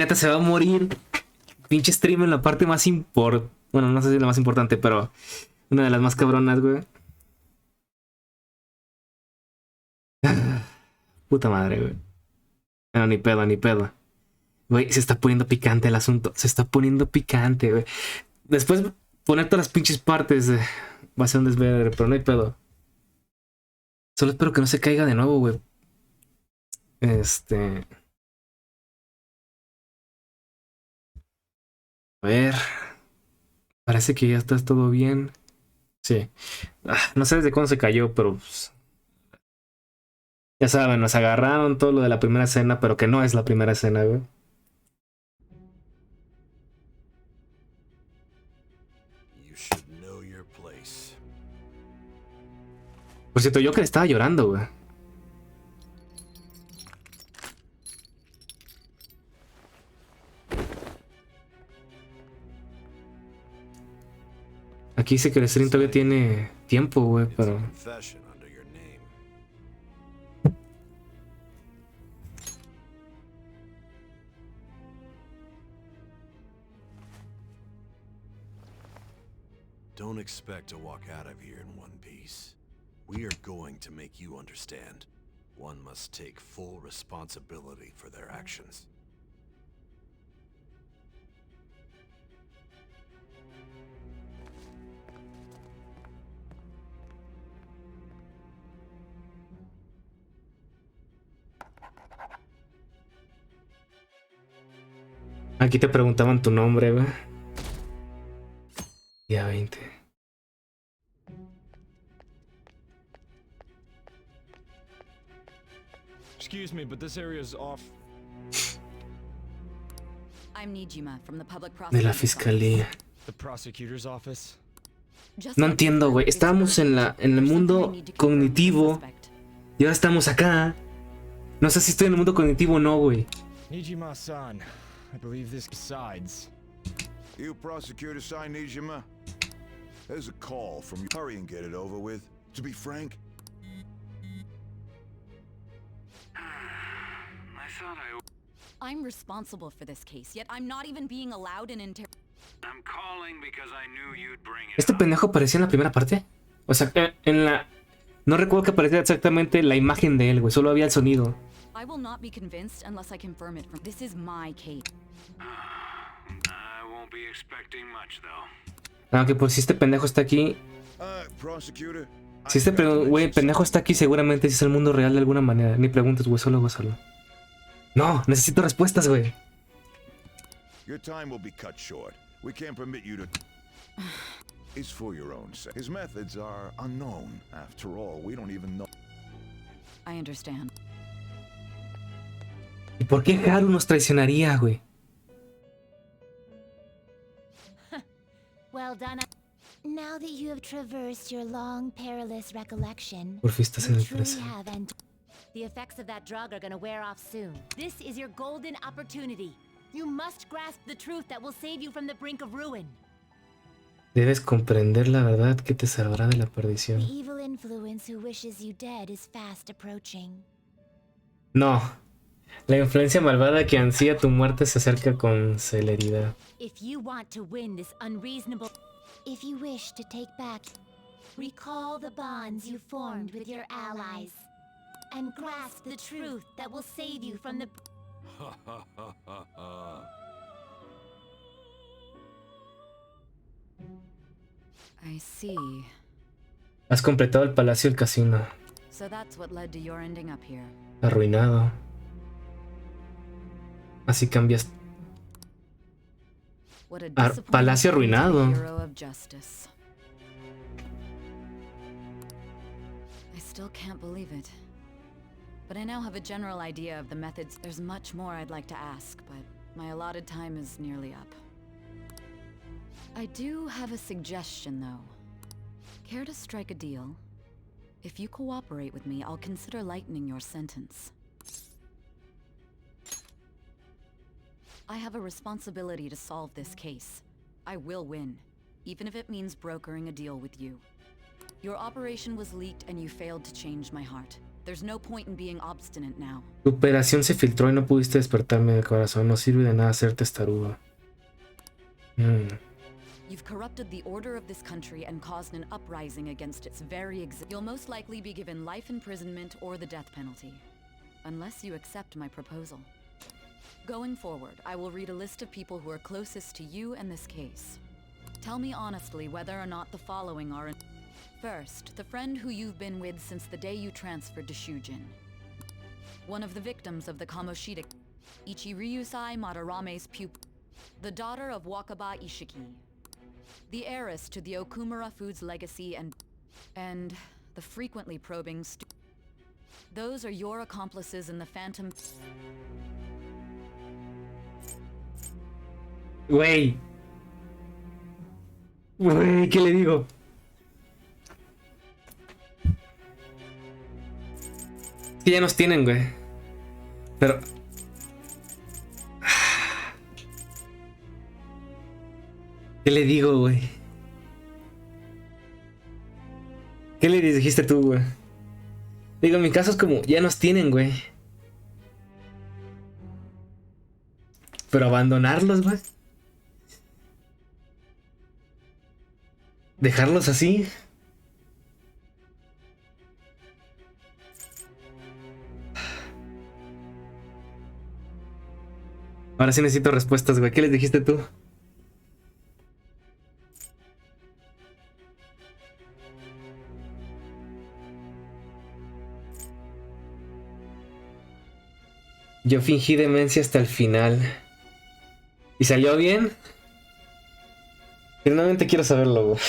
Neta se va a morir. Pinche stream en la parte más importante. Bueno, no sé si la más importante, pero una de las más cabronas, güey. Puta madre, güey. No, ni pedo, ni pedo. Güey, se está poniendo picante el asunto. Se está poniendo picante, güey. Después poner todas las pinches partes va a ser un desvergue, pero no hay pedo. Solo espero que no se caiga de nuevo, güey. A ver. Parece que ya está todo bien. Sí. No sé desde cuándo se cayó, pero pues, ya saben, nos agarraron todo lo de la primera escena, pero que no es la primera escena, güey. Por cierto, yo que estaba llorando, güey. Aquí dice que el stream todavía tiene tiempo, güey, pero... Don't expect to walk out of here in one piece. We are going to make you understand. One must take full responsibility for their actions. Aquí te preguntaban tu nombre, güey. Día 20. Excuse me, but this area is off. I'm Nijima from the public De la fiscalía. The prosecutor's office. No entiendo, güey. Estábamos en el mundo cognitivo y ahora estamos acá. No sé si estoy en el mundo cognitivo o no, güey. Nijima-san, I believe this sides. You prosecutor-san Nijima? There's a call from you. Hurry and get it over with. To be frank, I'm responsible for this case, yet I'm not even being allowed an inter... I'm calling because I knew you'd bring it ¿Este up. pendejo aparecía en la primera parte? O sea, en la... No recuerdo que apareciera exactamente la imagen de él, güey. Solo había el sonido. I will not be convinced unless I confirm it from... This is my case. I won't be expecting much though. Aunque pues si este pendejo está aquí... prosecutor. Si este güey pendejo está aquí, seguramente sí es el mundo real de alguna manera. Ni preguntes, güey. Solo gózalo. No, necesito respuestas, güey. Your time will be cut short. We can't permit you to... It's for your own sake. His methods are unknown. After all, we don't even know... I understand. ¿Y por qué Haru nos traicionaría, güey? Well done. Now that you have traversed your long, perilous recollection, Por fin estás en you el truly presente. have and the effects of that drug are gonna wear off soon. This is your golden opportunity. You must grasp the truth that will save you from the brink of ruin. Debes comprender la verdad que te salvará de la perdición. The evil influence who wishes you dead is fast approaching. No. La influencia malvada que ansía tu muerte se acerca con celeridad. If you want to win this unreasonable... If you wish to take back... Recall the bonds you formed with your allies. And grasp the truth that will save you from the... I see. Has completado el palacio y el casino. So that's what led to your ending up here. Arruinado. Así cambias. What a Palacio disappointing end to arruinado. the hero of justice. I still can't believe it. But I now have a general idea of the methods. There's much more I'd like to ask, but my allotted time is nearly up. I do have a suggestion, though. Care to strike a deal? If you cooperate with me, I'll consider lightening your sentence. I have a responsibility to solve this case. I will win, even if it means brokering a deal with you. Your operation was leaked and you failed to change my heart. There's no point in being obstinate now. Tu operación se filtró y no pudiste despertarme del corazón. No sirve de nada ser testarudo. You've corrupted the order of this country and caused an uprising against its very existence. You'll most likely be given life imprisonment or the death penalty. Unless you accept my proposal. Going forward, I will read a list of people who are closest to you in this case. Tell me honestly whether or not the following are... First, the friend who you've been with since the day you transferred to Shujin. One of the victims of the Kamoshida... Ichiryusai Madarame's pupil. The daughter of Wakaba Ishiki. The heiress to the Okumura Foods legacy and the frequently probing Those are your accomplices in the Phantom... Güey. Güey, ¿qué le digo? Sí, ya nos tienen, güey. Pero... ¿Qué le digo, güey? ¿Qué le dijiste tú, güey? Digo, en mi caso es como, ya nos tienen, güey. Pero abandonarlos, güey. Dejarlos así. Ahora sí necesito respuestas, güey. ¿Qué les dijiste tú? Yo fingí demencia hasta el final. ¿Y salió bien? Finalmente quiero saberlo, güey.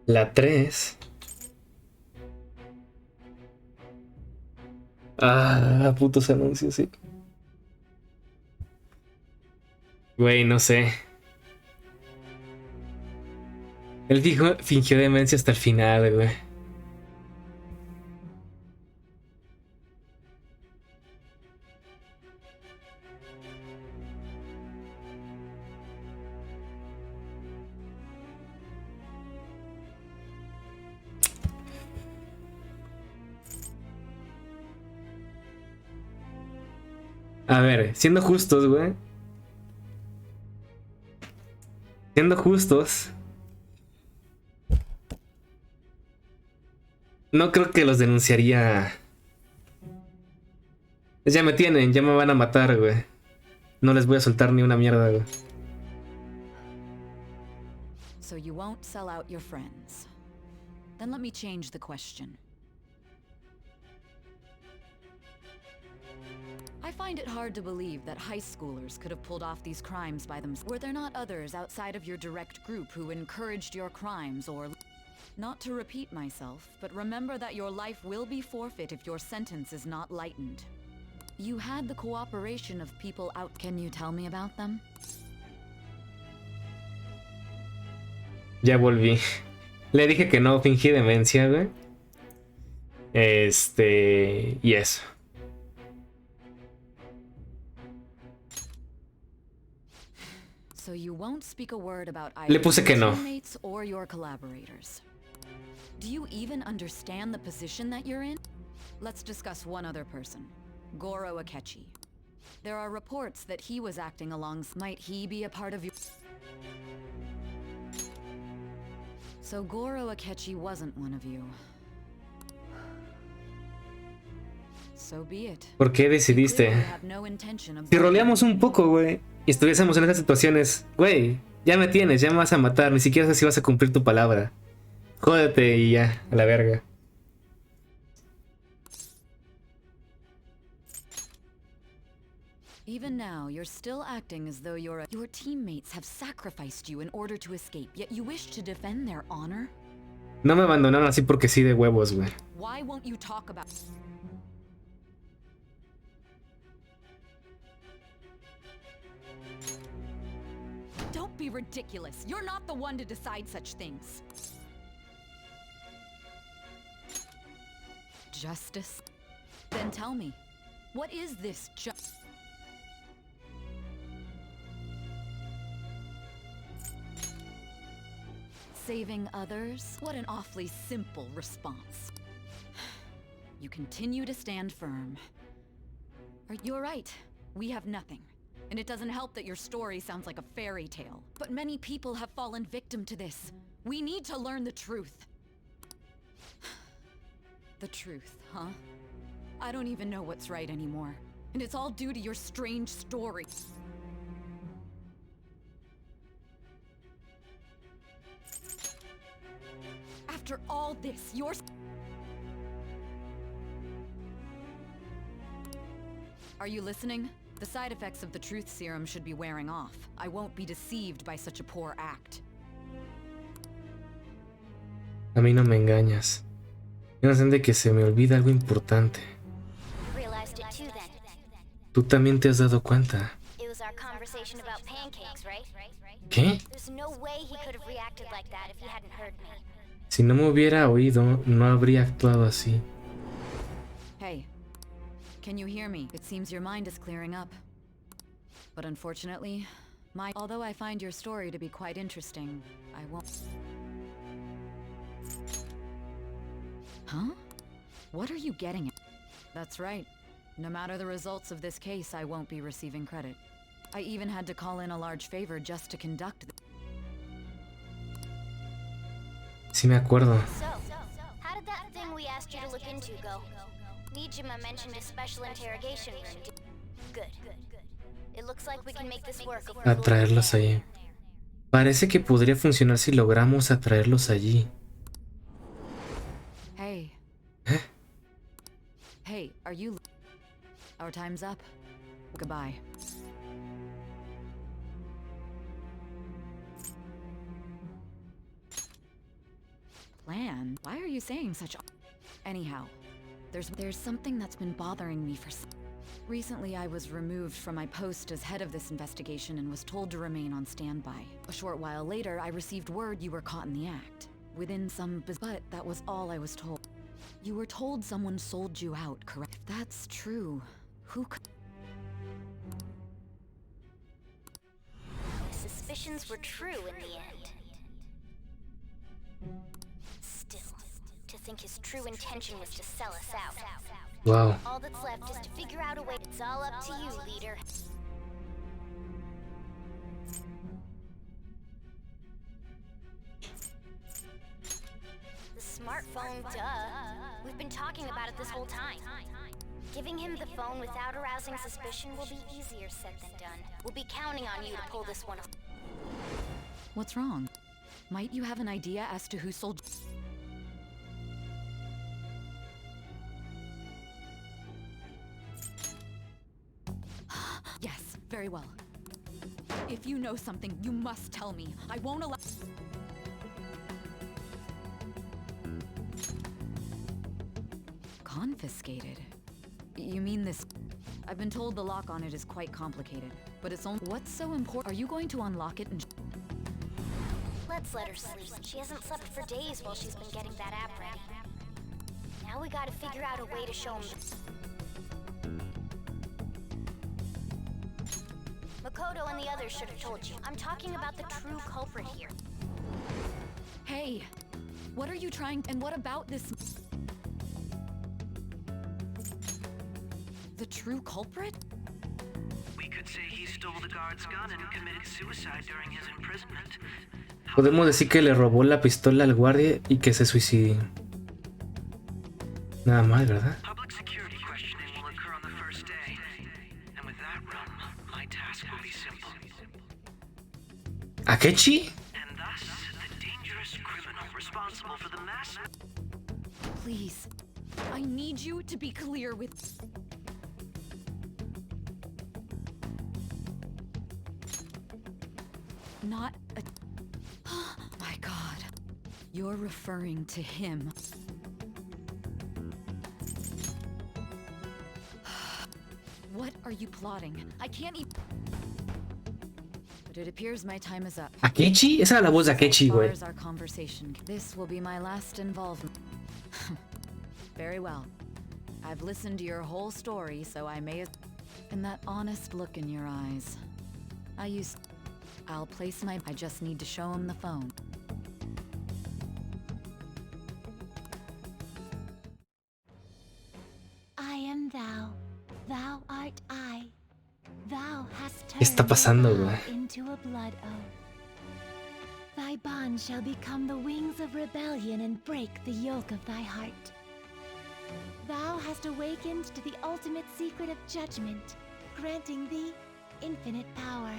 La 3. Ah, putos anuncios, sí. Güey, no sé. Él fingió demencia hasta el final, güey. A ver, siendo justos, güey. Siendo justos. No creo que los denunciaría. Ya me tienen, ya me van a matar, güey. No les voy a soltar ni una mierda, güey. So you won't sell out your friends. Then let me change the question. I find it hard to believe that high schoolers could have pulled off these crimes by themselves. Were there not others outside of your direct group who encouraged your crimes or... Not to repeat myself, but remember that your life will be forfeit if your sentence is not lightened. You had the cooperation of people out. Can you tell me about them? Ya volví. Le dije que no fingí demencia, güey. Y eso. So you won't speak a word about Le either puse que your no. teammates or your collaborators. Do you even understand the position that you're in? Let's discuss one other person, Goro Akechi. There are reports that he was acting alongside. Might he be a part of you? So Goro Akechi wasn't one of you. So be it. ¿Por qué You decidiste? clearly have no intention of Si roleamos un poco, güey, y estuviésemos en esas situaciones, güey, ya me tienes, ya me vas a matar, ni siquiera sé si vas a cumplir tu palabra. Jódete y ya, a la verga. Even now, you're still acting as though your teammates have sacrificed you in order to escape, yet you wish to defend their honor? No me abandonaron así porque sí de huevos, güey. Why won't you talk about... Don't be ridiculous. You're not the one to decide such things. Justice? Then tell me, What is this just? Saving others? What an awfully simple response. You continue to stand firm. You're right. We have nothing. And it doesn't help that your story sounds like a fairy tale. But many people have fallen victim to this. We need to learn the truth. The truth, huh? I don't even know what's right anymore. And it's all due to your strange story. After all this, you're... Are you listening? The side effects of the truth serum should be wearing off. I won't be deceived by such a poor act. A mí no me engañas. Inocente que se me olvida algo importante. Realized it too then. Tú también te has dado cuenta. It was our conversation about pancakes, right? ¿Qué? There's no way he could have reacted like that if he hadn't heard me. Si no me hubiera oído, no habría actuado así. Hey, can you hear me? It seems your mind is clearing up. But unfortunately, although I find your story to be quite interesting, I won't... Huh? What are you getting at? That's right. No matter the results of this case, I won't be receiving credit. I even had to call in a large favor just to conduct Sí me acuerdo. So, how did that thing we asked you to look into go? Nijima mentioned a special interrogation room. Good. It looks like we can make this work. Atraerlos allí. Parece que podría funcionar si logramos atraerlos allí. Hey. ¿Eh? Hey, are you... Our time's up. Goodbye. Plan? Why are you saying such... Anyhow, there's something that's been bothering me for Recently, I was removed from my post as head of this investigation and was told to remain on standby. A short while later, I received word you were caught in the act. But that was all I was told. You were told someone sold you out, correct? If that's true, who could... My suspicions were true in the end. Still, to think his true intention was to sell us out. Wow. All that's left is to figure out a way. It's all up to you, leader. The smartphone, duh. We've been talking about it this whole time. Giving him the phone without arousing suspicion will be easier said than done. We'll be counting on you to pull this one off. What's wrong? Might you have an idea as to who sold... Yes, very well. If you know something, you must tell me. I won't allow... Confiscated? You mean this... I've been told the lock on it is quite complicated, but it's only... What's so important? Are you going to unlock it and... Let's let her sleep. She hasn't slept for days while she's been getting that app ready. Now we gotta figure out a way to show him Makoto and the others should have told you. I'm talking about the true culprit here. Hey! What are you trying... And what about this... The true culprit? We could say he stole the guard's gun and committed suicide during his imprisonment. Podemos decir que le robó la pistola al guardia y que se suicidó. Nada más, ¿verdad? Public security questioning will occur on the first day. And with that run, my task will be simple. ¿Akechi? And thus, the dangerous criminal responsible for the mass... Please. I need you to be clear with... Not a... My God. You're referring to him. What are you plotting? I can't even... But it appears my time is up. ¿Akechi? Esa es la voz de Akechi, As far güey. as our conversation, this will be my last involvement. Very well. I've listened to your whole story, so I may... And that honest look in your eyes. I'll place my... I just need to show him the phone. I am thou. Thou art I. Thou hast ¿Qué está turned pasando, a vow güey? into a blood oath. Thy bond shall become the wings of rebellion and break the yoke of thy heart. Thou hast awakened to the ultimate secret of judgment, granting thee infinite power.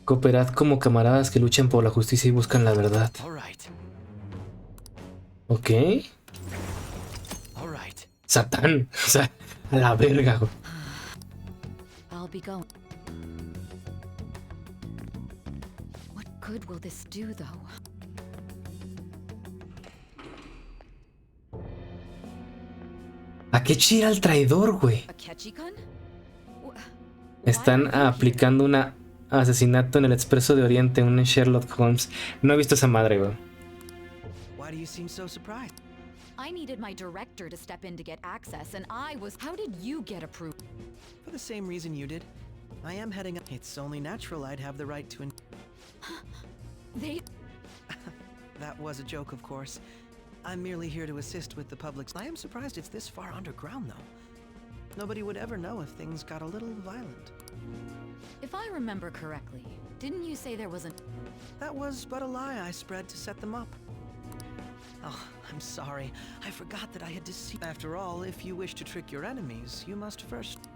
Cooperad como camaradas que luchan por la justicia y buscan la verdad. All right. Ok. All right. Satán. O sea, a la verga, güey. I'll be going. What good will this do, though? Akechi era el traidor, güey. Akechi-kun? Están aplicando un asesinato en el Expreso de Oriente, un Sherlock Holmes. No he visto esa madre, güey. Why do you seem so surprised? I needed my director to step in to get access, and I was... How did you get approved? For the same reason you did. I am heading up. It's only natural I'd have the right to. They... That was a joke, of course. I'm merely here to assist with the public's. I am surprised it's this far underground, though. Nobody would ever know if things got a little violent. If I remember correctly, didn't you say there was a... That was but a lie I spread to set them up. Oh, I'm sorry. I forgot that I had deceived. After all, if you wish to trick your enemies, you must first.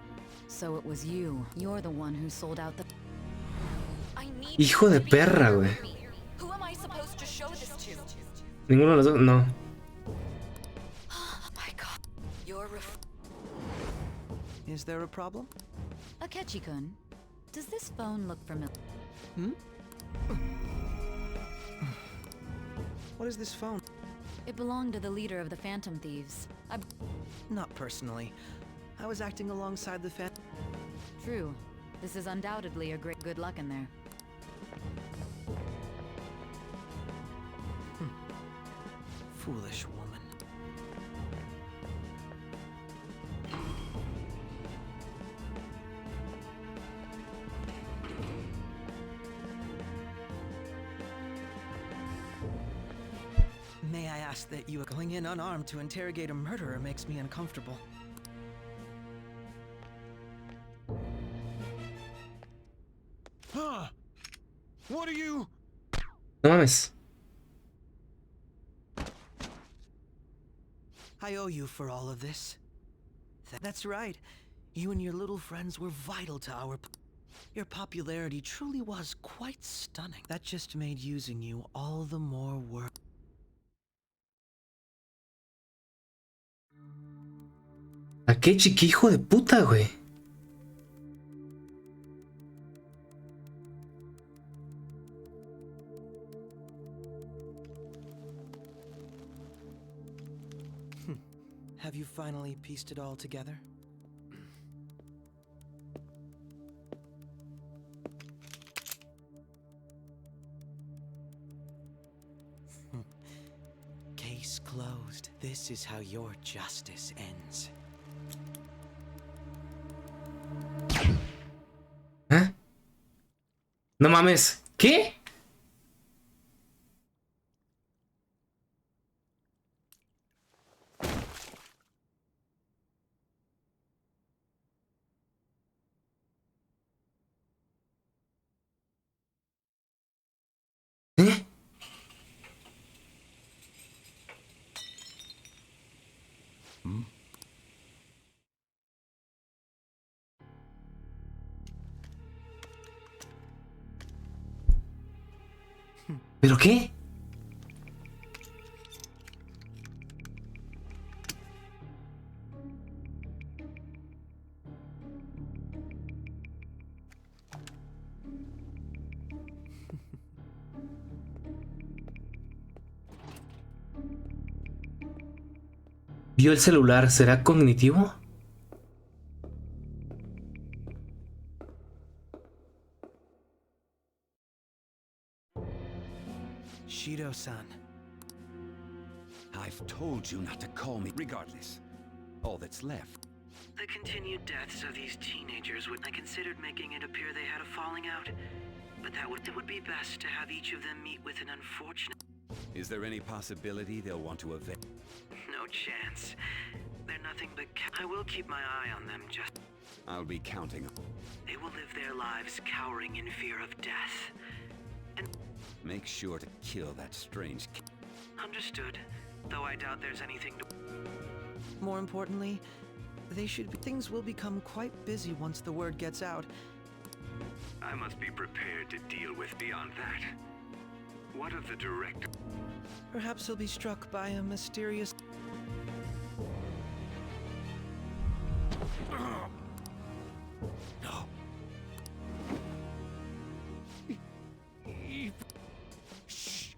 So it was you. You're the one who sold out the... I need Hijo de perra, güey. Who am I supposed to show this to? Ninguno de los dos, no. Oh my god. You're Is there a problem? Akechi-kun, does this phone look familiar? What is this phone? It belonged to the leader of the Phantom Thieves. Not personally. I was acting alongside the True. This is undoubtedly a great good luck in there. Foolish woman. May I ask that you are going in unarmed to interrogate a murderer makes me uncomfortable. Huh? What are you? No mames. I owe you for all of this. That's right. You and your little friends were vital to our... Your popularity truly was quite stunning. That just made using you all the more work. Akechi, qué hijo de puta, güey. Have you finally pieced it all together? Case closed. This is how your justice ends. ¿Eh? No mames. ¿Qué? ¿Eh? ¿Pero qué? ¿Vio el celular? ¿Será cognitivo? Shido-san, I've told you not to call me. Regardless, all that's left. The continued deaths of these teenagers would... I considered making it appear they had a falling out, but it would be best to have each of them meet with an unfortunate... Is there any possibility they'll want to avenge? No chance. They're nothing but... I will keep my eye on them, just... I'll be counting. They will live their lives cowering in fear of death. And... Make sure to kill that strange kid. Understood. Though I doubt there's anything to... More importantly, things will become quite busy once the word gets out. I must be prepared to deal with beyond that. What of the director? Perhaps he'll be struck by a mysterious... No. Shh.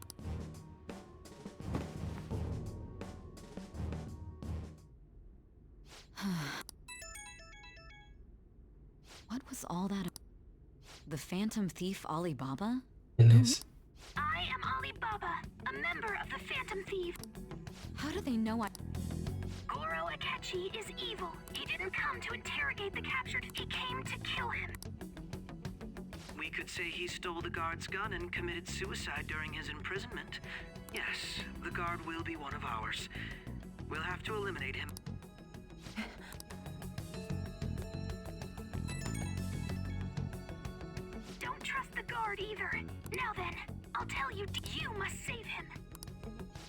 What was all that? The Phantom Thief Alibaba? Goodness. I am Alibaba, a member of the Phantom Thieves. How do they know I... Goro Akechi is evil. He didn't come to interrogate the captured. He came to kill him. We could say he stole the guard's gun and committed suicide during his imprisonment. Yes, the guard will be one of ours. We'll have to eliminate him. Don't trust the guard either. Now then, I'll tell you, you must save him.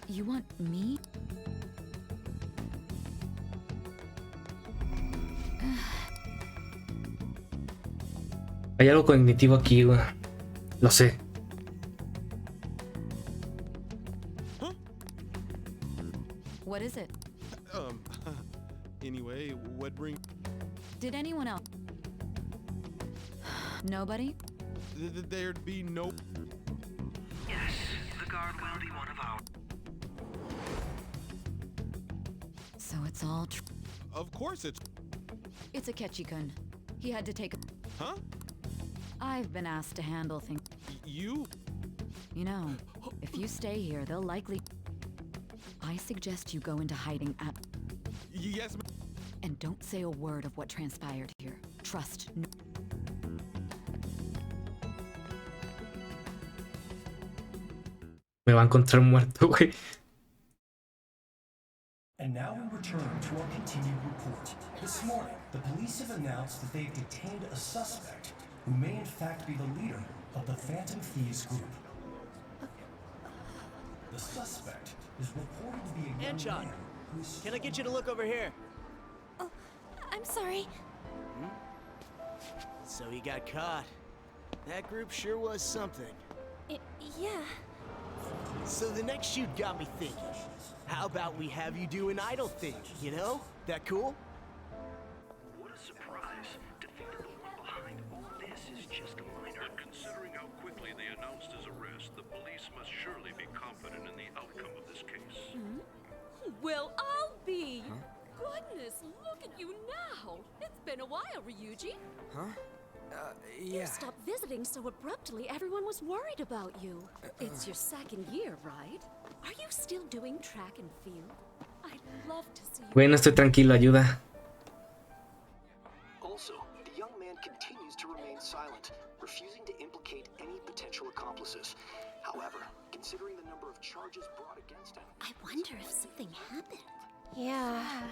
You want me? Hay algo cognitivo aquí, güey. Lo sé. What is it? Anyway, what bring... Did anyone else? Nobody? There'd be no... Yes, the guard will be one of ours. So it's all true. Of course it's... It's Akechi-kun. He had to take a... Huh? I've been asked to handle things. You? You know, if you stay here, they'll likely... I suggest you go into hiding at... Yes, ma'am. And don't say a word of what transpired here. Trust no... Me va a encontrar muerto, güey. And now we return to our continued report. This morning, the police have announced that they've detained a suspect who may in fact be the leader of the Phantom Thieves group. The suspect is reported to be a young John, man who is... can I get you to look over here? Oh, I'm sorry. So he got caught. That group sure was something. Yeah. So the next shoot got me thinking. How about we have you do an idol thing, you know? That cool? What a surprise. To think that the one behind all this is just a minor. But considering how quickly they announced his arrest, the police must surely be confident in the outcome of this case. Well, I'll be. Goodness, look at you now. It's been a while, Ryuji. Huh? You Yeah. stopped visiting so abruptly, everyone was worried about you. It's your second year, right? Are you still doing track and field? I'd love to see you. Güey, no estoy tranquilo, ayuda. Also, the young man continues to remain silent, refusing to implicate any potential accomplices. However, considering the number of charges brought against him... I wonder if something happened. Yeah.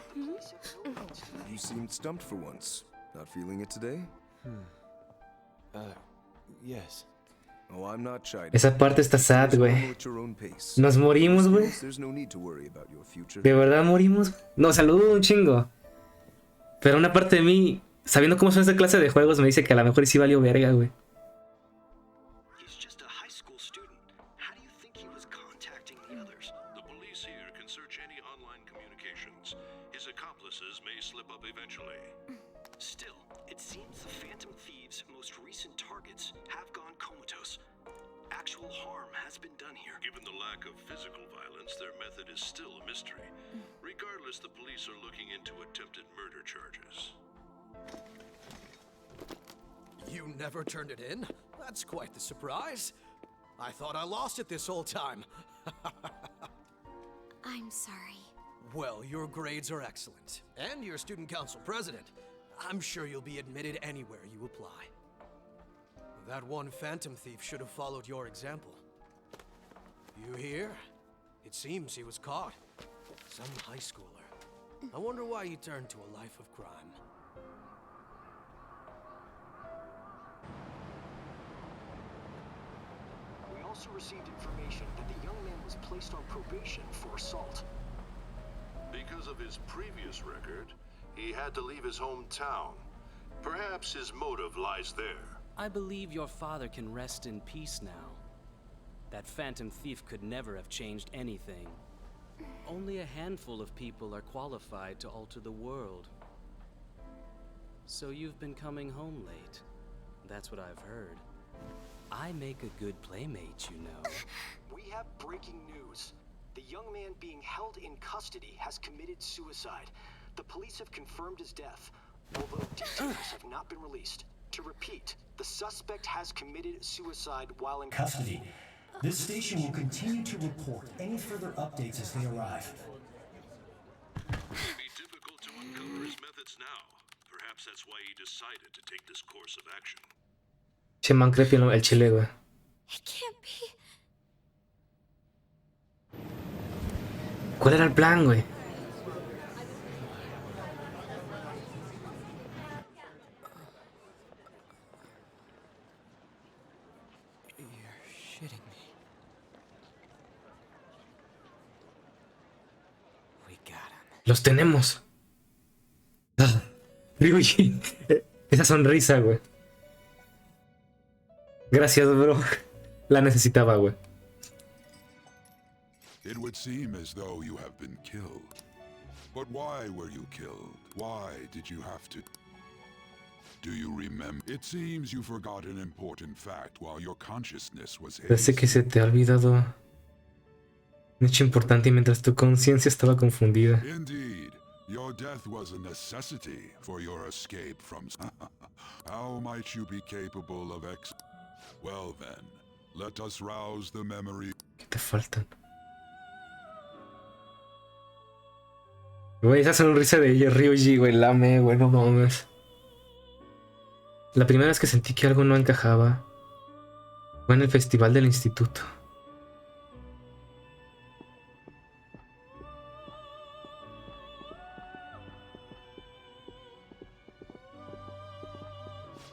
You seemed stumped for once. Not feeling it today? Yes. Oh, I'm not chiding. Esa parte está sad, güey. At your own pace. Nos morimos, güey. There's no need to worry about your future. ¿De verdad morimos? No, saludo un chingo. Pero una parte de mí, sabiendo cómo son esta clase de juegos, me dice que a lo mejor sí valió verga, güey. He's just a high school student. How do you think he was contacting the others? The police here can search any online communications. His accomplices may slip up eventually. Still, it seems the Phantom Thieves' most recent targets have gone comatose. Actual harm has been done here. Given the lack of physical violence, their method is still a mystery. Regardless, the police are looking into attempted murder charges. You never turned it in? That's quite the surprise. I thought I lost it this whole time. I'm sorry. Well, your grades are excellent. And you're student council president. I'm sure you'll be admitted anywhere you apply. That one phantom thief should have followed your example. You hear? It seems he was caught. Some high schooler. I wonder why he turned to a life of crime. We also received information that the young man was placed on probation for assault. Because of his previous record, he had to leave his hometown. Perhaps his motive lies there. I believe your father can rest in peace now. That phantom thief could never have changed anything. Only a handful of people are qualified to alter the world. So you've been coming home late. That's what I've heard. I make a good playmate, you know. We have breaking news. The young man being held in custody has committed suicide. The police have confirmed his death, although details have not been released. To repeat, the suspect has committed suicide while in custody. This station will continue to report any further updates as they arrive. It may be difficult to uncover his methods now. Perhaps that's why he decided to take this course of action. Che man creepy el chile, güey. It can't be. ¿Cuál era el plan, güey? Los tenemos. Ah, Ryuji. Esa sonrisa, güey. Gracias, bro. La necesitaba, güey. It would seem as though you have been killed. But why were you killed? Why did you have to? Do you remember? It seems you forgot an important fact while your consciousness was Parece que se te ha olvidado un hecho importante mientras tu conciencia estaba confundida. Indeed, your death was a necessity for your escape from. How might you be capable of Well then, let us rouse the memory. ¿Qué te faltan? Güey, esa sonrisa de Ryuji, güey, la amé, güey, no mames. La primera vez que sentí que algo no encajaba fue en el festival del instituto.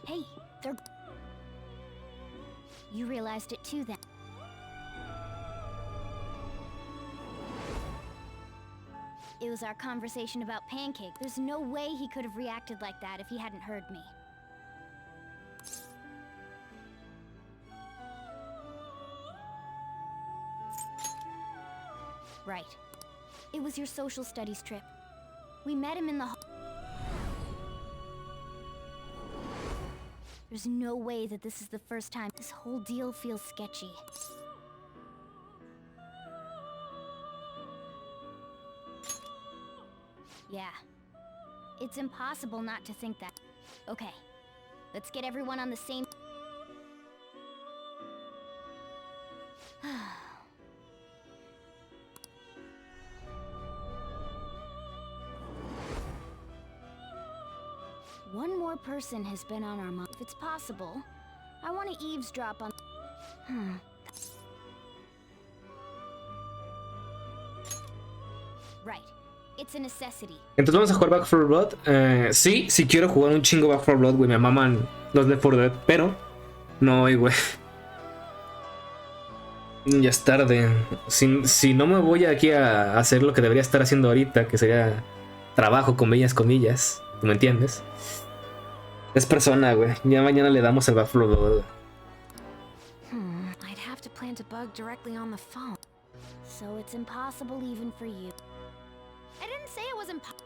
Hey, they're... You realized it too then. It was our conversation about Pancake. There's no way he could have reacted like that if he hadn't heard me. Right. It was your social studies trip. We met him in the There's no way that this is the first time. This whole deal feels sketchy. Yeah. It's impossible not to think that. Okay. Let's get everyone on the same... One more person has been on our mind. If it's possible, I want to eavesdrop on... Right. It's a necessity. Entonces vamos a jugar Back 4 Blood. Sí quiero jugar un chingo Back 4 Blood, güey. Me maman los Left 4 Dead, pero no hoy, güey. Ya es tarde. Si no me voy aquí a hacer lo que debería estar haciendo ahorita, que sería trabajo con bellas comillas, ¿tú me entiendes? Es persona, güey. Ya mañana le damos el Back 4 Blood. I'd have to plant a bug directly on the phone. So it's impossible even for you. I didn't say it was impossible.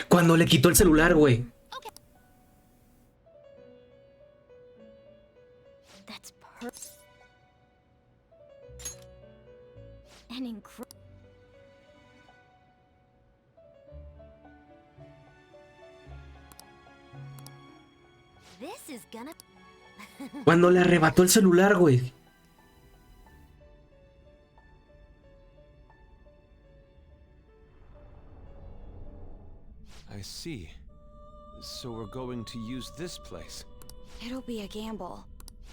Cuando le quitó el celular, güey. Okay. That's perfect. An incredible. This is gonna. Cuando le arrebató el celular, güey. see. So we're going to use this place. It'll be a gamble.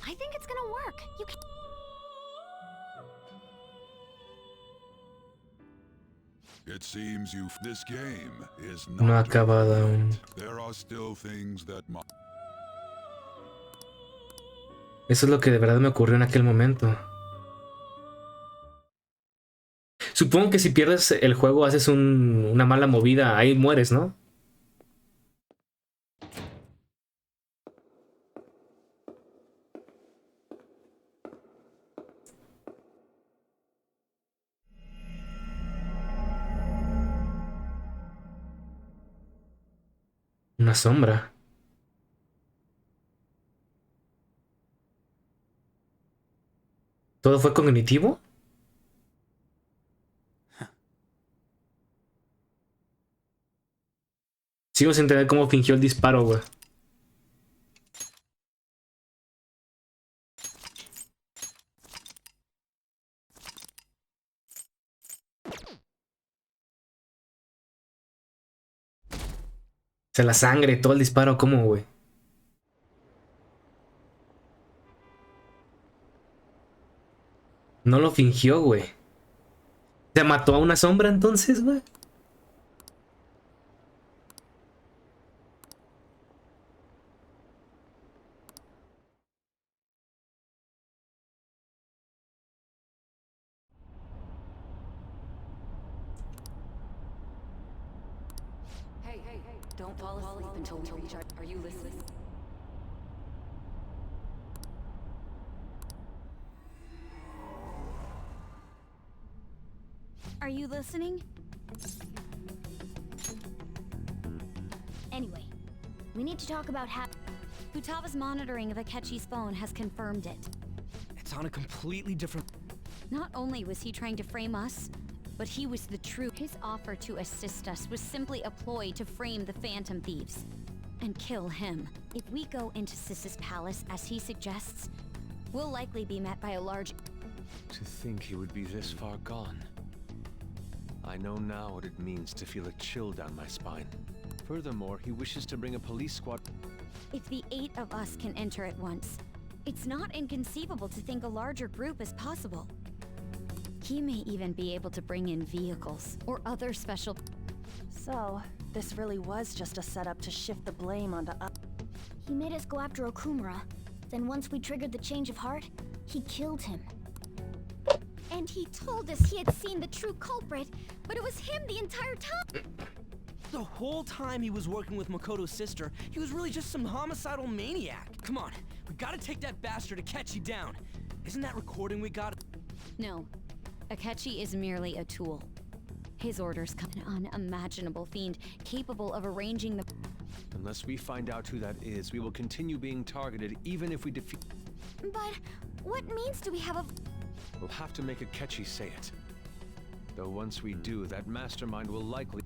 I think it's gonna work. You can. It seems this game is No ha not acabado over aún. yet. There are still things that Eso es lo que de verdad me ocurrió en aquel momento. Supongo que si pierdes el juego, haces una mala movida, ahí mueres, ¿no? Una sombra. ¿Todo fue cognitivo? Sigo sin entender cómo fingió el disparo, güey. O sea, la sangre, todo el disparo, ¿cómo, güey? No lo fingió, güey. ¿Se mató a una sombra entonces, güey? Hey, don't fall asleep until we reach our... Are you listening? Are you listening? Anyway, we need to talk about how Futaba's monitoring of Akechi's phone has confirmed it. It's on a completely different... Not only was he trying to frame us, but he was the true. His offer to assist us was simply a ploy to frame the Phantom Thieves and kill him. If we go into Sis's palace as he suggests, we'll likely be met by a large... To think he would be this far gone. I know now what it means to feel a chill down my spine. Furthermore, he wishes to bring a police squad. If the 8 of us can enter at once, it's not inconceivable to think a larger group is possible. He may even be able to bring in vehicles or other special... So, this really was just a setup to shift the blame onto us. He made us go after Okumura. Then once we triggered the change of heart, he killed him. And he told us he had seen the true culprit, but it was him the entire time! The whole time he was working with Makoto's sister, he was really just some homicidal maniac. Come on, we gotta take that bastard Akechi down. Isn't that recording we got? No. Akechi is merely a tool. His orders come an unimaginable fiend capable of arranging the... Unless we find out who that is, we will continue being targeted even if we defeat... But what means do we have of... We'll have to make Akechi say it. Though once we do, that mastermind will likely...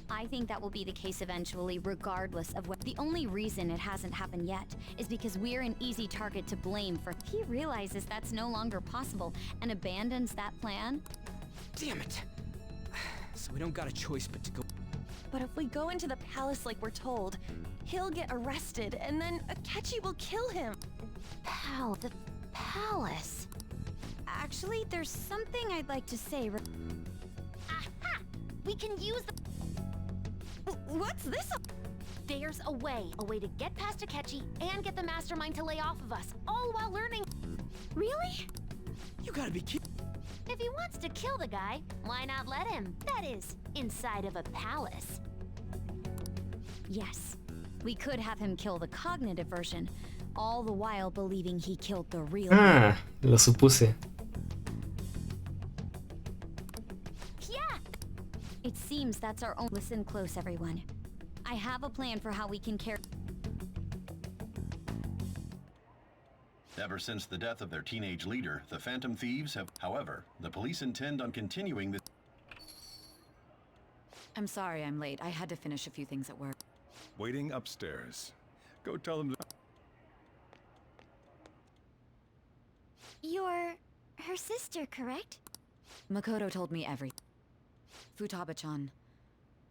I think that will be the case eventually, regardless of what... The only reason it hasn't happened yet is because we're an easy target to blame for... He realizes that's no longer possible and abandons that plan. Damn it! So we don't got a choice but to go... But if we go into the palace like we're told, he'll get arrested, and then Akechi will kill him. The palace. Actually, there's something I'd like to say. Aha! We can use the... What's this? There's a way to get past Akechi and get the mastermind to lay off of us, all while learning... Really? You gotta be kidding. If he wants to kill the guy, why not let him? That is, inside of a palace. Yes, we could have him kill the cognitive version, all the while believing he killed the real... Lo supuse. Yeah! It seems that's our own... Listen close, everyone. I have a plan for how we can carry... Ever since the death of their teenage leader, the Phantom Thieves have... However, the police intend on continuing this... I'm sorry I'm late. I had to finish a few things at work. Waiting upstairs. Go tell them... You're... her sister, correct? Makoto told me everything. Futaba-chan,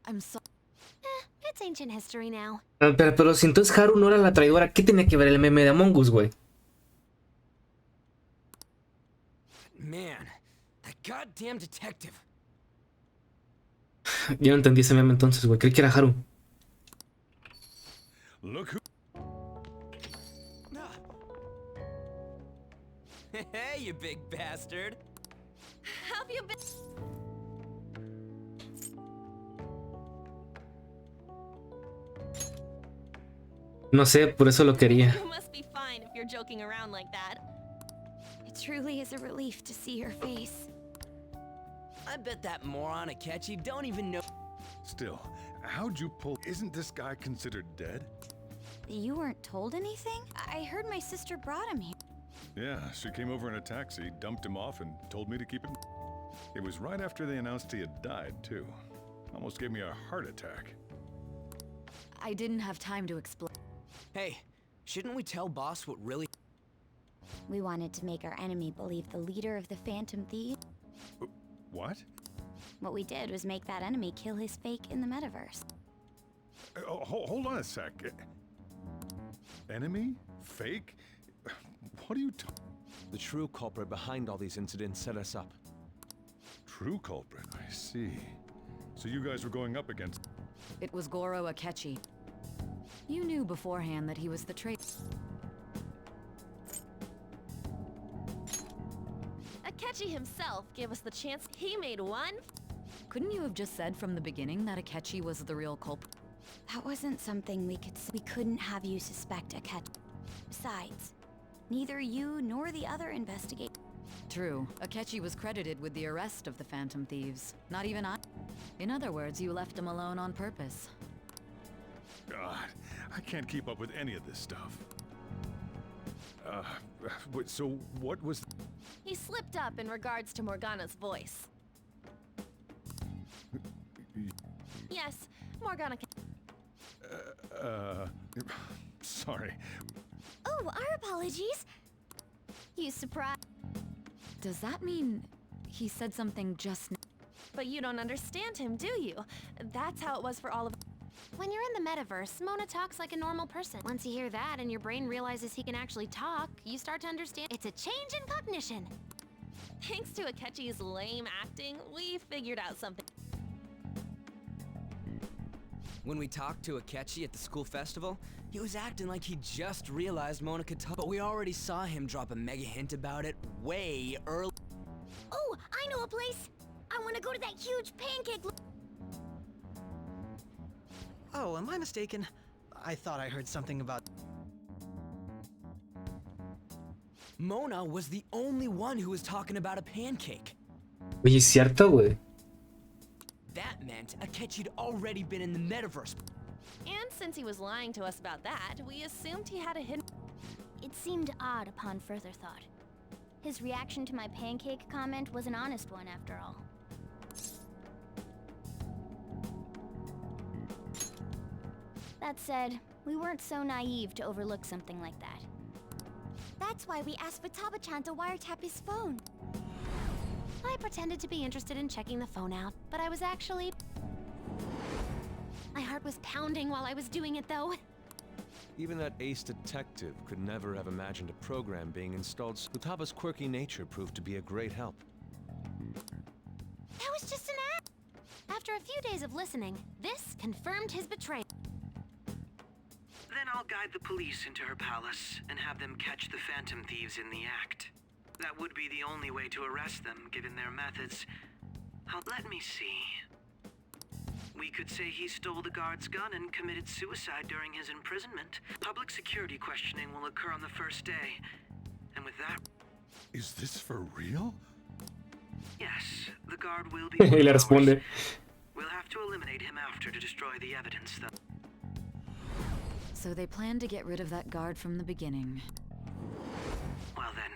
I'm so... It's ancient history now. Pero si entonces Haru no era la traidora, ¿qué tenía que ver el meme de Among Us, güey? Man, that goddamn detective. Yo no entendí ese meme entonces, güey. Creí que era Haru. Look who... Hey, you big bastard. Have you been? No sé, por eso lo quería. You must be fine if you're joking around like that. It truly is a relief to see your face. I bet that moron Akechi don't even know. Still, how'd you pull... Isn't this guy considered dead? You weren't told anything? I heard my sister brought him here. Yeah, she came over in a taxi, dumped him off, and told me to keep him. It was right after they announced he had died, too. Almost gave me a heart attack. I didn't have time to explain. Hey, shouldn't we tell boss what really... We wanted to make our enemy believe the leader of the Phantom Thieves. What? What we did was make that enemy kill his fake in the metaverse. Hold on a sec. Enemy? Fake? What are you talking? The true culprit behind all these incidents set us up. True culprit? I see. So you guys were going up against... It was Goro Akechi. You knew beforehand that he was the traitor. Akechi himself gave us the chance. He made one. Couldn't you have just said from the beginning that Akechi was the real culprit? That wasn't something we could... We couldn't have you suspect Akechi. Besides, neither you nor the other investigate... True. Akechi was credited with the arrest of the Phantom Thieves. Not even I. In other words, you left him alone on purpose. God, I can't keep up with any of this stuff. So what was... He slipped up in regards to Morgana's voice. Yes, Morgana can... Sorry. Oh, our apologies. You surprised... Does that mean he said something just now? But you don't understand him, do you? That's how it was for all of... When you're in the metaverse, Mona talks like a normal person. Once you hear that and your brain realizes he can actually talk, you start to understand it's a change in cognition. Thanks to Akechi's lame acting, we figured out something. When we talked to Akechi at the school festival, he was acting like he just realized Mona could talk, but we already saw him drop a mega hint about it way early. Oh, I know a place! I want to go to that huge pancake... Oh, am I mistaken? I thought I heard something about... Mona was the only one who was talking about a pancake. Oye, ¿es cierto, güey? That meant Akechi'd already been in the metaverse. And since he was lying to us about that, we assumed he had a hidden... It seemed odd upon further thought. His reaction to my pancake comment was an honest one, after all. That said, we weren't so naive to overlook something like that. That's why we asked Futaba-chan to wiretap his phone. I pretended to be interested in checking the phone out, but I was actually... My heart was pounding while I was doing it, though. Even that ace detective could never have imagined a program being installed. Futaba's quirky nature proved to be a great help. That was just an act. After a few days of listening, this confirmed his betrayal. Then I'll guide the police into her palace and have them catch the Phantom Thieves in the act. That would be the only way to arrest them, given their methods. Let me see. We could say he stole the guard's gun and committed suicide during his imprisonment. Public security questioning will occur on the first day. And with that... Is this for real? Yes, the guard will be... Y le responde. We'll have to eliminate him after to destroy the evidence, though. So they planned to get rid of that guard from the beginning. Well then,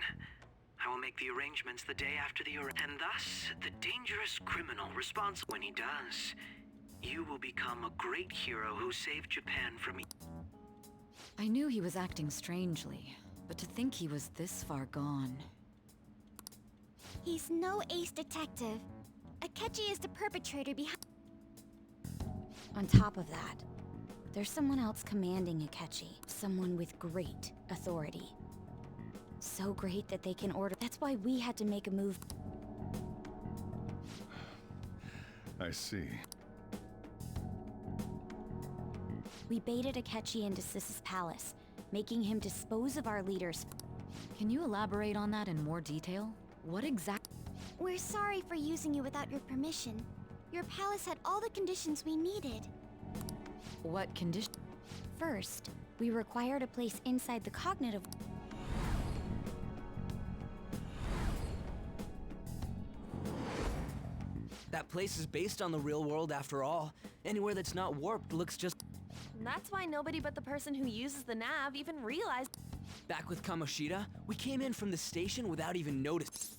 I will make the arrangements the day after the arrest, and thus the dangerous criminal responsible. When he does, you will become a great hero who saved Japan from me. I knew he was acting strangely, but to think he was this far gone. He's no ace detective. Akechi is the perpetrator behind... On top of that, there's someone else commanding Akechi. Someone with great authority. So great that they can order. That's why we had to make a move. I see. We baited Akechi into Sis's palace, making him dispose of our leaders. Can you elaborate on that in more detail? What exactly? We're sorry for using you without your permission. Your palace had all the conditions we needed. What condition? First, we required a place inside the cognitive. That place is based on the real world after all. Anywhere that's not warped looks just... That's why nobody but the person who uses the nav even realized. Back with Kamoshida, we came in from the station without even noticing.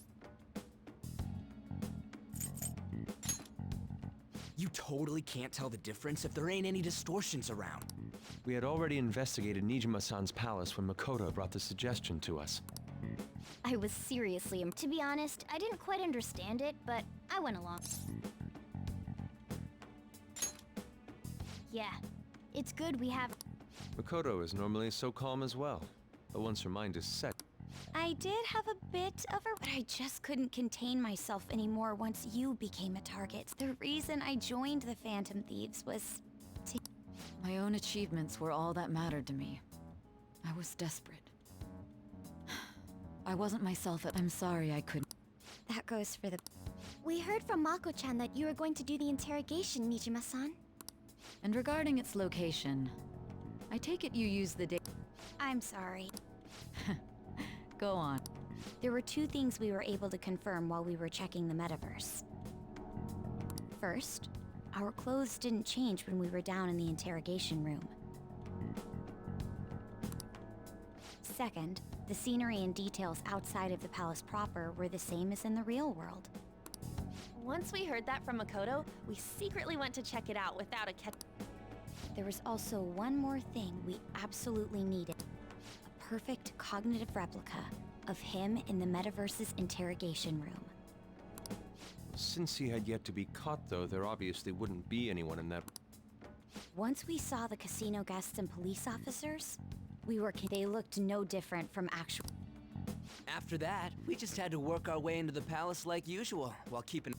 You totally can't tell the difference if there ain't any distortions around. We had already investigated Nijima-san's palace when Makoto brought the suggestion to us. I was seriously To be honest, I didn't quite understand it, but I went along. Yeah, it's good we have... Makoto is normally so calm as well, but once her mind is set... I did have a bit of a... But I just couldn't contain myself anymore once you became a target. The reason I joined the Phantom Thieves was to... My own achievements were all that mattered to me. I was desperate. I wasn't myself. I'm sorry I couldn't. That goes for the... We heard from Mako-chan that you were going to do the interrogation, Nijima-san. And regarding its location, I take it you used the data... I'm sorry. Go on. There were two things we were able to confirm while we were checking the metaverse. First, our clothes didn't change when we were down in the interrogation room. Second, the scenery and details outside of the palace proper were the same as in the real world. Once we heard that from Makoto, we secretly went to check it out without a There was also one more thing we absolutely needed. A perfect cognitive replica of him in the metaverse's interrogation room. Since he had yet to be caught, though, there obviously wouldn't be anyone in that... Once we saw the casino guests and police officers, they looked no different from actual... After that, we just had to work our way into the palace like usual, while keeping...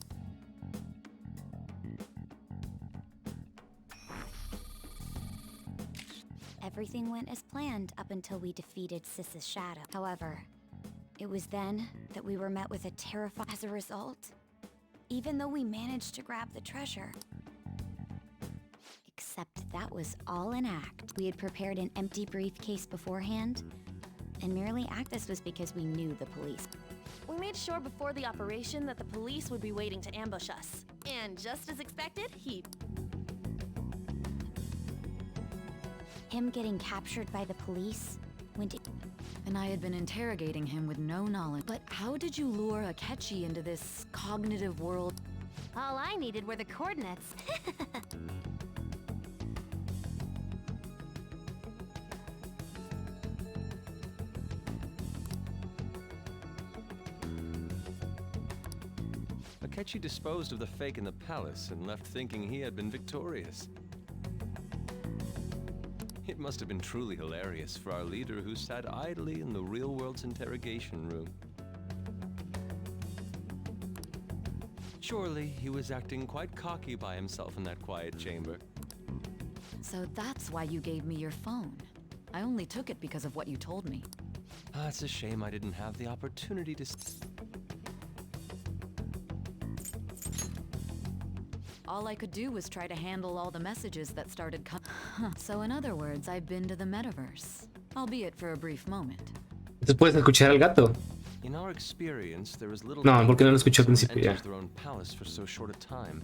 Everything went as planned up until we defeated Sis's shadow. However, it was then that we were met with a terrifying... As a result, even though we managed to grab the treasure... Except that was all an act. We had prepared an empty briefcase beforehand, and merely this was because we knew the police. We made sure before the operation that the police would be waiting to ambush us. And just as expected, Him getting captured by the police went... And I had been interrogating him with no knowledge. But how did you lure Akechi into this cognitive world? All I needed were the coordinates. Akechi disposed of the fake in the palace and left thinking he had been victorious. It must have been truly hilarious for our leader who sat idly in the real world's interrogation room. Surely he was acting quite cocky by himself in that quiet chamber. So that's why you gave me your phone. I only took it because of what you told me. It's a shame I didn't have the opportunity to... All I could do was try to handle all the messages that started coming. So in other words, I've been to the metaverse, albeit for a brief moment. Entonces puedes escuchar al gato. In our experience, there is little... No, porque no lo escuché al principio ya. Their own palace for so short a time.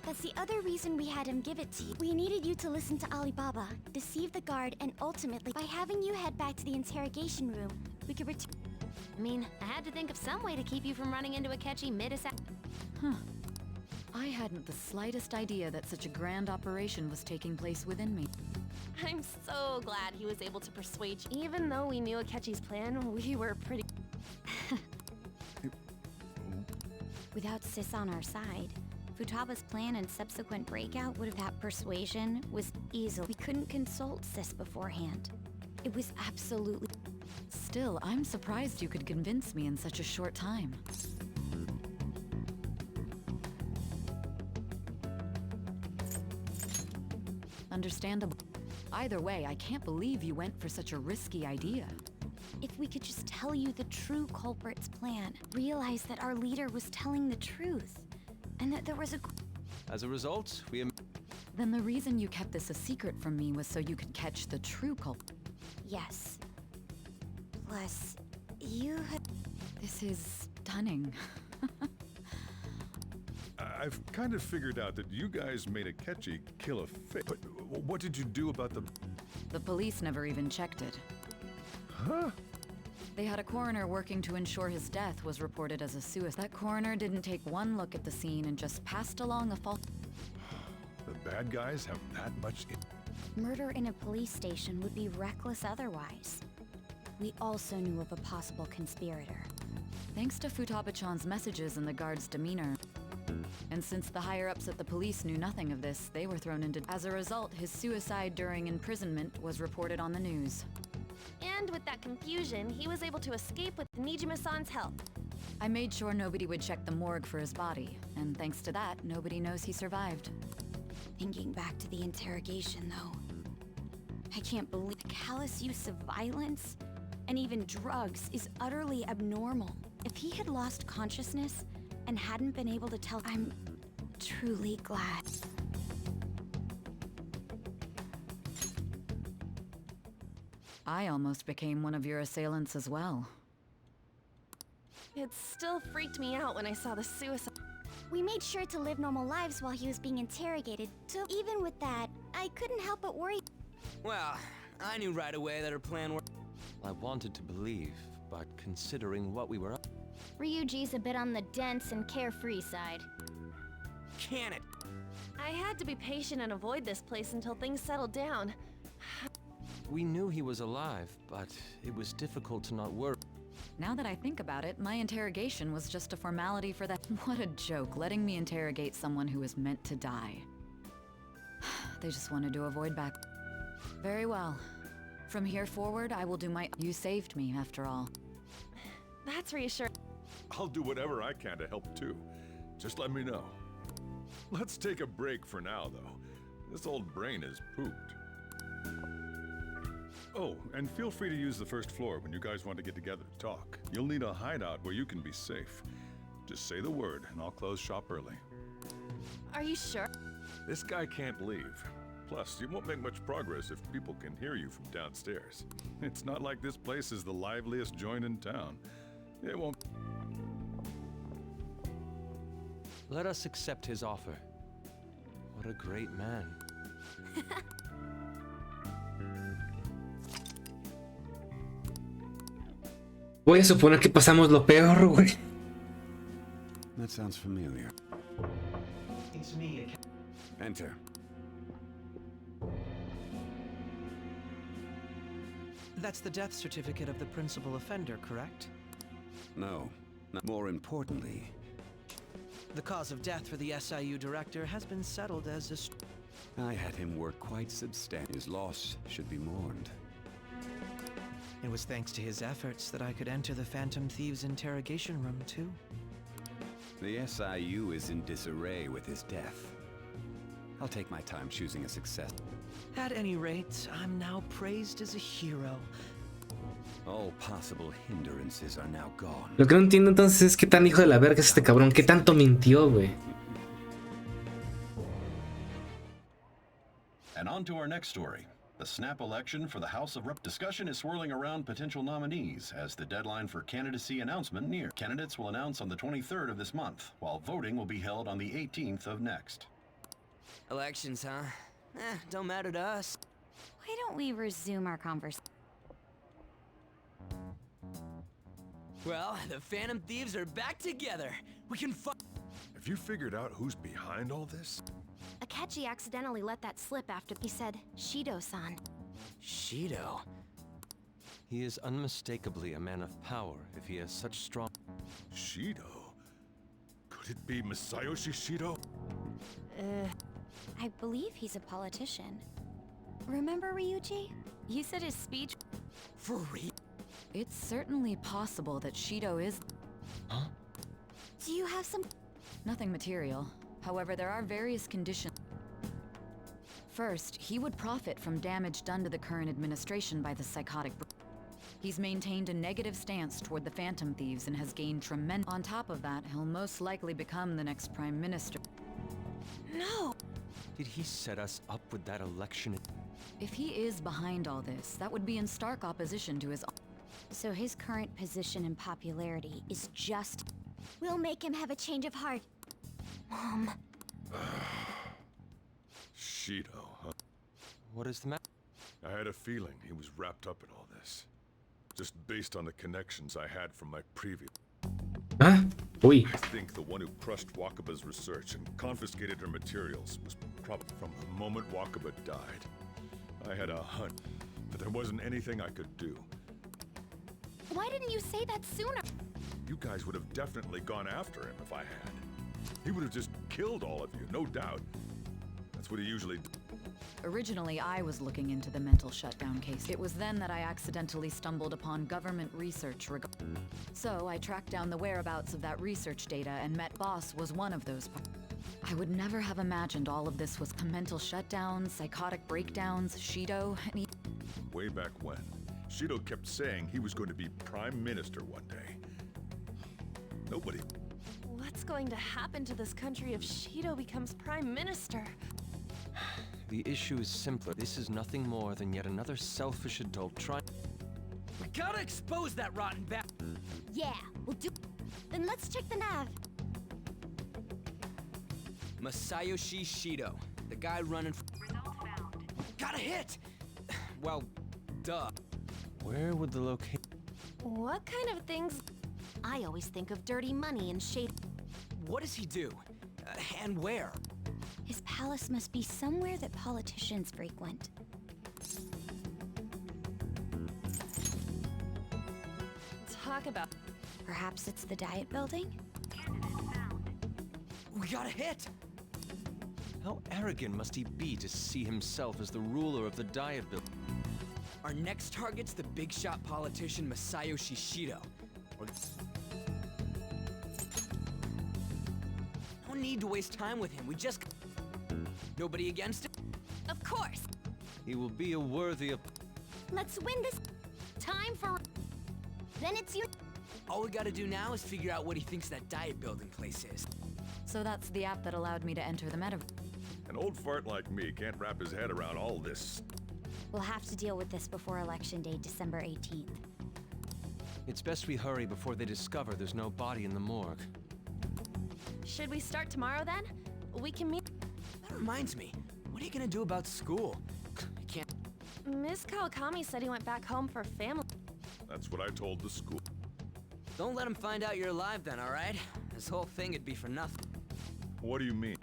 That's the other reason we had him give it to you. We needed you to listen to Alibaba, deceive the guard, and ultimately, by having you head back to the interrogation room, we could return... I mean, I had to think of some way to keep you from running into Akechi mid-assassin. Huh. I hadn't the slightest idea that such a grand operation was taking place within me. I'm so glad he was able to persuade you. Even though we knew Akechi's plan, we were pretty... Without Sis on our side, Futaba's plan and subsequent breakout would have had persuasion was easy. We couldn't consult Sis beforehand. It was absolutely... Still, I'm surprised you could convince me in such a short time. Understandable. Either way, I can't believe you went for such a risky idea. If we could just tell you the true culprit's plan, realize that our leader was telling the truth, and that there was a... As a result, we... Then the reason you kept this a secret from me was so you could catch the true culprit. Yes. Plus, you had... This is stunning. I've kind of figured out that you guys made Akechi kill a fish. But what did you do about the... The police never even checked it. Huh? They had a coroner working to ensure his death was reported as a suicide. That coroner didn't take one look at the scene and just passed along a false... The bad guys have that much... Murder in a police station would be reckless otherwise. We also knew of a possible conspirator. Thanks to Futaba-chan's messages and the guard's demeanor. And since the higher-ups at the police knew nothing of this, they were thrown into... As a result, his suicide during imprisonment was reported on the news. And with that confusion, he was able to escape with Nijima-san's help. I made sure nobody would check the morgue for his body, and thanks to that, nobody knows he survived. Thinking back to the interrogation, though, I can't believe the callous use of violence and even drugs is utterly abnormal. If he had lost consciousness and hadn't been able to tell, I'm truly glad. I almost became one of your assailants as well. It still freaked me out when I saw the suicide. We made sure to live normal lives while he was being interrogated, so even with that, I couldn't help but worry. Well, I knew right away that her plan worked. I wanted to believe, but considering what we were up... Ryuji's a bit on the dense and carefree side. Can it? I had to be patient and avoid this place until things settled down. We knew he was alive, but it was difficult to not worry. Now that I think about it, my interrogation was just a formality for that. What a joke, letting me interrogate someone who was meant to die. They just wanted to avoid back. Very well. From here forward, I will do my... You saved me, after all. That's reassuring. I'll do whatever I can to help too. Just let me know. Let's take a break for now, though. This old brain is pooped. Oh, and feel free to use the first floor when you guys want to get together to talk. You'll need a hideout where you can be safe. Just say the word, and I'll close shop early. Are you sure? This guy can't leave. Plus, you won't make much progress if people can hear you from downstairs. It's not like this place is the liveliest joint in town. It won't... Let us accept his offer. What a great man. Voy a suponer que pasamos lo peor, güey. That sounds familiar. It's me. Enter. That's the death certificate of the principal offender, correct? No. More importantly, the cause of death for the SIU director has been settled as a... I had him work quite substantial. His loss should be mourned. It was thanks to his efforts that I could enter the Phantom Thieves' interrogation room, too. The SIU is in disarray with his death. I'll take my time choosing a successor. At any rate, I'm now praised as a hero. All possible hindrances are now gone. Lo que no entiendo entonces es qué tan hijo de la verga es este cabrón, qué tanto mintió, güey. And on to our next story. The snap election for the House of Rep. Discussion is swirling around potential nominees as the deadline for candidacy announcement near. Candidates will announce on the 23rd of this month, while voting will be held on the 18th of next. Elections, huh? Don't matter to us. Why don't we resume our conversation? Well, the Phantom Thieves are back together. We can Have you figured out who's behind all this? Akechi accidentally let that slip after he said Shido-san. Shido? He is unmistakably a man of power if he has such strong... Shido? Could Could it be Masayoshi Shido? I believe he's a politician. Remember Ryuji? You said his speech... For real? It's certainly possible that Shido is... Huh? Do you have some... Nothing material. However, there are various conditions. First, he would profit from damage done to the current administration by the psychotic... He's maintained a negative stance toward the Phantom Thieves and has gained tremendous... On top of that, he'll most likely become the next Prime Minister. No! Did he set us up with that election? If he is behind all this, that would be in stark opposition to his... So his current position and popularity is just... We'll make him have a change of heart. Mom. Shido, huh? What is the matter? I had a feeling he was wrapped up in all this. Just based on the connections I had from my previous... Huh? Uy. I think the one who crushed Wakaba's research and confiscated her materials was probably from the moment Wakaba died. I had a hunch, but there wasn't anything I could do. Why didn't you say that sooner? You guys would have definitely gone after him if I had. He would have just killed all of you, no doubt. That's what he usually does. Originally, I was looking into the mental shutdown case. It was then that I accidentally stumbled upon government research So I tracked down the whereabouts of that research data and met Boss was one of those. I would never have imagined all of this was a mental shutdown, psychotic breakdowns, Shido, and Way back when, Shido kept saying he was going to be Prime Minister one day. Nobody... What's going to happen to this country if Shido becomes Prime Minister? The issue is simpler. This is nothing more than yet another selfish adult trying... We gotta expose that rotten bat. Yeah, we'll do... Then let's check the nav. Masayoshi Shido, the guy running for... Got a hit! Well, duh. Where would the location... What kind of things... I always think of dirty money and shade... What does he do? And where? His palace must be somewhere that politicians frequent. Talk about... Perhaps it's the Diet Building? We got a hit! How arrogant must he be to see himself as the ruler of the Diet Building? Our next target's the big shot politician Masayoshi Shido. No need to waste time with him, we just... Nobody against it? Of course! He will be a worthy of... Let's win this... Time for... Then it's you... All we gotta do now is figure out what he thinks that Diet Building place is. So that's the app that allowed me to enter the metaverse. An old fart like me can't wrap his head around all this. We'll have to deal with this before Election Day, December 18th. It's best we hurry before they discover there's no body in the morgue. Should we start tomorrow then? We can meet... That reminds me, what are you gonna do about school? I can't... Miss Kawakami said he went back home for family. That's what I told the school. Don't let him find out you're alive then, alright? This whole thing would be for nothing. What do you mean?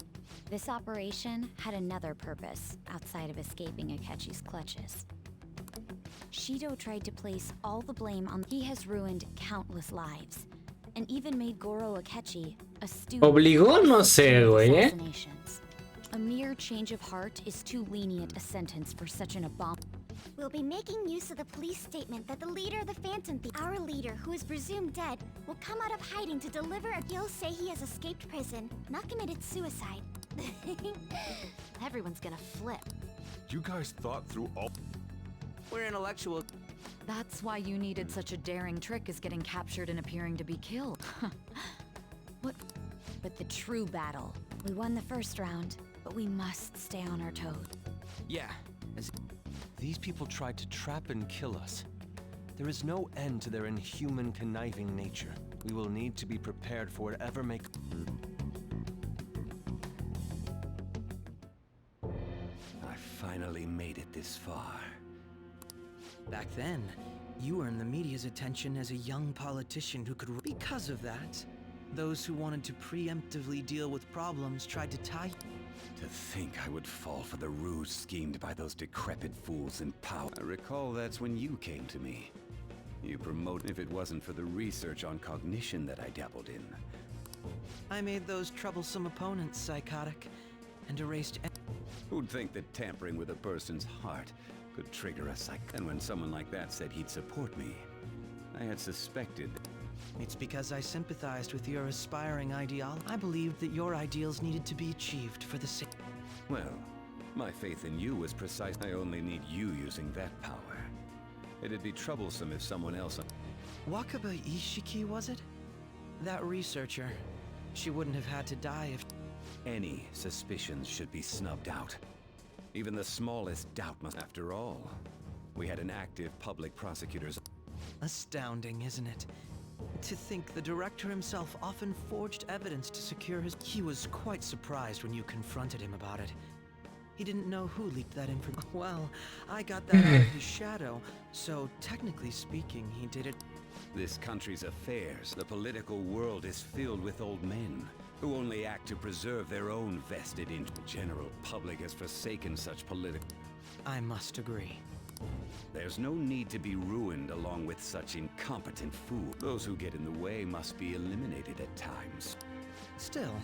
This operation had another purpose outside of escaping Akechi's clutches. Shido tried to place all the blame on... He has ruined countless lives, and even made Goro Akechi a student... Obligó, no sé, güey, assassinations. A mere change of heart is too lenient a sentence for such an abomination. We'll be making use of the police statement that the leader of the Phantom Thieves, our leader, who is presumed dead, will come out of hiding to deliver a... He'll say he has escaped prison, not committed suicide. Everyone's gonna flip. You guys thought through all... We're intellectual. That's why you needed such a daring trick as getting captured and appearing to be killed. What? But the true battle. We won the first round, but we must stay on our toes. Yeah. These people tried to trap and kill us. There is no end to their inhuman, conniving nature. We will need to be prepared for whatever may... I finally made it this far. Back then, you earned the media's attention as a young politician who could... Because of that, those who wanted to preemptively deal with problems tried to tie... To think I would fall for the ruse schemed by those decrepit fools in power. I recall that's when you came to me. You promoted if it wasn't for the research on cognition that I dabbled in. I made those troublesome opponents psychotic and erased. Who'd think that tampering with a person's heart could trigger a psych? And when someone like that said he'd support me, I had suspected. It's because I sympathized with your aspiring ideology. I believed that your ideals needed to be achieved for the sake. Well, my faith in you was precise. I only need you using that power. It'd be troublesome if someone else... Wakaba Ishiki, was it? That researcher. She wouldn't have had to die if... Any suspicions should be snubbed out. Even the smallest doubt must... After all, we had an active public prosecutor's... Astounding, isn't it? To think the director himself often forged evidence to secure his... He was quite surprised when you confronted him about it. He didn't know who leaked that information. Well, I got that out of his shadow, so technically speaking, he did it. This country's affairs, the political world is filled with old men who only act to preserve their own vested interest. The general public has forsaken such political... I must agree. There's no need to be ruined along with such incompetent fools. Those who get in the way must be eliminated at times. Still,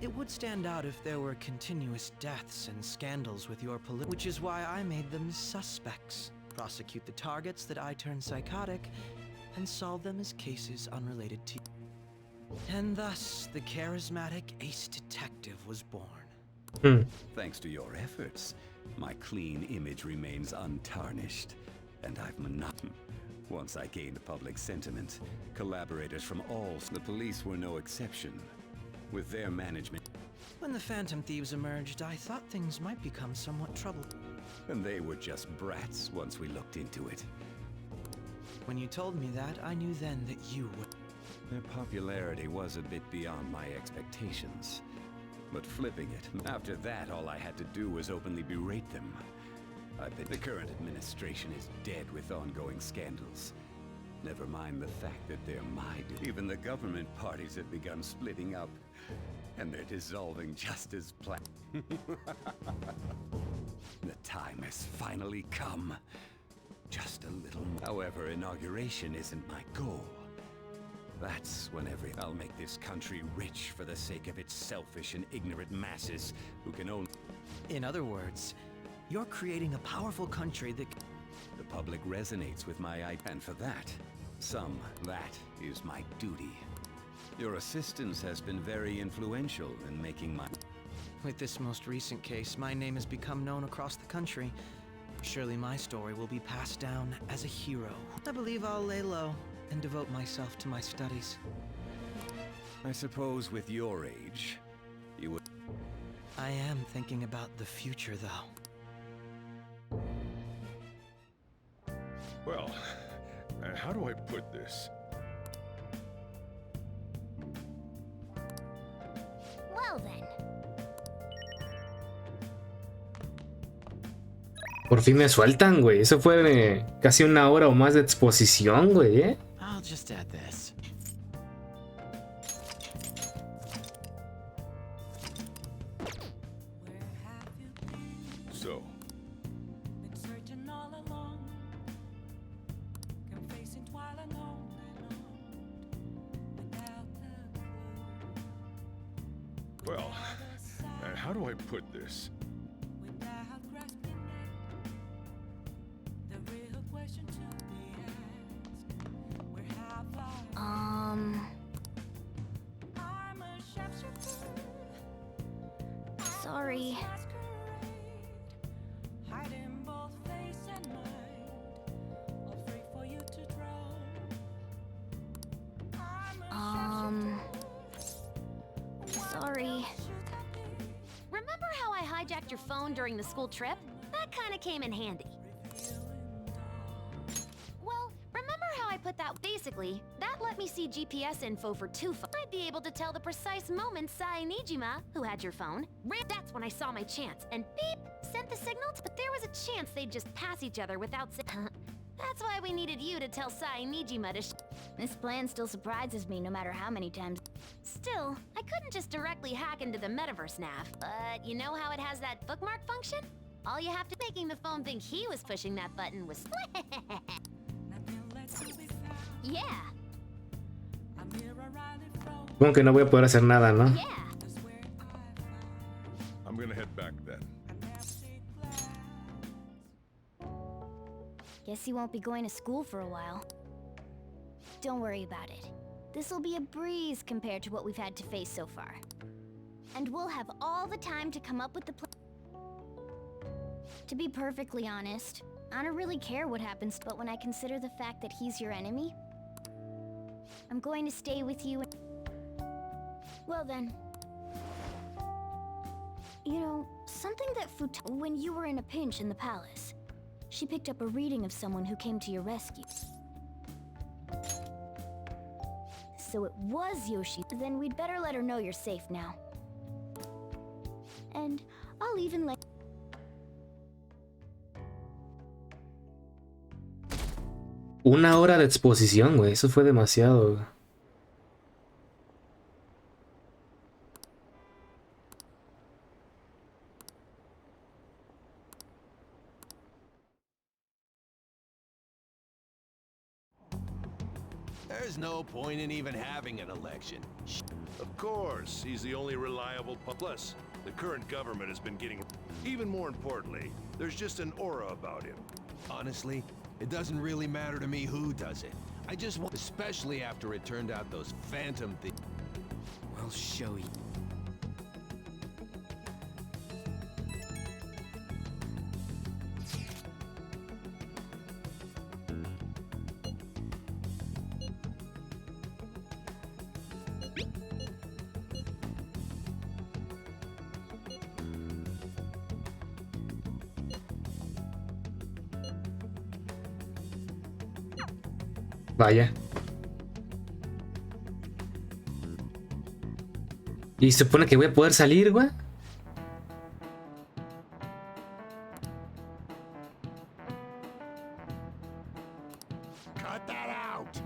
it would stand out if there were continuous deaths and scandals with your which is why I made them suspects. Prosecute the targets that I turned psychotic, and solve them as cases unrelated to you. And thus, the charismatic ace detective was born. Thanks to your efforts, my clean image remains untarnished, and I've Once I gained public sentiment, collaborators from all... The police were no exception. With their management... When the Phantom Thieves emerged, I thought things might become somewhat troubled. And they were just brats once we looked into it. When you told me that, I knew then that you would... Their popularity was a bit beyond my expectations. But flipping it, after that all I had to do was openly berate them. I bet the current administration is dead with ongoing scandals. Never mind the fact that they're even the government parties have begun splitting up, and they're dissolving just as planned. The time has finally come. Just a little more. However, inauguration isn't my goal. That's when I'll make this country rich for the sake of its selfish and ignorant masses who can only... In other words, you're creating a powerful country that... The public resonates with my idea, and for that, that is my duty. Your assistance has been very influential in making my... With this most recent case, my name has become known across the country. Surely my story will be passed down as a hero. I believe I'll lay low and devote myself to my studies. I suppose with your age, you would... I am thinking about the future, though. Well, how do I put this? Well then. Por fin me sueltan, güey. Eso fue casi una hora o más de exposición, güey, ¿eh? I'll just add this. So. Well, how do I put this? Sorry. Sorry. Remember how I hijacked your phone during the school trip? That kinda came in handy. Well, remember how I put that? Basically, that let me see GPS info for 2 phones. I'd be able to tell the precise moment Sai Nijima, who had your phone, ran. That's when I saw my chance, and beep, sent the signal. But there was a chance they'd just pass each other without. That's why we needed you to tell Sai Nijima to. This plan still surprises me no matter how many times. Still, I couldn't just directly hack into the metaverse nav. But you know how it has that bookmark function? All you have to making the phone think he was pushing that button was. Yeah. Supongo que no voy a poder hacer nada, ¿no? I'm gonna head back then. Guess you won't be going to school for a while. Don't worry about it. This'll be a breeze compared to what we've had to face so far. And we'll have all the time to come up with the plan. To be perfectly honest, I don't really care what happens, but when I consider the fact that he's your enemy, I'm going to stay with you. Well then. You know, something that when you were in a pinch in the palace, she picked up a reading of someone who came to your rescue. So it was Yoshi. Then we'd better let her know you're safe now. And I'll even let... Una hora de exposición, güey. Eso fue demasiado, güey. There's no point in even having an election. Of course, he's the only reliable. Plus, the current government has been getting. Even more importantly, there's just an aura about him. Honestly, it doesn't really matter to me who does it. I just want, especially after it turned out those phantom things. We'll show you. Vaya. Y se supone que voy a poder salir, güey. Cut that out.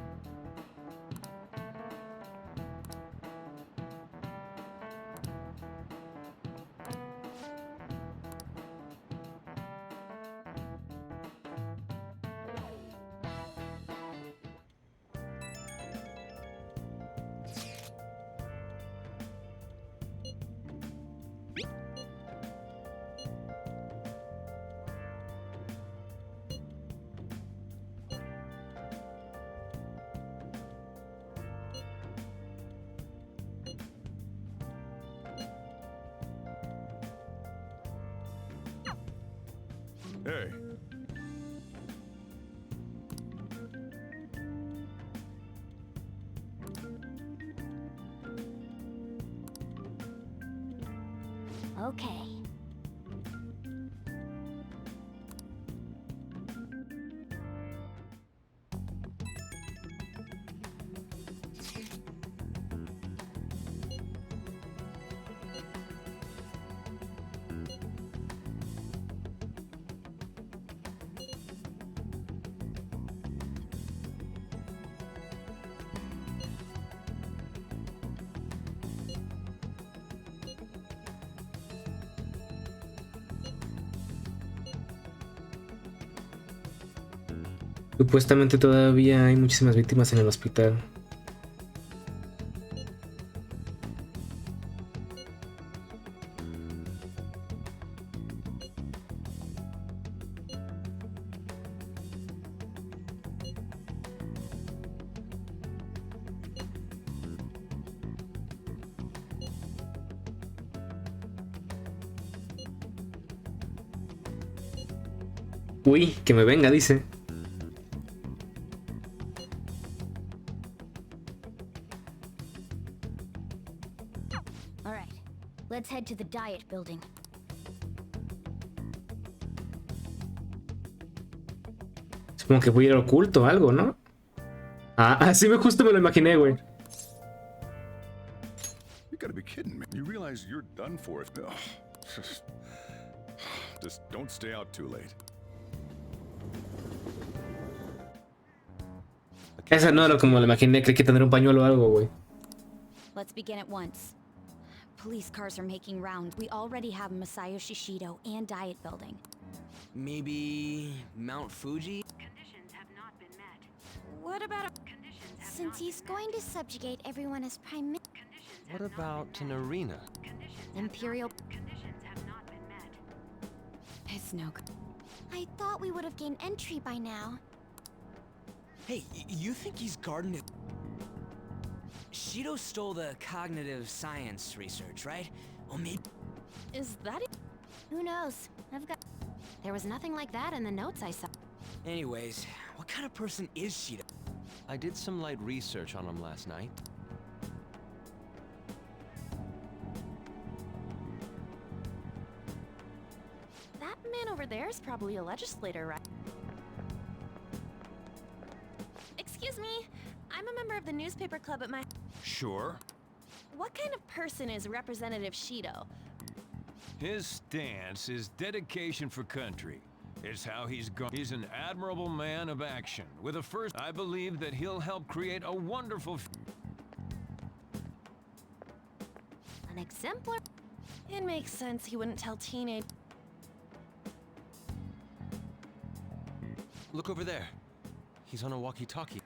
Hey. Okay. Supuestamente todavía hay muchísimas víctimas en el hospital. Uy, que me venga, dice. All right. Let's head to the diet building. Supongo que voy a ir al oculto o algo, ¿no? Ah, así justo me lo imaginé, güey. You gotta be kidding me. You realize you're done for if. Just don't stay out too late. Esa no era como lo imaginé, creí que tendría un pañuelo o algo, güey. Let's begin at once. Police cars are making rounds. We already have Masayo Shishido and Diet Building. Maybe Mount Fuji? What about conditions Since he's going to subjugate everyone as prime minister. What about an arena? Imperial. It's no good. I thought we would have gained entry by now. Hey, you think he's guarding it? Shido stole the cognitive science research, right? Well, maybe... Is that it? Who knows? There was nothing like that in the notes I saw. Anyways, what kind of person is Shido? I did some light research on him last night. That man over there is probably a legislator, right? Excuse me, I'm a member of the newspaper club at my... Sure. What kind of person is Representative Shido? His stance is dedication for country. It's how he's gone. He's an admirable man of action. With a first, I believe that he'll help create a wonderful... An exemplar? It makes sense he wouldn't tell teenage... Look over there. He's on a walkie-talkie.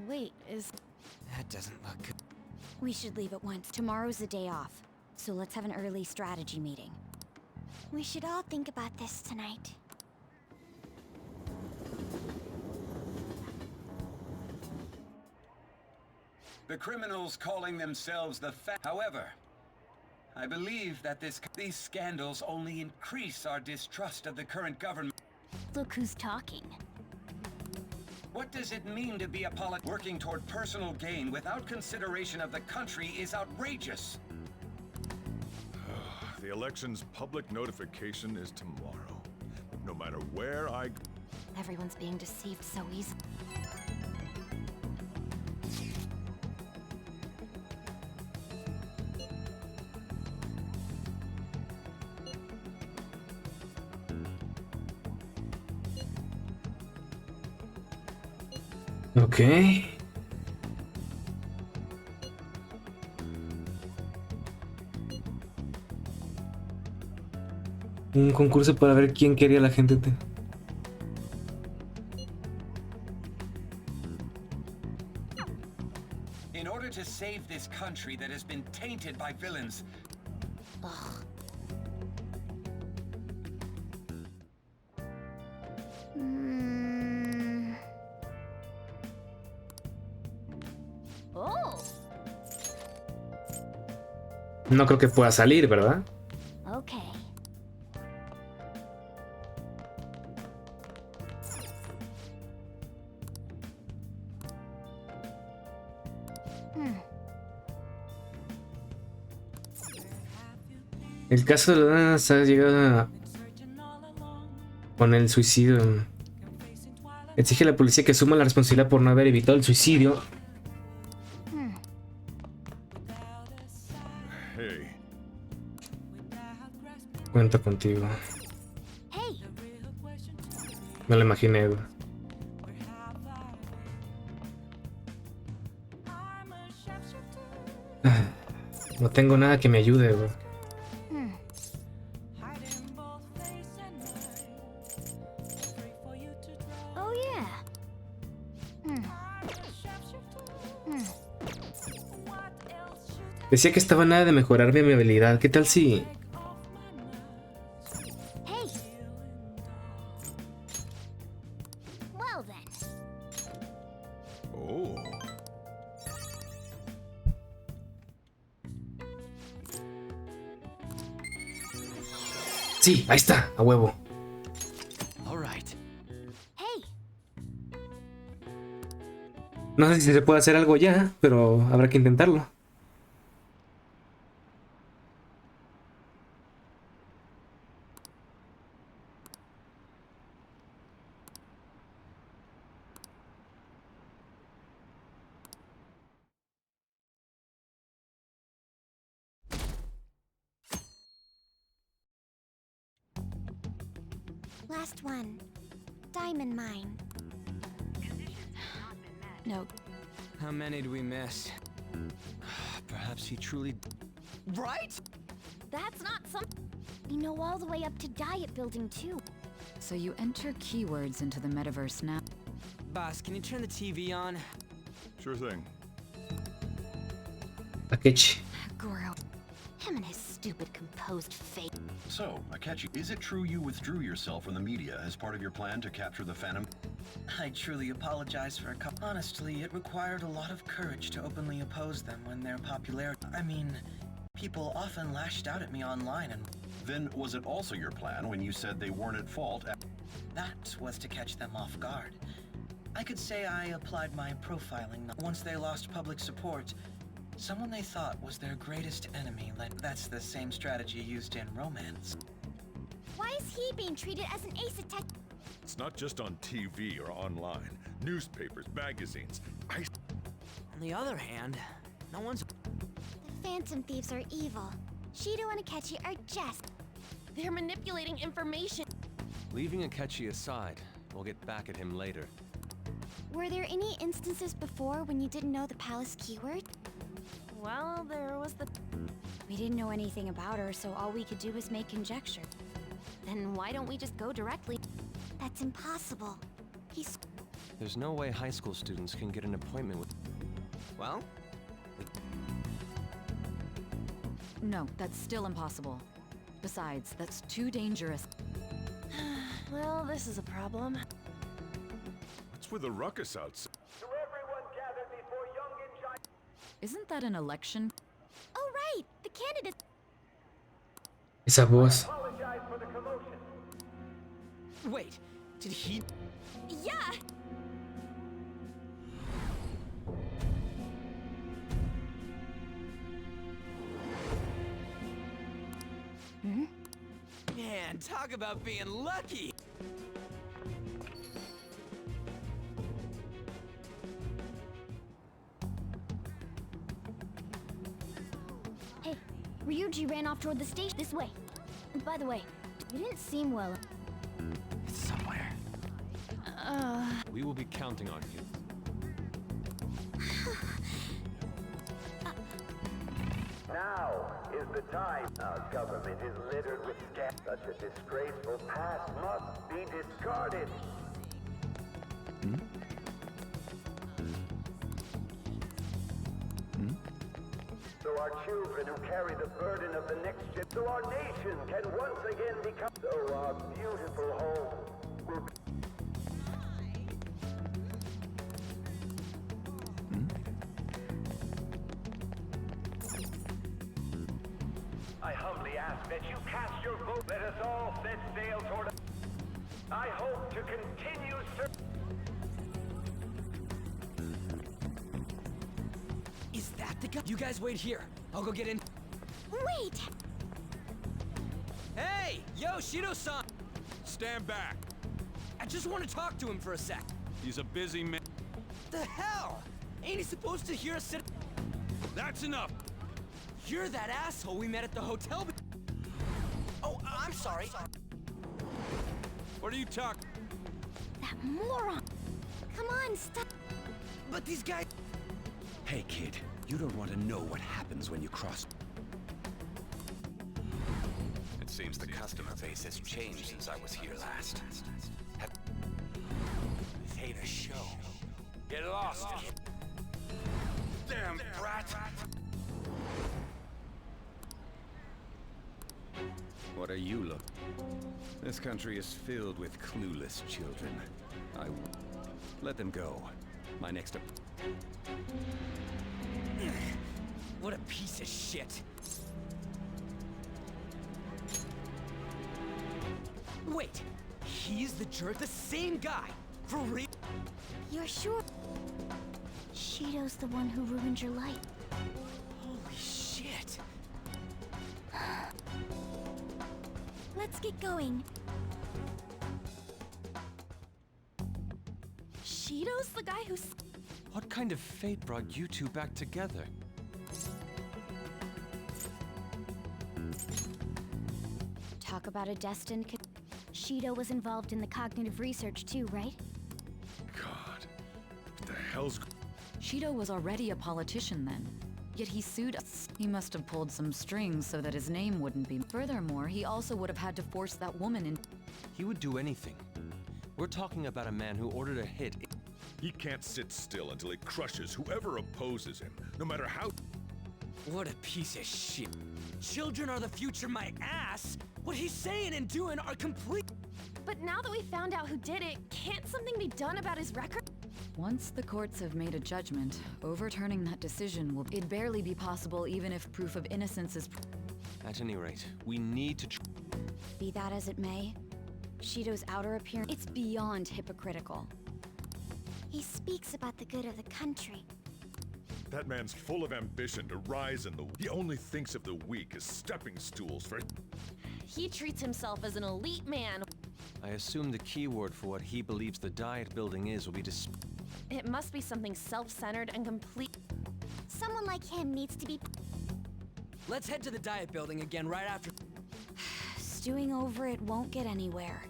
Wait, is... That doesn't look good. We should leave at once. Tomorrow's a day off, so let's have an early strategy meeting. We should all think about this tonight. The criminals calling themselves the However, I believe that these scandals only increase our distrust of the current government. Look who's talking. What does it mean to be a working toward personal gain without consideration of the country is outrageous. The election's public notification is tomorrow. No matter where I... Everyone's being deceived so easily. Ok. Un concurso para ver quién quería la gente. In order to save this country that has been tainted by villains. Ugh. Oh. No creo que pueda salir, ¿verdad? Okay. El caso de la ha llegado con el suicidio. Exige a la policía que asuma la responsabilidad por no haber evitado el suicidio. Hey. Cuento contigo. Me lo imaginé, güey. No tengo nada que me ayude, güey. Oh yeah. Decía que estaba nada de mejorar mi habilidad. ¿Qué tal si...? Hey. Well then. Oh. Sí, ahí está, a huevo. Hey. No sé si se puede hacer algo ya, pero habrá que intentarlo. Last one. Diamond mine. No. How many do we miss? Perhaps he truly... Right? That's not some. We know all the way up to Diet Building too. So you enter keywords into the metaverse now. Boss, can you turn the TV on? Sure thing. Akechi. Goro. Him and his stupid composed fake. So, Akechi, is it true you withdrew yourself from the media as part of your plan to capture the Phantom? I truly apologize for honestly, it required a lot of courage to openly oppose them when their popularity. I mean, people often lashed out at me online and... Then was it also your plan when you said they weren't at fault? That was to catch them off guard. I could say I applied my profiling. Once they lost public support, someone they thought was their greatest enemy. That's the same strategy used in romance. Why is he being treated as an ace attack? It's not just on TV or online. Newspapers, magazines. On the other hand, no one's... The Phantom Thieves are evil. Shido and Akechi are just... They're manipulating information. Leaving Akechi aside, we'll get back at him later. Were there any instances before when you didn't know the palace keyword? Well, there was the... We didn't know anything about her, so all we could do was make conjecture. Then why don't we just go directly? That's impossible. He's... There's no way high school students can get an appointment with... Well? No, that's still impossible. Besides, that's too dangerous. Well, this is a problem. What's with the ruckus outside? Isn't that an election? Oh, right! The candidate... Esa voz. Wait, did he... Yeah! Man, talk about being lucky! Hey, Ryuji ran off toward the station this way. And by the way, you didn't seem well. It's somewhere. We will be counting on you. Now is the time. Our government is littered with scams. Such a disgraceful past must be discarded. So our children who carry the burden of the next gen, so our nation can once again become, so our beautiful home will be. I humbly ask that you cast your vote. Let us all set sail toward. I hope to continue serving. Is that the guy? You guys wait here. I'll go get in. Wait! Hey! Yo, Shido-san! Stand back. I just want to talk to him for a sec. He's a busy man. The hell? Ain't he supposed to hear us sit? That's enough! You're that asshole we met at the hotel. Oh, I'm sorry. What are you talking? That moron! Come on, stop! But these guys... Hey, kid. You don't want to know what happens when you cross... It seems the customer base has changed since I was here last. This ain't a show. Get lost, kid. Damn brat! What are you look? This country is filled with clueless children. Let them go. My next... What a piece of shit. Wait, he's the jerk? The same guy? For real? You're sure? Shido's the one who ruined your life. Holy shit. Let's get going. Shido's the guy who's... What kind of fate brought you two back together? Talk about a destined... Shido was involved in the cognitive research too, right? God, what the hell's... Shido was already a politician then. Yet he sued us. He must have pulled some strings so that his name wouldn't be... Furthermore, he also would have had to force that woman in... He would do anything. We're talking about a man who ordered a hit. He can't sit still until he crushes whoever opposes him, no matter how... What a piece of shit. Children are the future, my ass! What he's saying and doing are complete... But now that we found out who did it, can't something be done about his record? Once the courts have made a judgment, overturning that decision will... It'd barely be possible even if proof of innocence is... At any rate, we need to... Be that as it may, Shido's outer appearance... It's beyond hypocritical. He speaks about the good of the country. That man's full of ambition to rise in the... He only thinks of the weak as stepping stools for... He treats himself as an elite man. I assume the key word for what he believes the diet building is will be It must be something self-centered and complete. Someone like him needs to be... Let's head to the diet building again right after... Stewing over it won't get anywhere.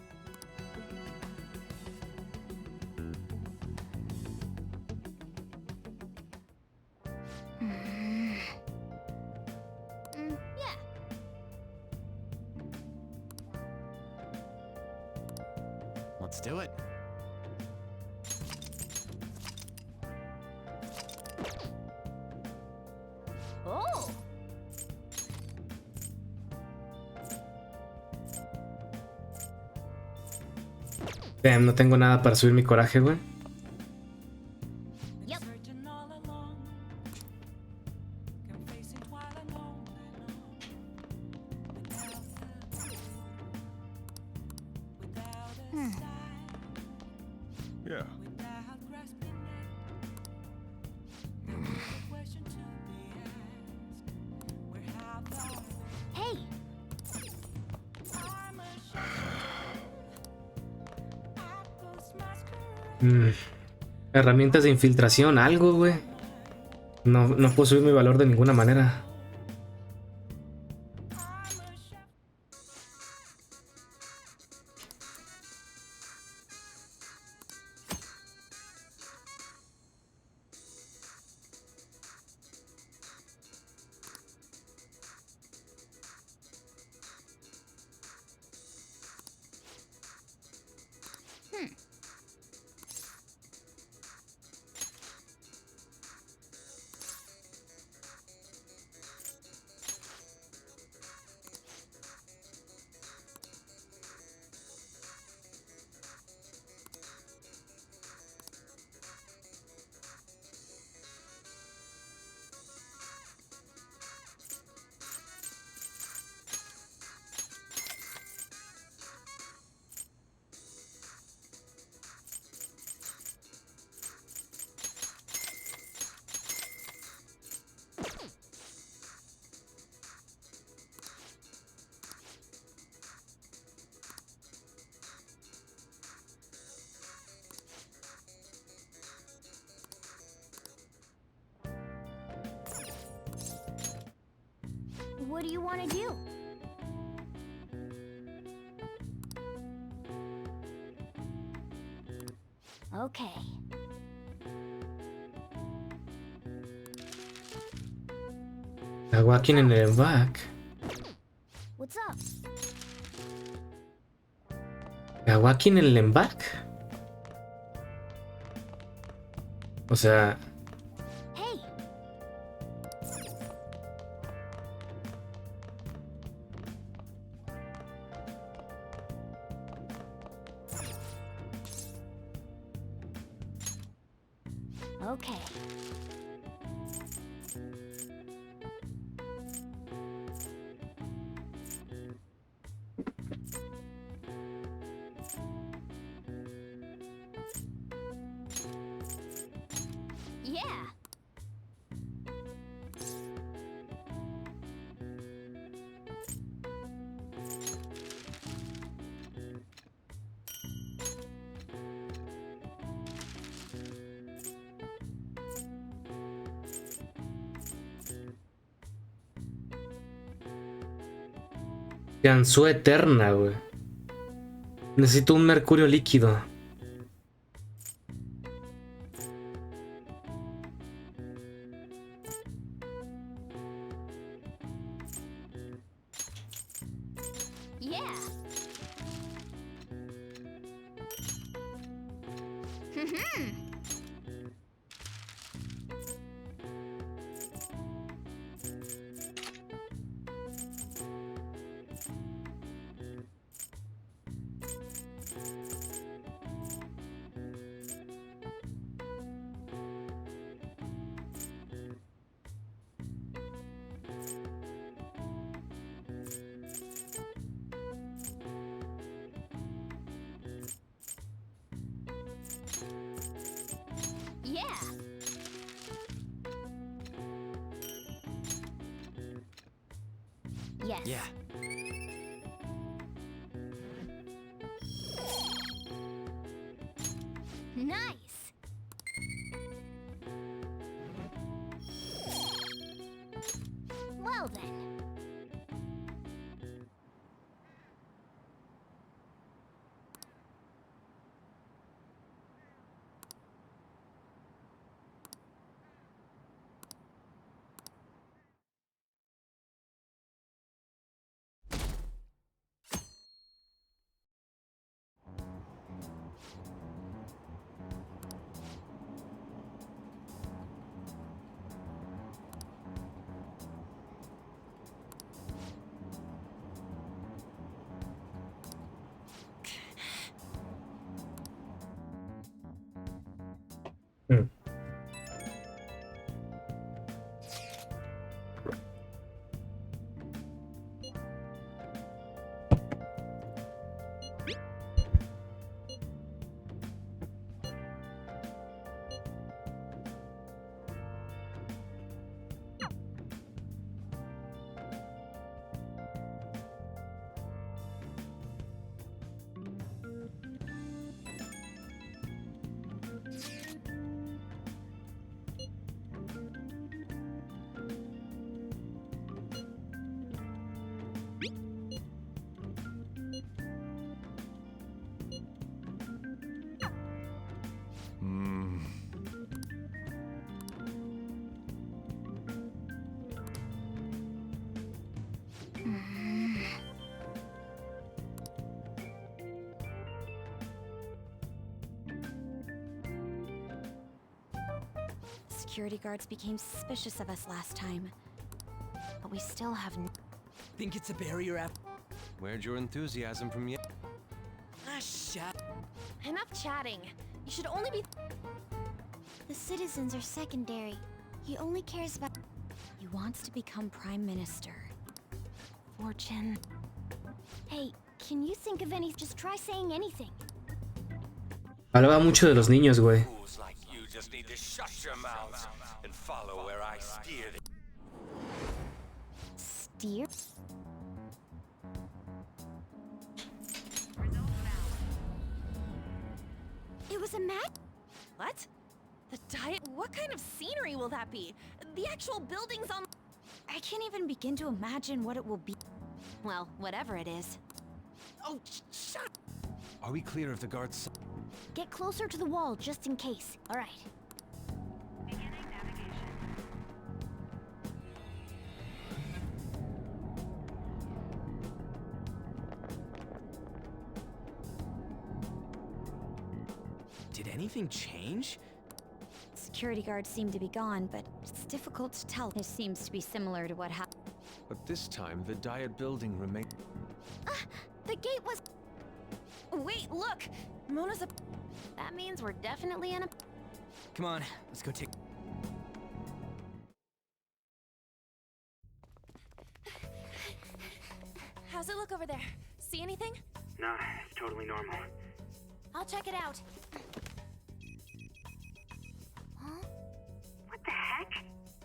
Yeah. Let's do it. Oh! Damn, no tengo nada para subir mi coraje, güey. Yep. Yeah. Hey! Herramientas de infiltración, algo, güey. No puedo subir mi valor de ninguna manera. What do you want to do? Okay. Gawakin en el back. What's up? Gawakin en el emback. O sea, Hey! Okay. Yeah. Ganzú eterna, güey. Necesito un mercurio líquido. Yeah. Yeah. Yes. Yeah. Nice. Well then. Security guards became suspicious of us last time. But we still have Think it's a barrier after. Where'd your enthusiasm from yet? Ah, shut. Enough chatting. You should only be. The citizens are secondary. He only cares about. He wants to become prime minister. Fortune. Hey, can you think of any? Just try saying anything. Hablaba mucho de los niños, güey. Fools like you just need to shut your mouths and follow where I steer them. Steer? It was a mat? What? The diet? What kind of scenery will that be? The actual buildings on... I can't even begin to imagine what it will be. Well, whatever it is. Oh, shut! Are we clear of the guards? Get closer to the wall, just in case. All right. Did anything change? Security guards seem to be gone, but it's difficult to tell. This seems to be similar to what happened. But this time, the Diet building remained... The gate was... Wait, look! Mona's a... That means we're definitely in a... Come on, let's go take... How's it look over there? See anything? Nah, it's totally normal. I'll check it out. Huh? What the heck?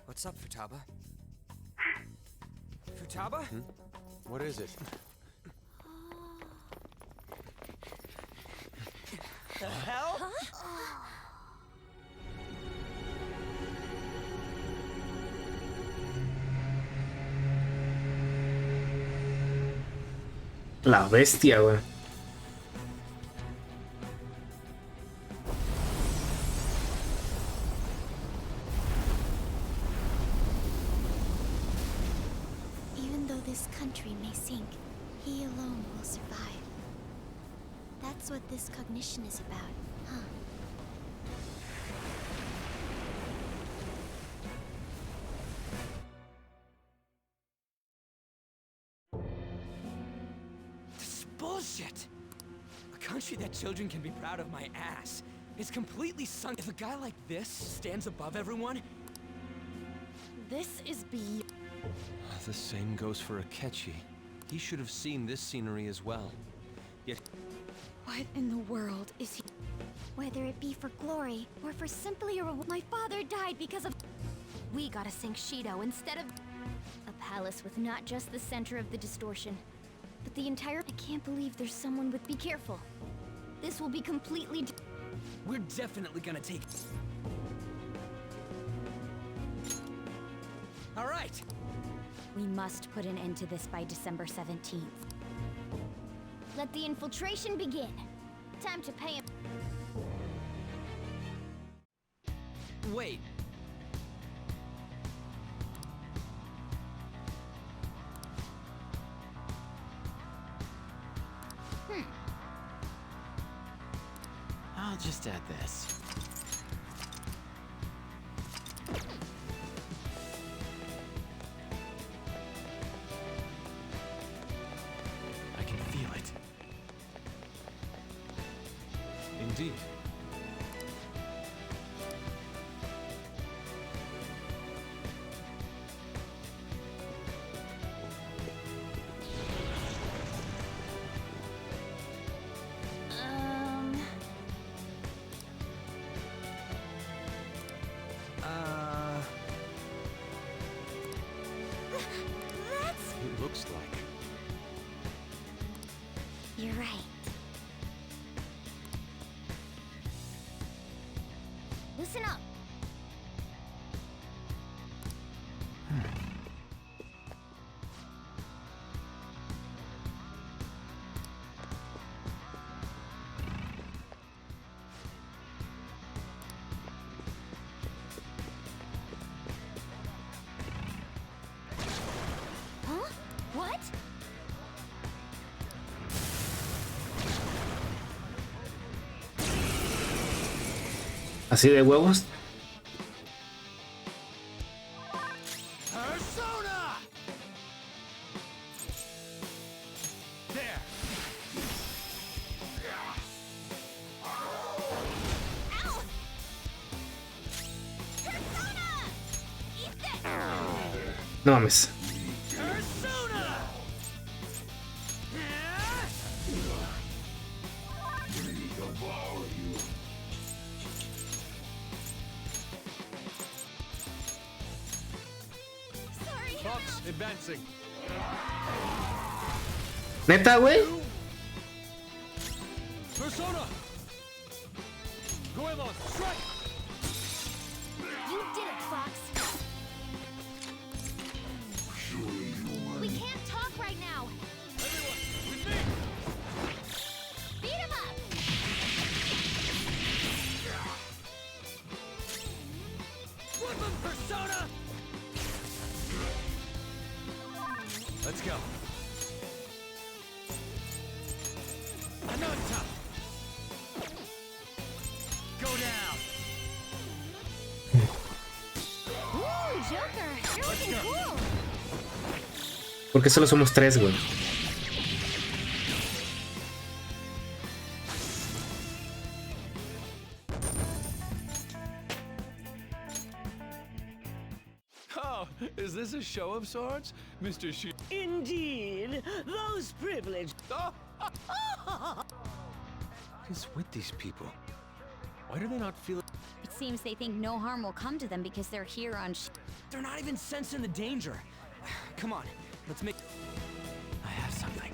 What's up, Futaba? Futaba? What is it? The hell? La bestia, güey. Even though this country may sink, he alone will survive. That's what this cognition is about, huh? that children can be proud of my ass. It's completely sunk. If a guy like this stands above everyone... This is B. The same goes for Akechi. He should have seen this scenery as well. Yet... What in the world is he? Whether it be for glory or for simply a reward. My father died because of. We gotta sink Shido instead of. A palace with not just the center of the distortion, but the entire. I can't believe there's someone with. Be careful. This will be completely. We're definitely gonna take. All right. We must put an end to this by December 17th. Let the infiltration begin. Time to pay him. Wait. I'll just add this. I can feel it. Indeed. It looks like. You're right. Listen up. Huh? What? Así de huevos. Persona! There. Ow! Persona! Eat that! No mames. Persona! Fox advancing. Neta, güey. Persona! Goemon, strike! You did it, Fox. We can't talk right now. Everyone, with me! Beat him up. Flip him, Persona! Let's go. Ananta! Go down! Ooh, Joker, you're looking cool. Porque solo somos tres, güey. Oh, is this a show of sorts, Mr. Shi? Indeed, those privileged. What is with these people? Why do they not feel it? It seems they think no harm will come to them because they're here on They're not even sensing the danger. Come on, let's make... I have something.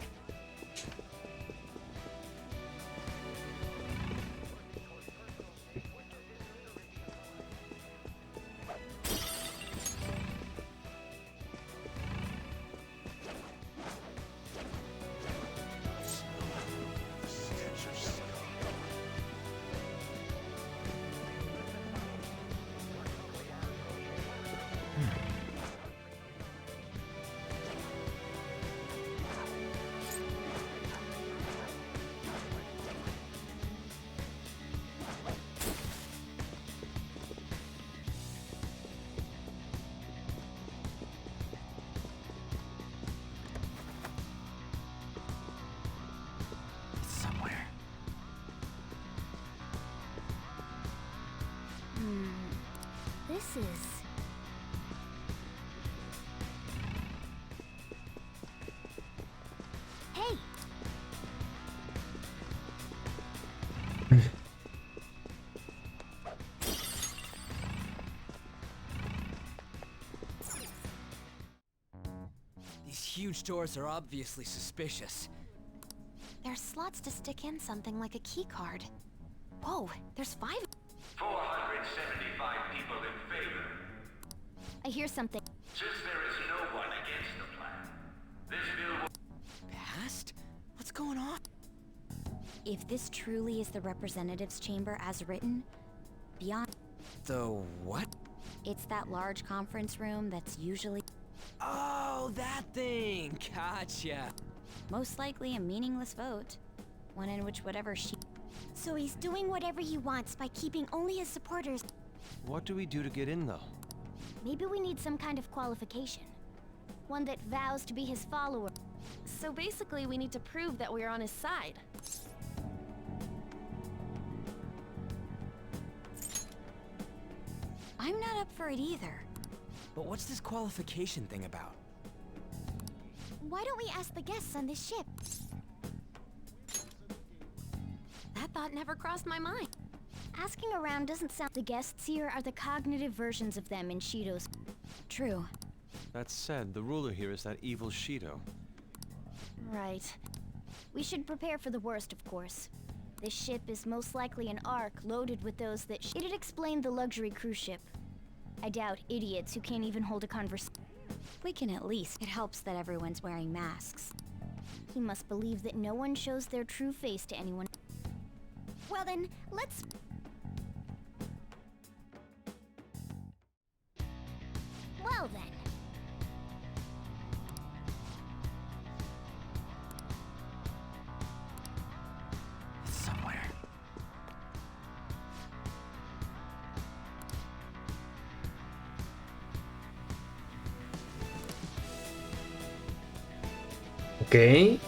this is... Hey! These huge doors are obviously suspicious. There's slots to stick in something like a key card. Whoa, there's 5. 475 people in favor. I hear something. Since there is no one against the plan, this bill will... Passed? What's going on? If this truly is the representatives' chamber as written, beyond... The what? It's that large conference room that's usually... Oh, that thing! Gotcha! Most likely a meaningless vote. One in which whatever she... So he's doing whatever he wants by keeping only his supporters. What do we do to get in, though? Maybe we need some kind of qualification. One that vows to be his follower. So basically, we need to prove that we're on his side. I'm not up for it either. But what's this qualification thing about? Why don't we ask the guests on this ship? That thought never crossed my mind. Asking around doesn't sound... The guests here are the cognitive versions of them in Shido's... True. That said, the ruler here is that evil Shido. Right. We should prepare for the worst, of course. This ship is most likely an Ark loaded with those that... It'd explain the luxury cruise ship. I doubt idiots who can't even hold a conversation. We can at least. It helps that everyone's wearing masks. He must believe that no one shows their true face to anyone. Well then, let's... Well then. It's somewhere. Ok. Hey.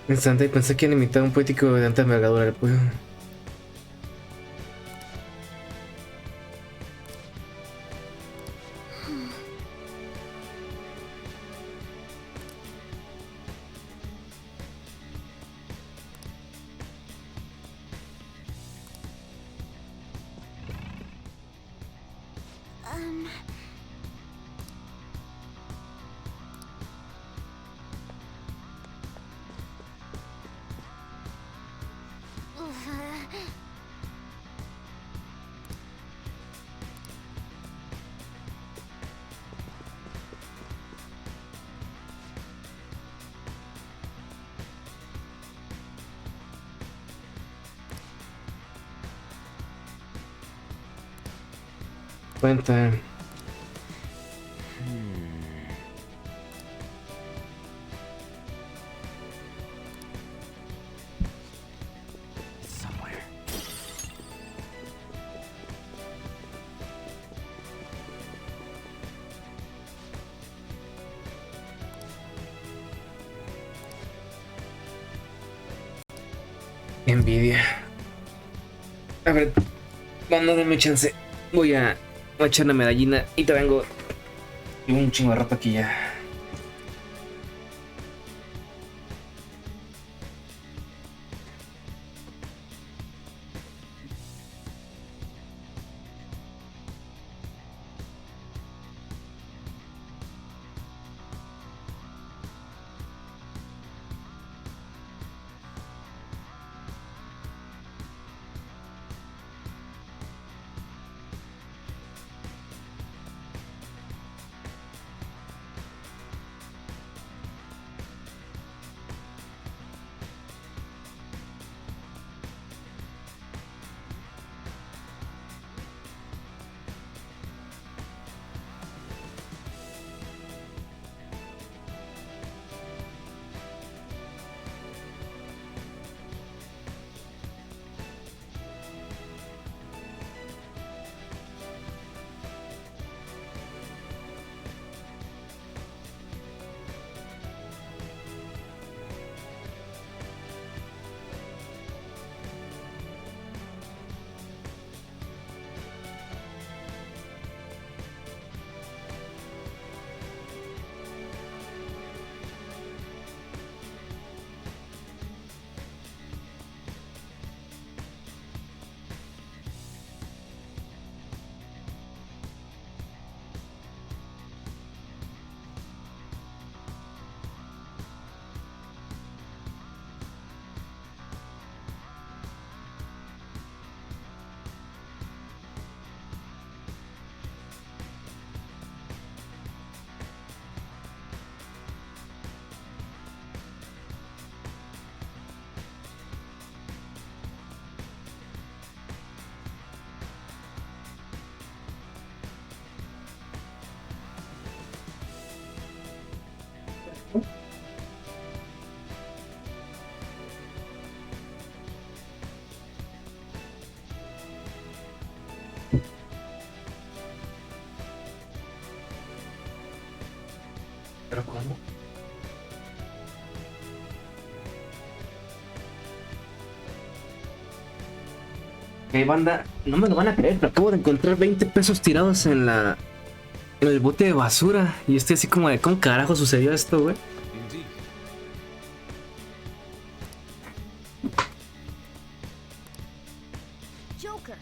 Instante, pensé que iban a imitar un poético de alta envergadura. Pues. Cuenta. Somewhere. Envidia. A ver, cuando denme chance. Voy a echar la medallina y te vengo. Llevo un chingo de rato aquí ya. Ok, banda, no me lo van a creer, pero acabo de encontrar 20 pesos tirados en el bote de basura. Y estoy así como de, ¿cómo carajo sucedió esto, güey? Joker.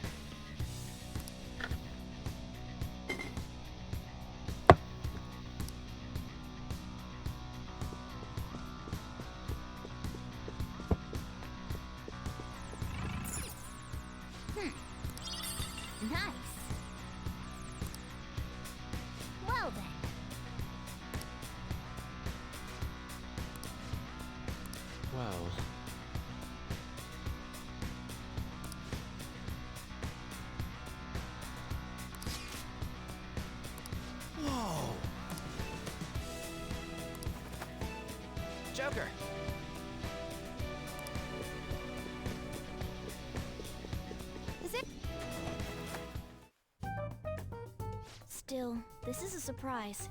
Nice. Well then. Well... Whoa! Joker! Is it? Still, this is a surprise.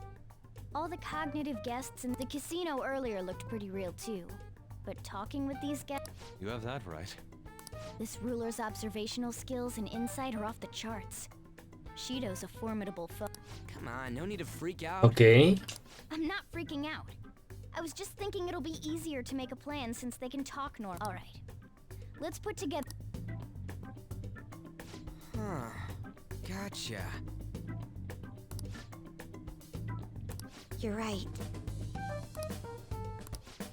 All the cognitive guests in the casino earlier looked pretty real too. But talking with these guests, You have that right. this ruler's observational skills and insight are off the charts. Shido's a formidable foe. Come on, no need to freak out. Ok. I'm not freaking out. I was just thinking it'll be easier to make a plan since they can talk normal. All right. Let's put together. Huh. Gotcha. You're right.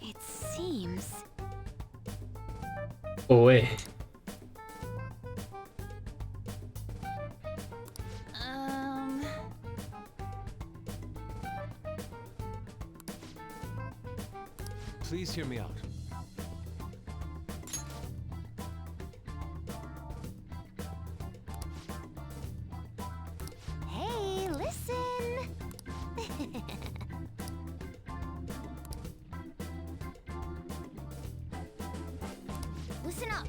It seems... Oe. Please hear me out. Hey, listen! Listen up!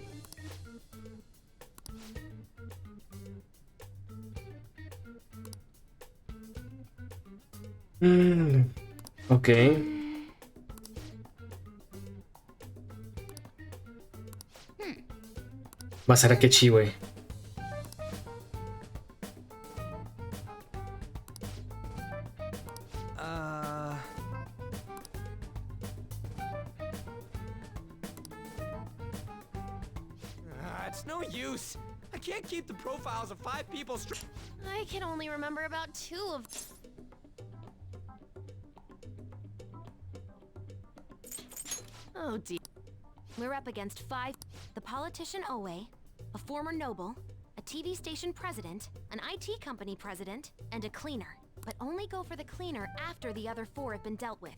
Ok. Va a ser akechi, güey. It's no use. I can't keep the profiles of 5 people straight. I can only remember about 2 of... Oh dear. We're up against 5. The politician Owe, a former noble, a TV station president, an IT company president, and a cleaner. But only go for the cleaner after the other 4 have been dealt with.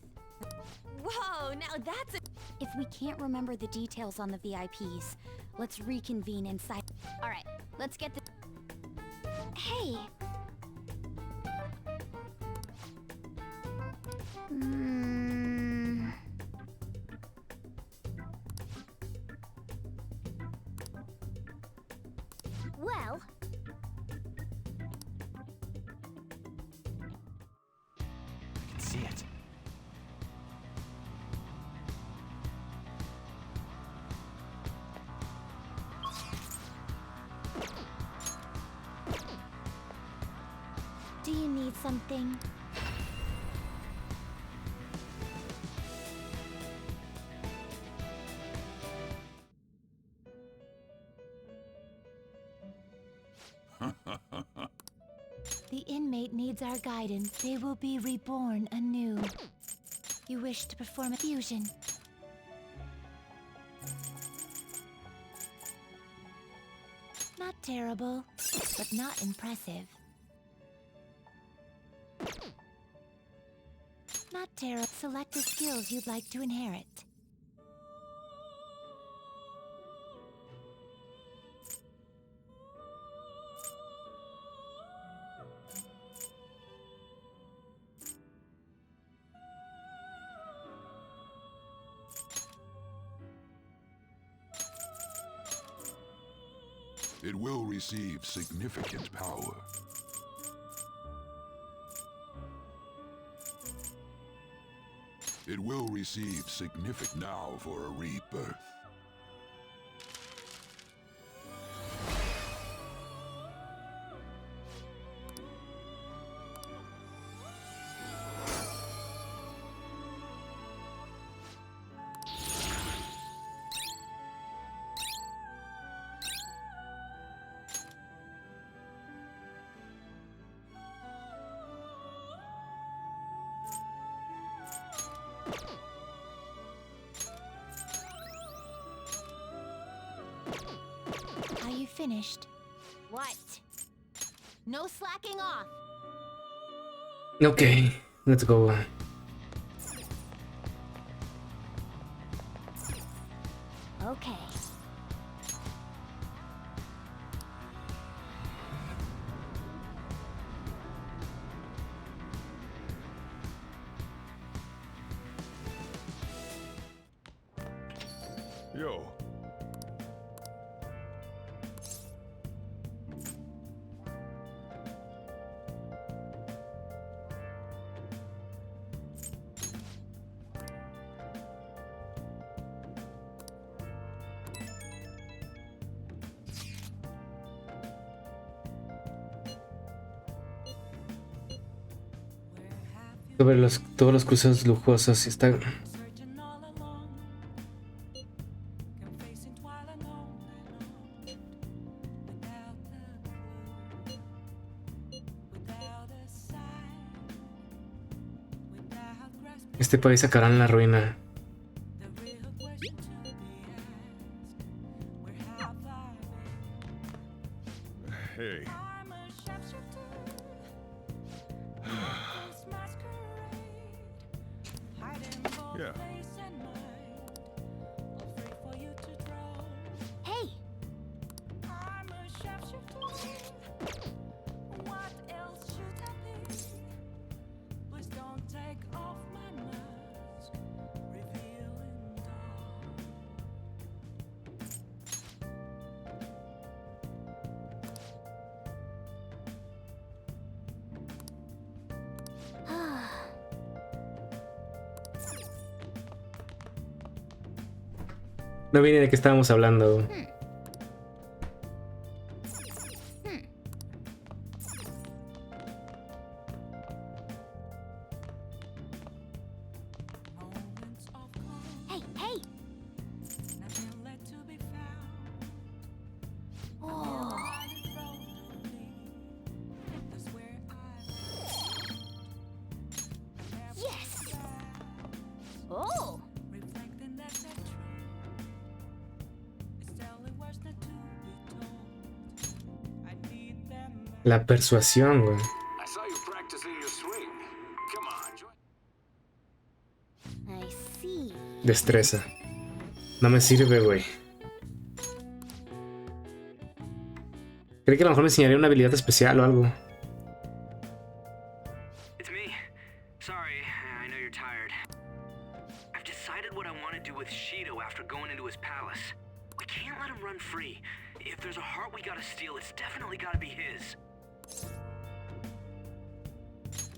Whoa, now that's a... If we can't remember the details on the VIPs, let's reconvene inside. All right, let's get the... Hey! Well... I can see it. Do you need something? The inmate needs our guidance. They will be reborn anew. You wish to perform a fusion. Not terrible, but not impressive. Not terrible. Select the skills you'd like to inherit. It will receive significant power. It will receive significant now for a rebirth. you finished? What? No slacking off. Okay, let's go. Okay. Yo. Sobre todos los cruceros lujosos y está. Este país sacará en la ruina. Hey. Yeah. Hey! No viene de qué estábamos hablando. Hey, hey! Oh. Yes! Oh! La persuasión, güey. I saw you practicing your swing. Come on, join. I see. Destreza. No me sirve, güey. Creí que a lo mejor me enseñaría una habilidad especial o algo. It's me. Sorry, I know you're tired. I've decided what I want to do with Shido after going into his palace. We can't let him run free. If there's a heart we gotta steal, it's definitely gotta be his.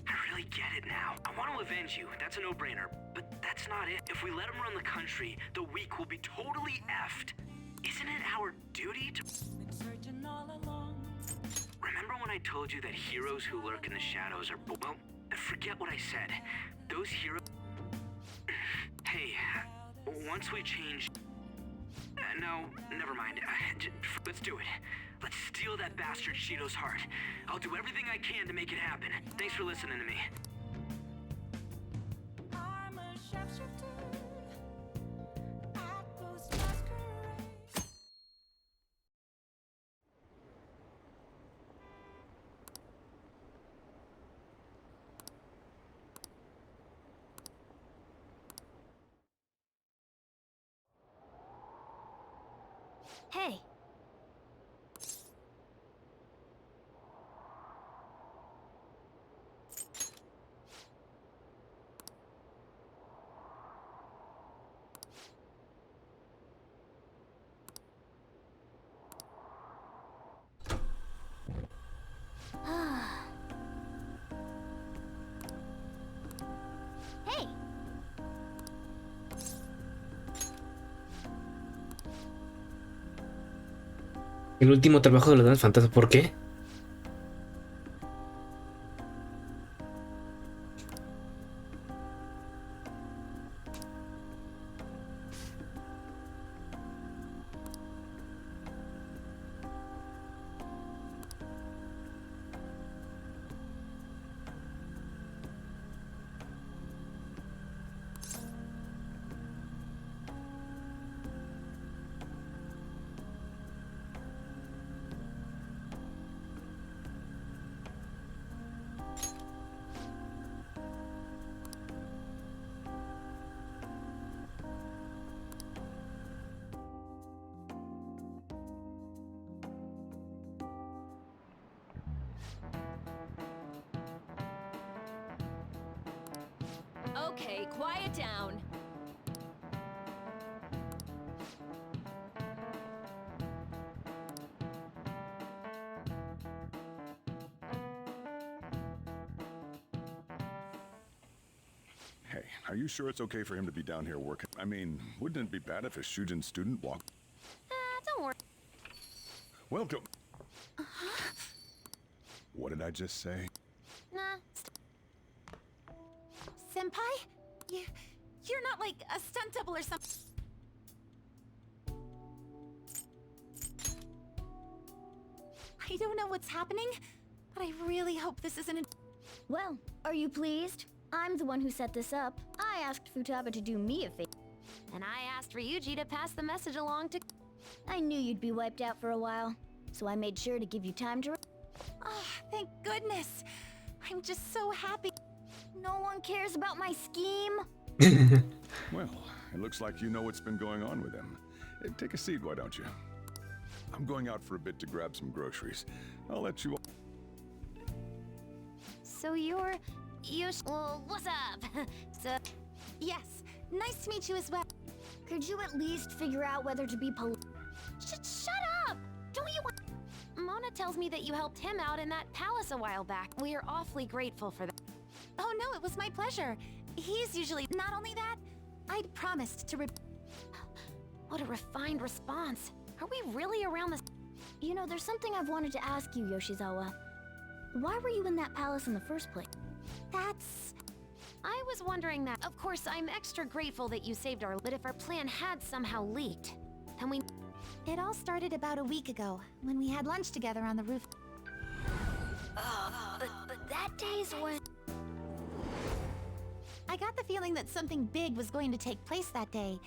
I really get it now. I want to avenge you. That's a no-brainer. But that's not it. If we let him run the country, the weak will be totally effed. Isn't it our duty to... Remember when I told you that heroes who lurk in the shadows are... Well, forget what I said. Those heroes... Hey, once we change... No, never mind. Let's do it. Let's steal that bastard Shido's heart. I'll do everything I can to make it happen. Thanks for listening to me. Hey! Hey! El último trabajo de los Damas Fantasmas. ¿Por qué? Okay, quiet down. Hey, are you sure it's okay for him to be down here working? I mean, wouldn't it be bad if a Shujin student walked? Don't worry. Welcome. What did I just say? Nah. Senpai? You're not like a stunt double or something. I don't know what's happening, but I really hope this isn't a... Well, are you pleased? I'm the one who set this up. I asked Futaba to do me a favor. And I asked Ryuji to pass the message along to... I knew you'd be wiped out for a while, so I made sure to give you time to... Oh, thank goodness. I'm just so happy. No one cares about my scheme. Well, it looks like you know what's been going on with him. Hey, take a seat, why don't you? I'm going out for a bit to grab some groceries. I'll let you... So you're... Well, what's up? So... Yes, nice to meet you as well. Could you at least figure out whether to be Shut up! Don't you want... Mona tells me that you helped him out in that palace a while back. We are awfully grateful for that. Oh no, it was my pleasure. He's usually... Not only that, I'd promised to... What a refined response. Are we really around this? You know, there's something I've wanted to ask you, Yoshizawa. Why were you in that palace in the first place? That's... I was wondering that. Of course, I'm extra grateful that you saved our... But if our plan had somehow leaked, then we... It all started about a week ago, when we had lunch together on the roof. But that day's when... I got the feeling that something big was going to take place that day.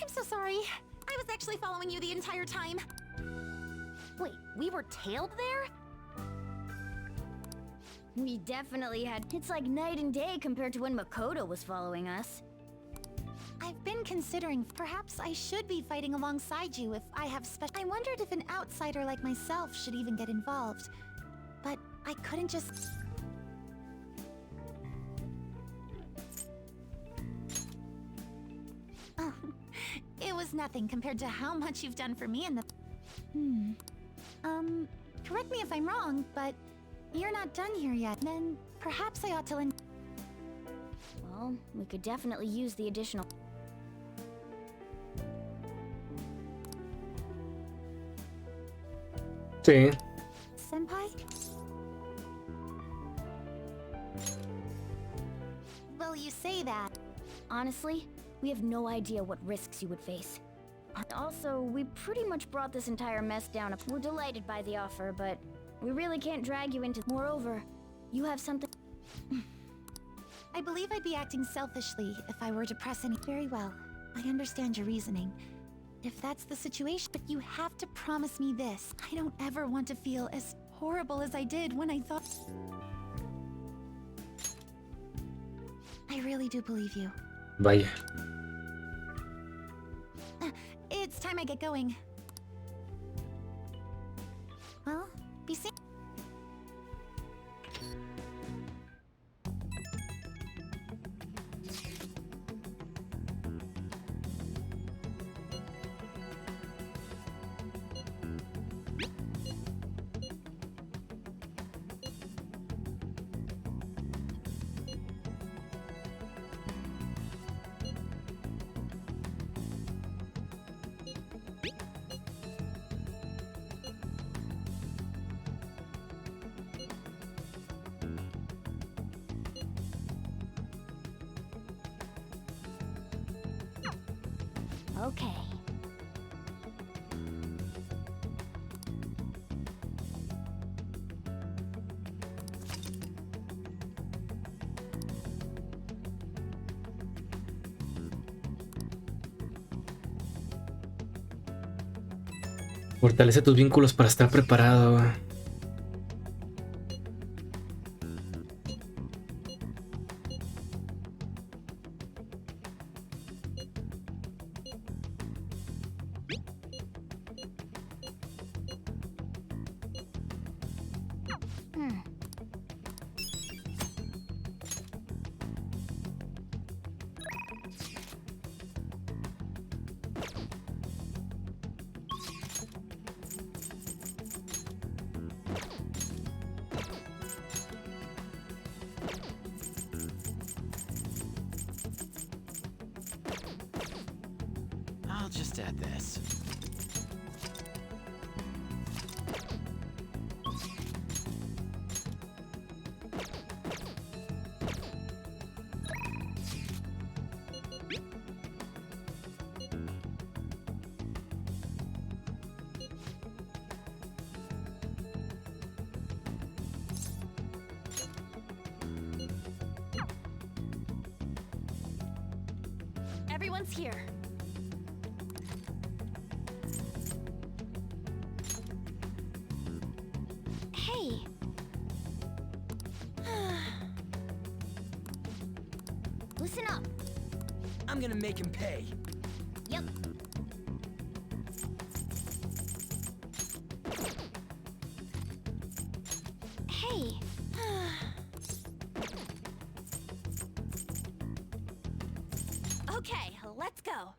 I'm so sorry. I was actually following you the entire time. Wait, we were tailed there? We definitely had... It's like night and day compared to when Makoto was following us. I've been considering perhaps I should be fighting alongside you if I have special... I wondered if an outsider like myself should even get involved. But I couldn't just... Oh, it was nothing compared to how much you've done for me in the... Correct me if I'm wrong, but you're not done here yet. Then perhaps I ought to lend... Well, we could definitely use the additional... Sí. Senpai? Well, you say that. Honestly, we have no idea what risks you would face. Also, we pretty much brought this entire mess down. We're delighted by the offer, but we really can't drag you into... Moreover, you have something... I believe I'd be acting selfishly if I were to press any... Very well. I understand your reasoning. If that's the situation, but you have to promise me this. I don't ever want to feel as horrible as I did when I thought... I really do believe you. Vaya. It's time I get going. Well, be safe. Okay. Fortalece tus vínculos para estar preparado. just at this. Everyone's here. Hey. Listen up. I'm gonna make him pay. Yep. Hey. Okay, let's go.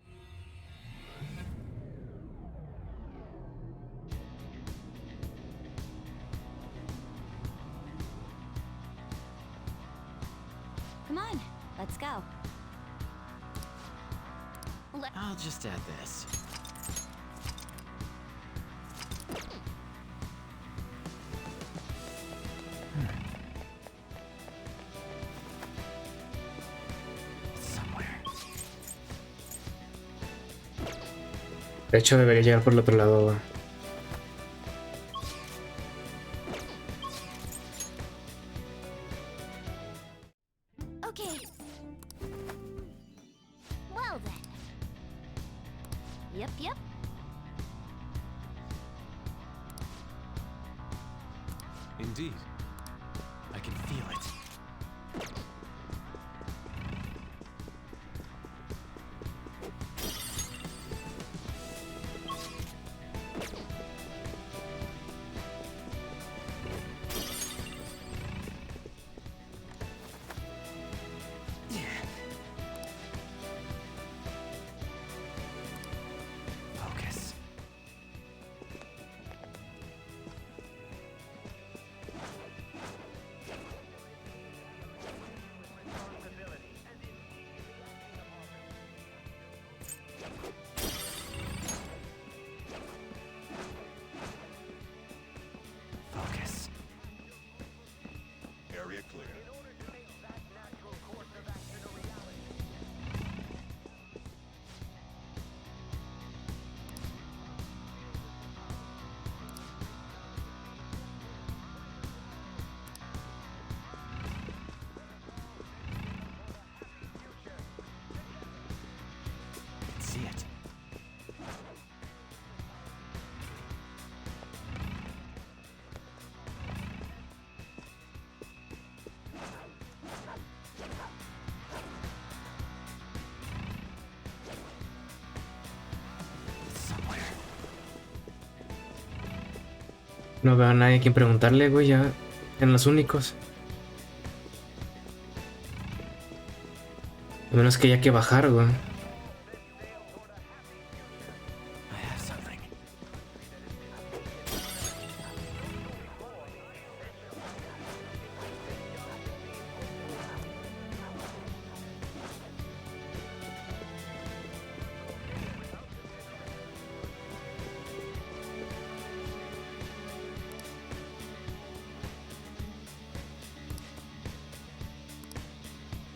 Come on, let's go. I'll just add this. Somewhere. De hecho, debería llegar por el otro lado, güey. Okay. Well then. Yep. Indeed. I can feel it. Focus. Focus. Area clear. See it. Somewhere. No veo a nadie a quien preguntarle, güey. Ya eran los únicos. A menos que haya que bajar, güey. I have something.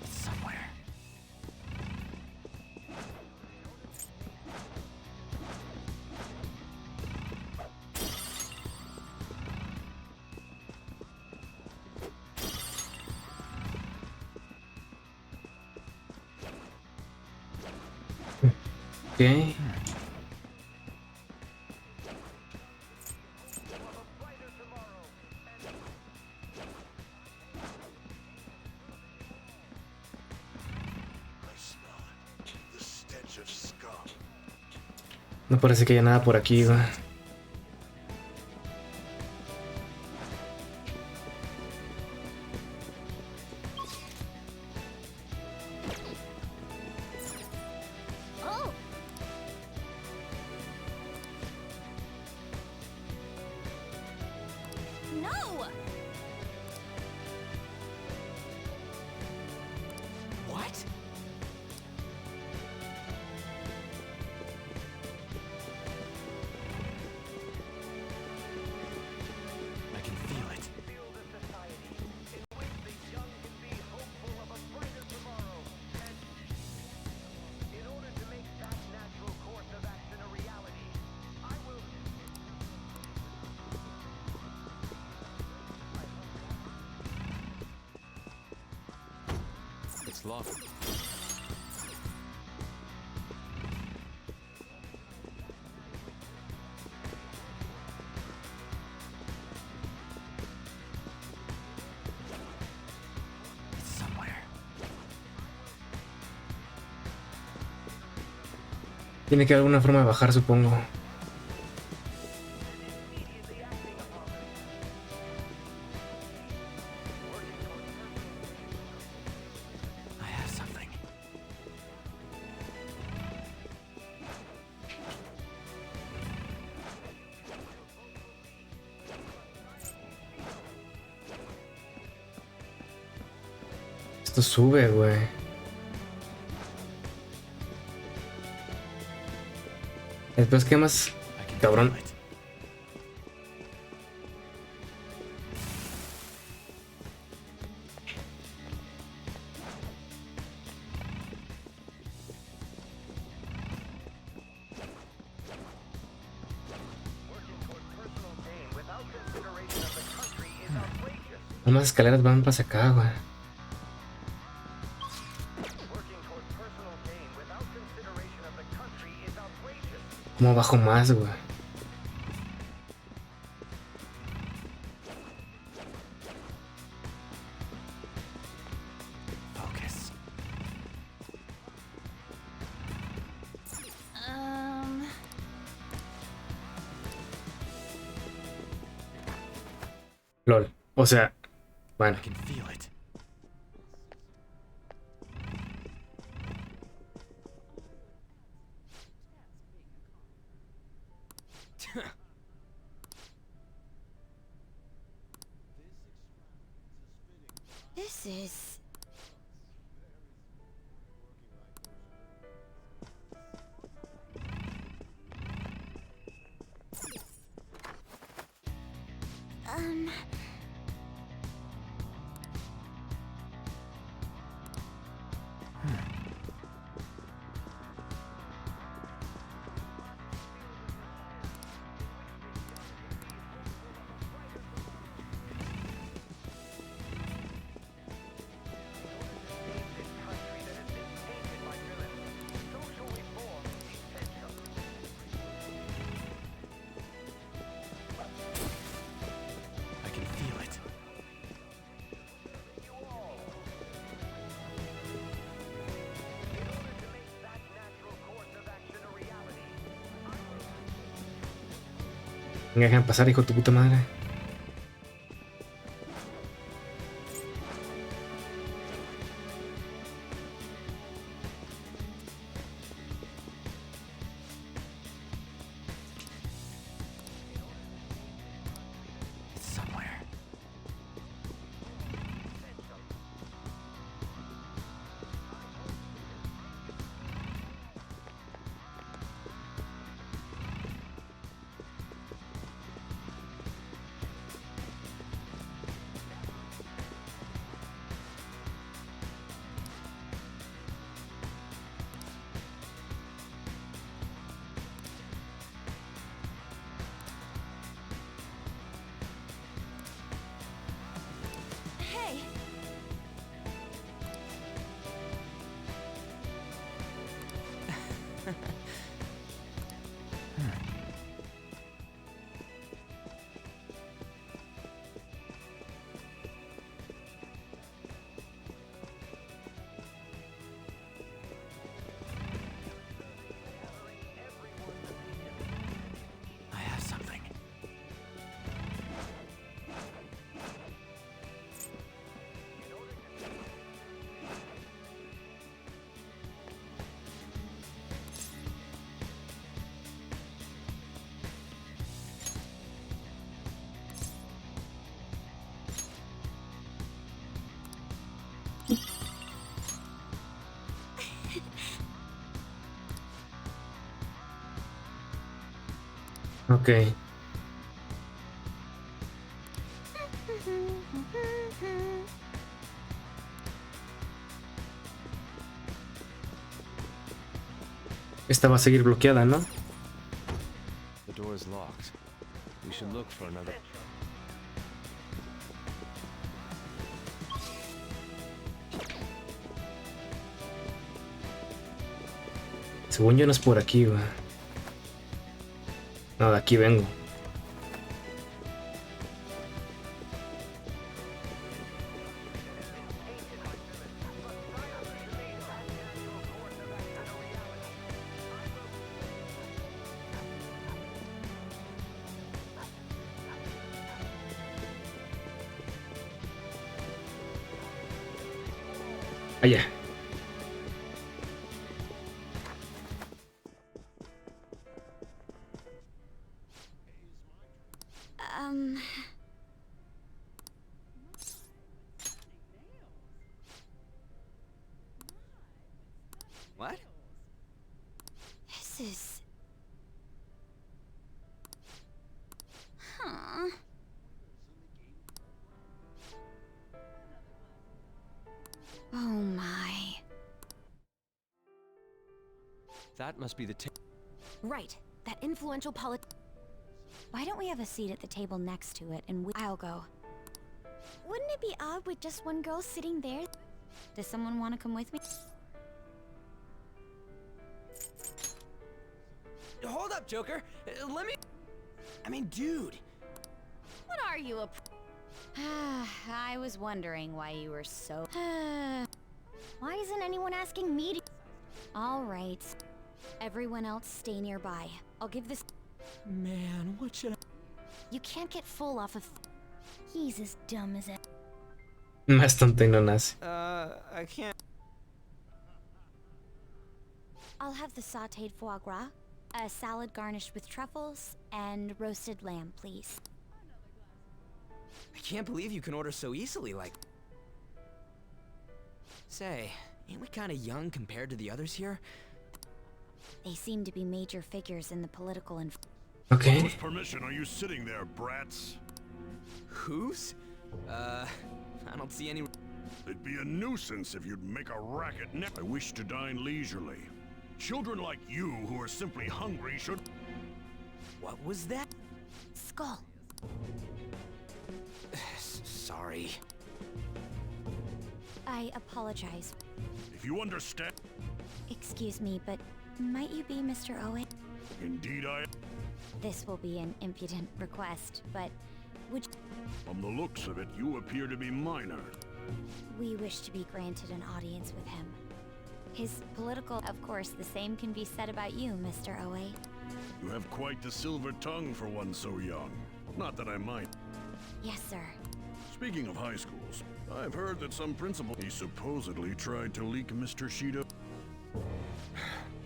Somewhere. Ok. The stench of scum. No parece que haya nada por aquí, güey. Oh! No! What? Lock. It's somewhere. Tiene que haber alguna forma de bajar, supongo. I have something. Esto sube, güey. Después, ¿qué más? Cabrón. Unas escaleras van para acá, güey. ¿Cómo bajo más, güey? Focus. LOL. O sea, bueno. I can feel it. This is... I can feel it. Me dejan pasar, hijo de tu puta madre. It's somewhere. Hey! I have something. Ok. Esta va a seguir bloqueada, ¿no? The door is locked. We should look for another. Según yo no es por aquí, güey. No, de aquí vengo. Allá. What? This is... Huh. Oh my. That must be the Right. That influential Why don't we have a seat at the table next to it and I'll go. Wouldn't it be odd with just one girl sitting there? Does someone want to come with me? Hold up, Joker. Let me... I mean, dude. What are you, a... I was wondering why you were so... Why isn't anyone asking me to... All right. Everyone else stay nearby. I'll give this... Man, what should I... You can't get full off of... He's as dumb as it. Más tonto y no nace. I can't... I'll have the sautéed foie gras, a salad garnished with truffles, and roasted lamb, please. I can't believe you can order so easily, like... Say, ain't we kinda young compared to the others here? They seem to be major figures in the political and... Okay. Whose permission are you sitting there, brats? Whose? I don't see any... It'd be a nuisance if you'd make a racket now. I wish to dine leisurely. Children like you who are simply hungry should... What was that? Skull. Sorry. I apologize. If you understand... Excuse me, but might you be Mr. Owen? Indeed I am. This will be an impudent request, but would you... From the looks of it, you appear to be minor. We wish to be granted an audience with him. His political... Of course, the same can be said about you, Mr. Owe. You have quite the silver tongue for one so young. Not that I mind. Yes, sir. Speaking of high schools, I've heard that some principal... He supposedly tried to leak Mr. Shido.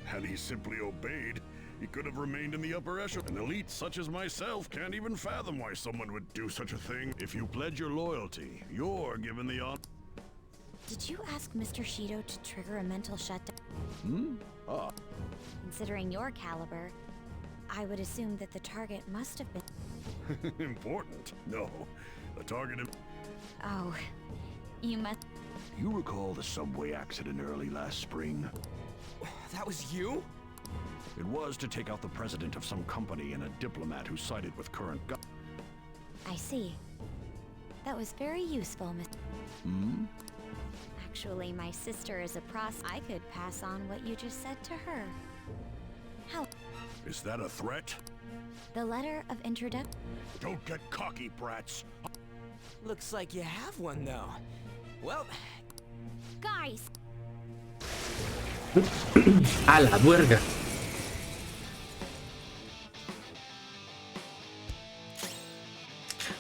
Had he simply obeyed, he could have remained in the upper echelon. An elite such as myself can't even fathom why someone would do such a thing. If you pledge your loyalty, you're given the honor. Did you ask Mr. Shido to trigger a mental shutdown? Hmm? Ah. Considering your caliber, I would assume that the target must have been... Important? No. The target... Oh, you must... You recall the subway accident early last spring? That was you? It was to take out the president of some company and a diplomat who sided with current government. I see. That was very useful, Miss... Hmm? Actually, my sister is a I could pass on what you just said to her. How? Is that a threat? The letter of introduction... Don't get cocky, brats. Looks like you have one, though. Well... Guys! A la verga.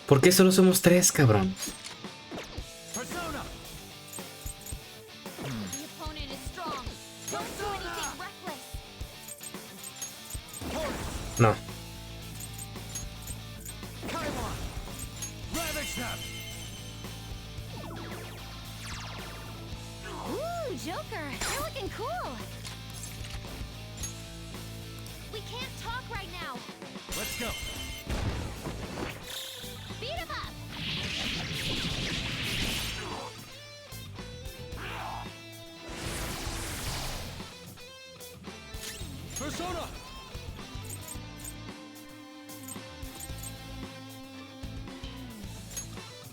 ¿Por qué solo somos tres, cabrón? Persona. The opponent is strong. Don't do anything reckless. No. Kylon. Ravage them. Ooh, Joker! You're looking cool! We can't talk right now. Let's go. Beat him up. Persona.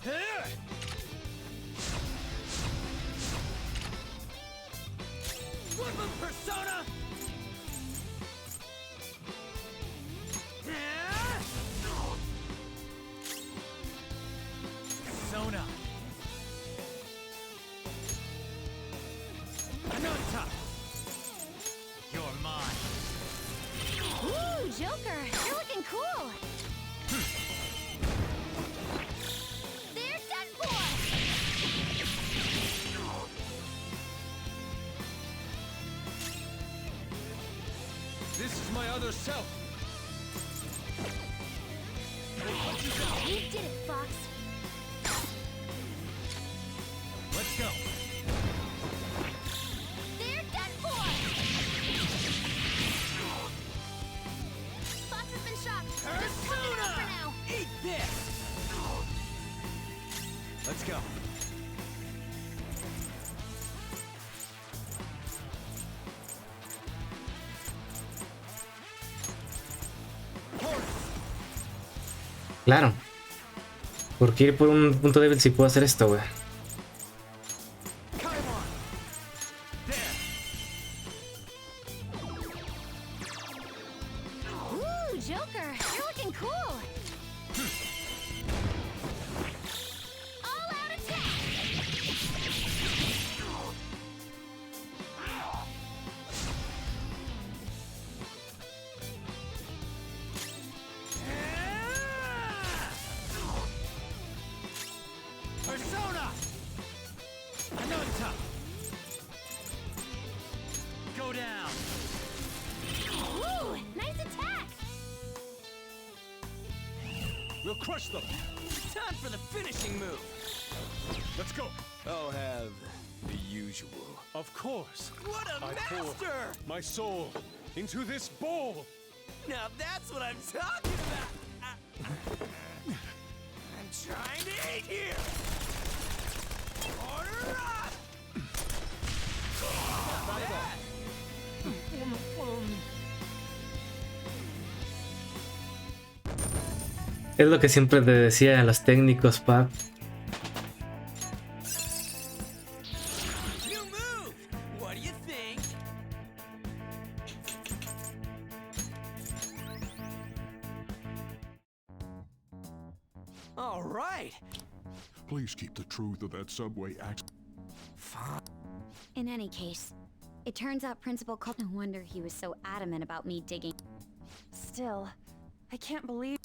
Here. Flip him, Persona. Joker, you're looking cool. They're done for. This is my other self. You did it, Fox. Let's go. They're done for. Fox has been shocked. Just cut it out for now. Eat this. Let's go. Claro. ¿Por qué ir por un punto débil si puedo hacer esto, güey? Ooh, Joker, you're looking cool. All out attack. Persona! Ananta! Go down! Ooh, nice attack. We'll crush them! Time for the finishing move. Let's go! I'll have the usual. Of course! What a I pour master! my soul into this bowl! Now that's what I'm talking about! I'm trying to eat here! Order up! Es lo que siempre te decía a los técnicos, pap. New move! What do you think? All right. Please keep the truth of that subway accident. In any case, it turns out Principal Cole. No wonder he was so adamant about me digging. Still, I can't believe.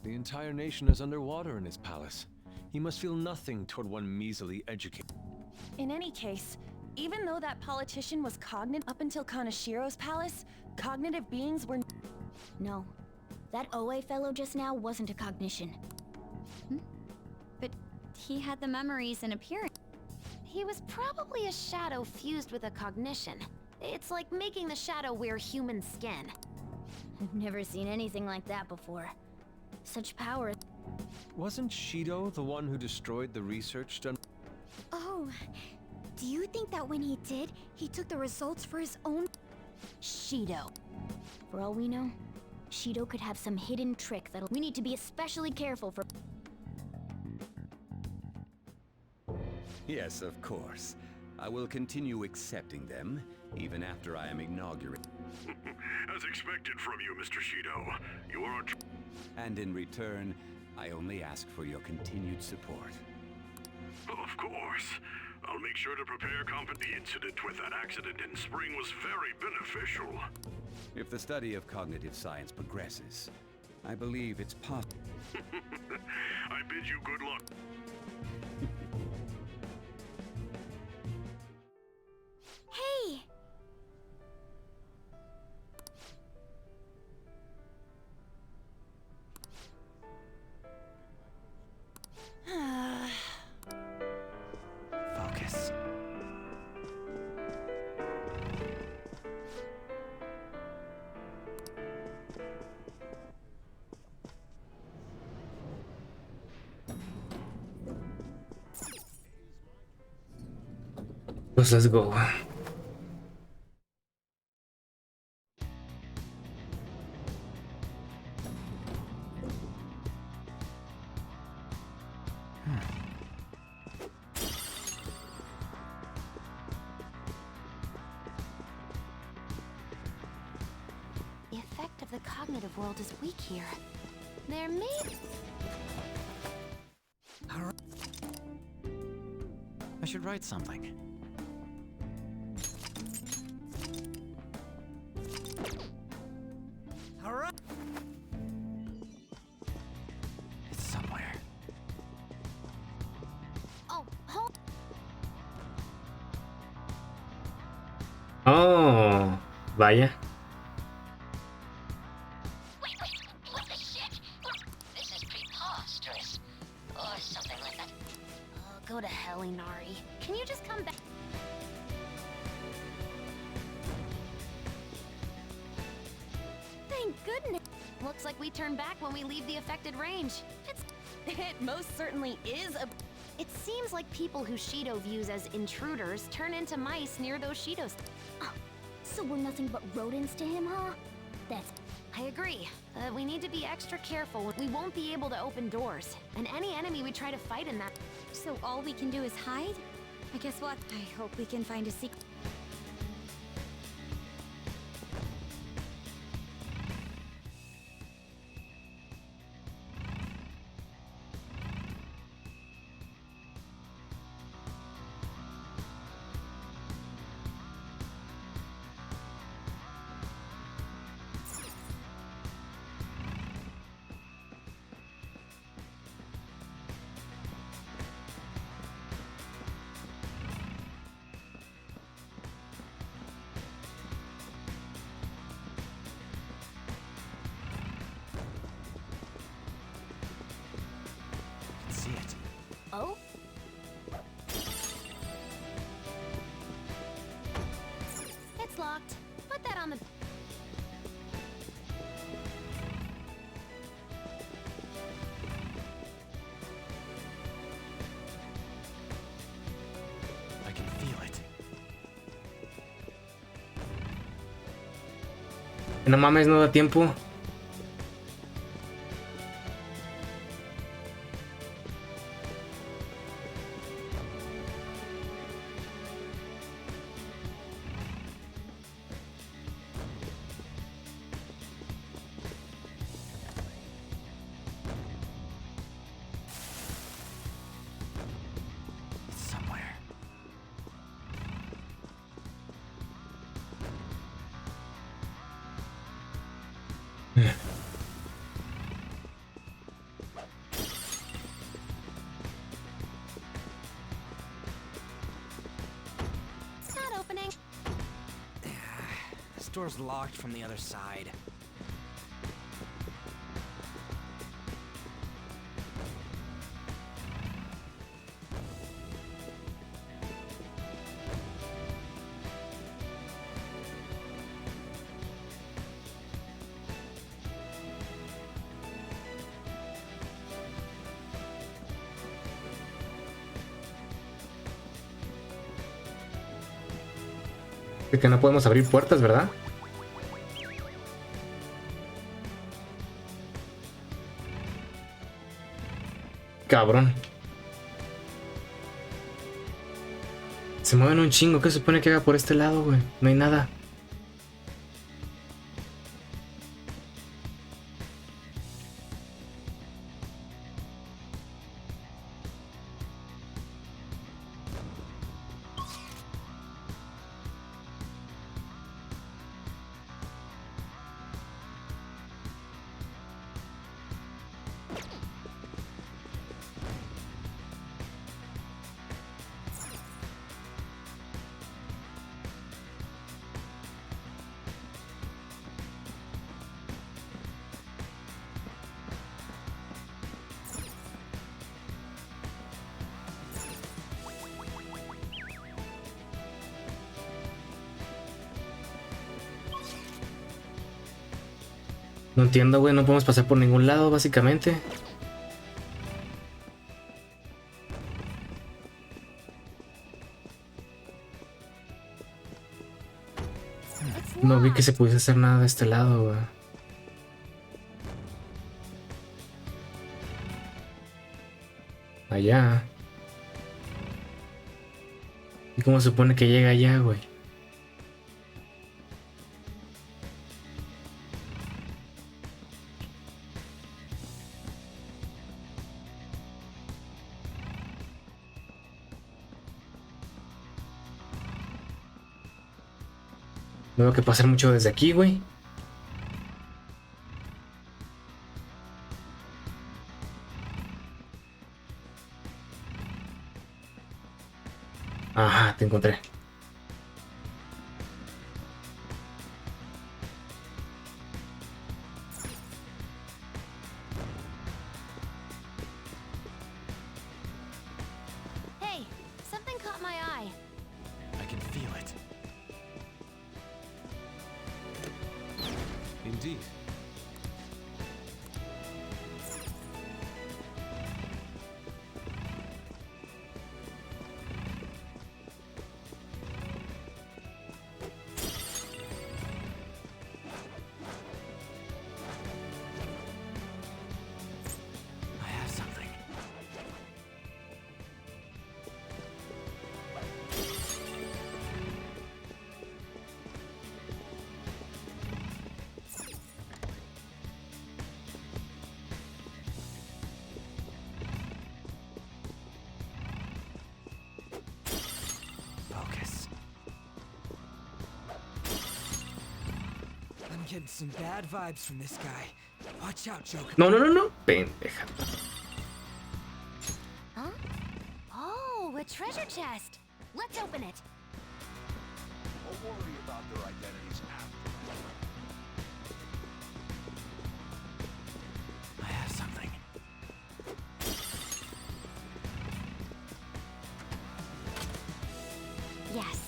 The entire nation is underwater in his palace. He must feel nothing toward one measly educated. In any case, even though that politician was cognitive up until Kanashiro's palace, cognitive beings were. No, that Oe fellow just now wasn't a cognition. But he had the memories and appearance. He was probably a shadow fused with a cognition. It's like making the shadow wear human skin. I've never seen anything like that before. Such power. Wasn't Shido the one who destroyed the research done? Oh, do you think that when he did, he took the results for his own? Shido. For all we know, Shido could have some hidden trick that'll. We need to be especially careful for. Yes, of course. I will continue accepting them, even after I am inaugurated. As expected from you, Mr. Shido. You are And in return, I only ask for your continued support. Of course. I'll make sure to prepare The incident with that accident in spring was very beneficial. If the study of cognitive science progresses, I believe it's possible. I bid you good luck. Hey! Focus. Pues let's go. The effect of the cognitive world is weak here. There may... I should write something. All right. It's somewhere. Oh, hold. Oh, vaya. What the shit? This is preposterous. Or something like that. Oh, go to hell, Inari. Can you just come back? Thank goodness. Looks like we turn back when we leave the affected range. It most certainly is a... It seems like people who Shido views as intruders turn into mice near those Shidos. Oh, so we're nothing but rodents to him, huh? That's... I agree. We need to be extra careful. We won't be able to open doors. And any enemy we try to fight in that... So all we can do is hide? I guess what? I hope we can find a secret. See it. Oh? It's locked. Put that on the... I can feel it. No mames, no da tiempo. It's somewhere. It's not opening. This door's locked from the other side. Es que no podemos abrir puertas, ¿verdad? Cabrón. Se mueven un chingo. ¿Qué se supone que haga por este lado, güey? No hay nada. No entiendo, güey. No podemos pasar por ningún lado, básicamente. No vi que se pudiese hacer nada de este lado, güey. Allá. ¿Y cómo se supone que llega allá, güey? No veo que pasar mucho desde aquí, güey. Ajá, te encontré. Hey, something caught my eye. I can feel it. Indeed. I have something. Focus. I'm getting some bad vibes from this guy. Watch out, Joker. No, no, no, no. Pendeja. Huh? Oh, a treasure chest. Let's open it. Don't worry about their identities after. I have something. Yes.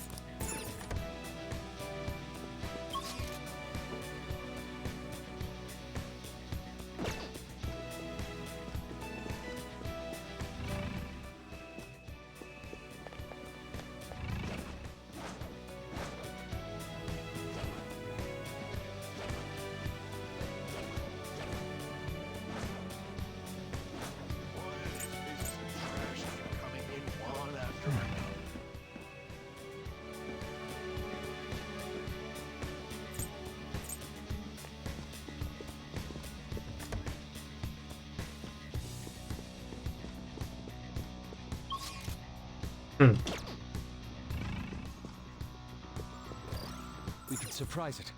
Coming in one after another. We could surprise it.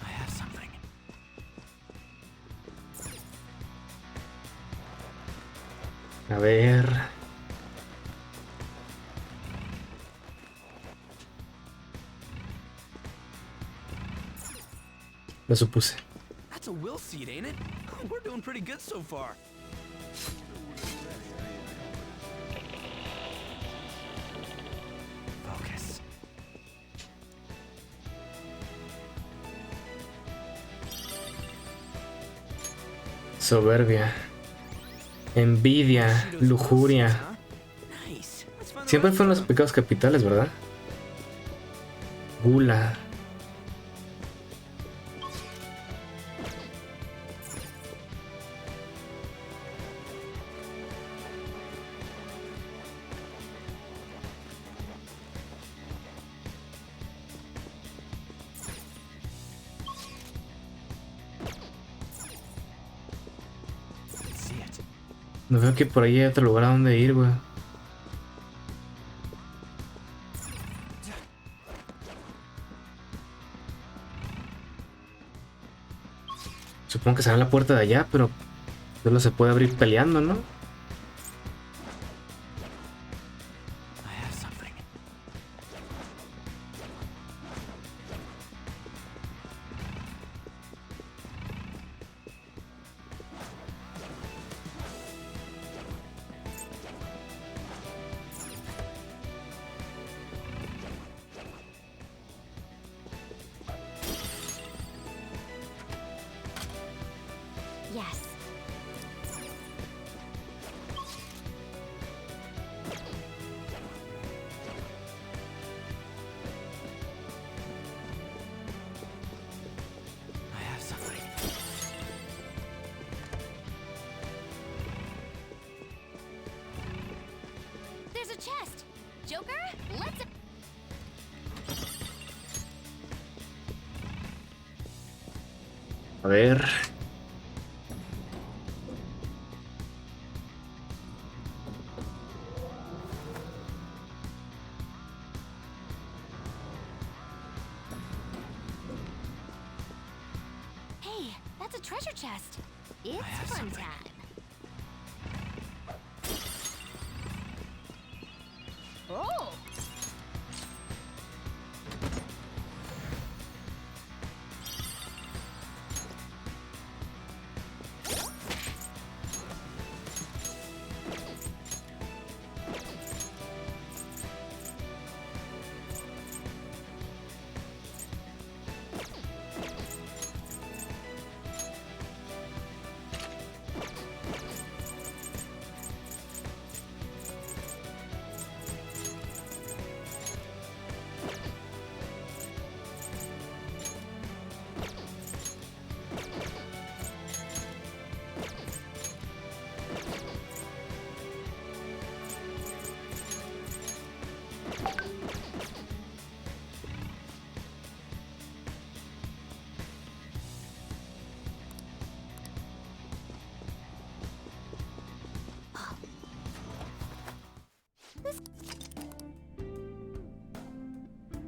I have something. A ver. Lo supuse. That's a will seed, ain't it? We're doing pretty good so far. Focus. Soberbia. Envidia. Lujuria. Nice. Let's find the Siempre rest fueron of los pecados capitales, ¿verdad? Gula. See it. No veo que por ahí hay otro lugar a donde ir, güey. Supongo que será la puerta de allá, pero solo se puede abrir peleando, ¿no? I have something. Yes. I have something. There's a chest. Joker, let's... A ver. Hey, that's a treasure chest. It's fun time. Oh!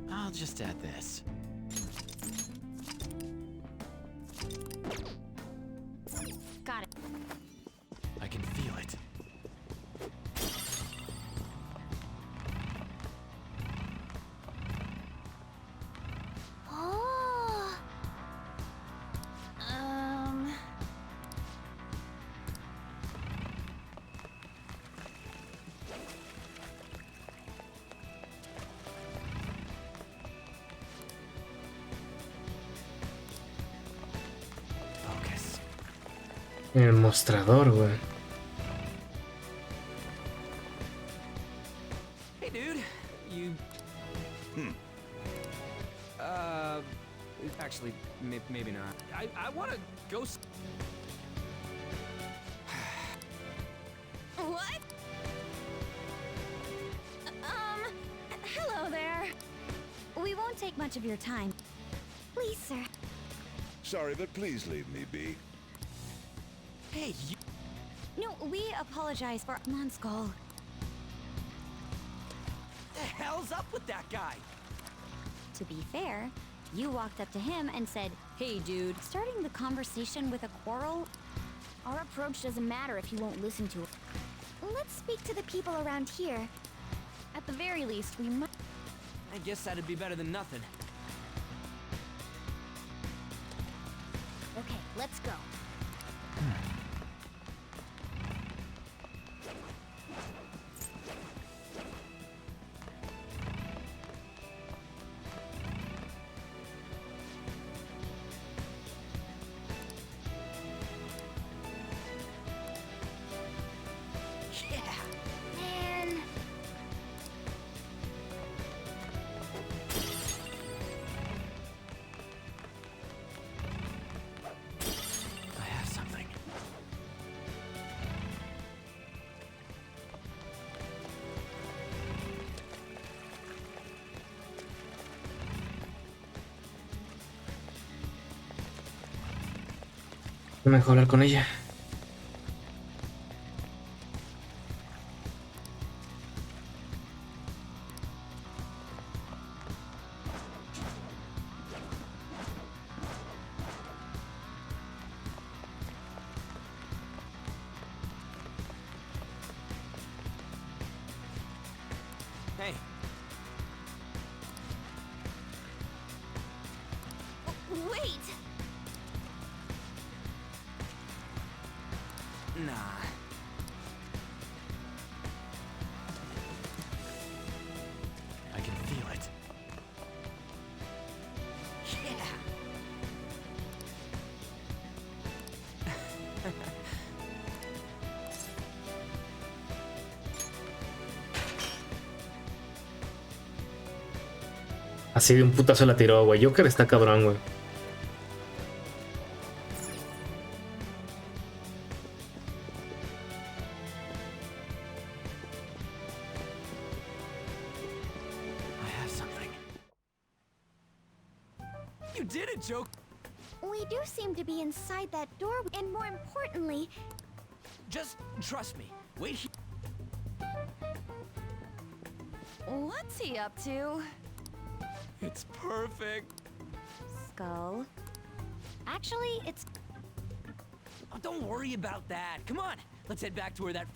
I'll just add this. Got it. I can feel it. Oh. Focus. El mostrador, güey. Hey, dude. You... Actually, maybe not. I want to go... What? Hello there. We won't take much of your time. Please, sir. Sorry, but please leave me be. Hey, you... No, we apologize for Skull. The hell's up with that guy? To be fair, you walked up to him and said, "Hey, dude." Starting the conversation with a quarrel? Our approach doesn't matter if you won't listen to it. Let's speak to the people around here. At the very least, we might... I guess that'd be better than nothing. Okay, let's go. Man... I have something. Déjame hablar con ella. Hey. Wait! Nah. I can feel it. Yeah. Así de un putazo la tiró, güey. Joker está cabrón, güey. I have something. You did it, Joker. We do seem to be inside that door, and more importantly... Just trust me. Wait here. What's he up to? It's perfect. Skull. Actually, it's... Oh, don't worry about that. Come on, let's head back to where that.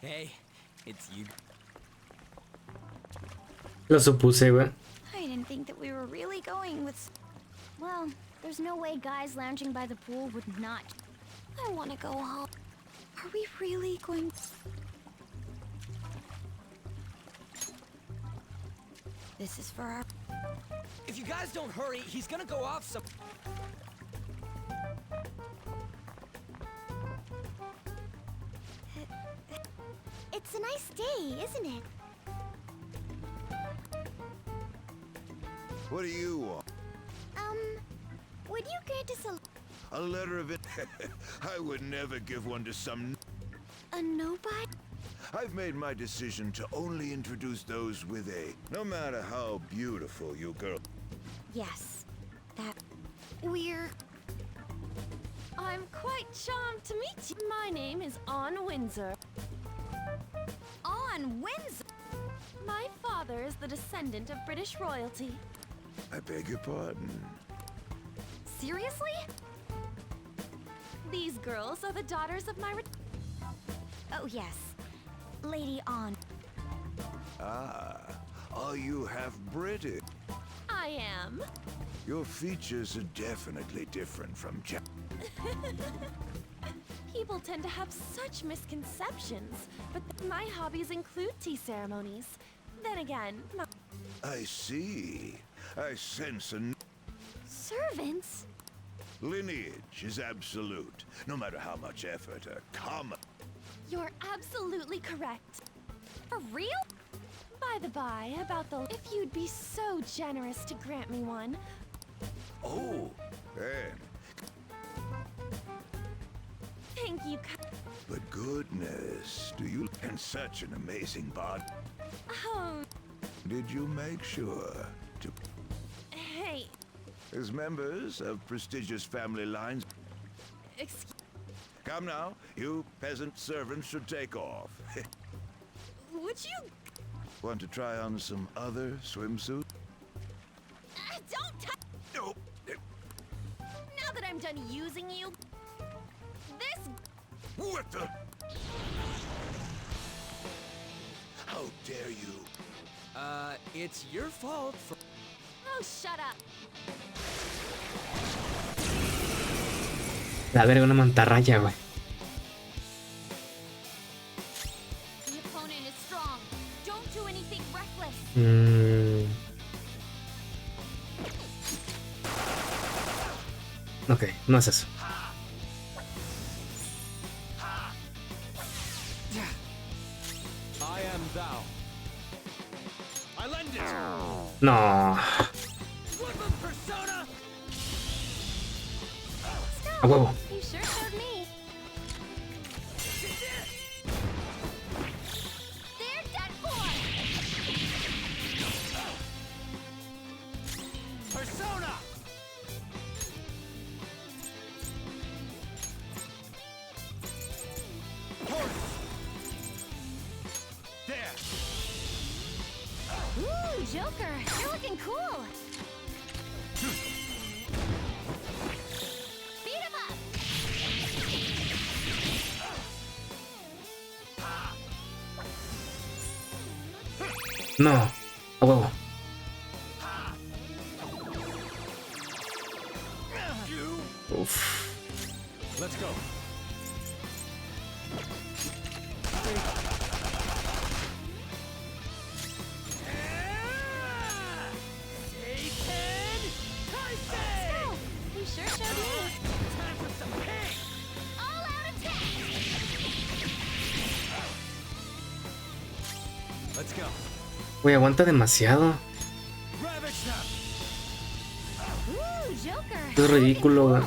Hey, it's you. Lo supuse, güey. I didn't think that we were really going with... Well, there's no way guys lounging by the pool would not... I want to go home. Are we really going... This is for our... If you guys don't hurry, he's gonna go off some. It's a nice day, isn't it? What do you want? Would you grant us A letter of it? I would never give one to some... a nobody? I've made my decision to only introduce those with a... No matter how beautiful you girl... Yes, that... We're... I'm quite charmed to meet you. My name is Ann Windsor. On Windsor? My father is the descendant of British royalty. I beg your pardon. Seriously? These girls are the daughters of my... Oh, yes. Lady On. Ah, are you half British? I am. Your features are definitely different from Jack. People tend to have such misconceptions, but my hobbies include tea ceremonies. Then again, I see. I sense a... servants? Lineage is absolute, no matter how much effort a common... You're absolutely correct. For real? By the by, about the... If you'd be so generous to grant me one. Oh, then. Thank you. But goodness, do you... And such an amazing body. Oh, Did you make sure to... hey, As members of prestigious family lines... excuse... Come now, you peasant servants should take off. Would you... Want to try on some other swimsuit? Don't touch... No. Now that I'm done using you... This... What the... How dare you? It's your fault for... Oh, shut up. La verga, una mantarraya, güey. The opponent is strong. Don't do anything reckless. Ok, no es eso. I am thou. I lend it. No. Woodland persona! A huevo. You sure showed me. They're dead for! Persona! Horse! There! Ooh, Joker, you're looking cool. Beat him up. No. A huevo. Uf. Let's go. You sure showed me. Time for some pain! All out attack. Let's go. Güey, aguanta demasiado. Ravage them! Ooh, Joker. Es ridículo, güey.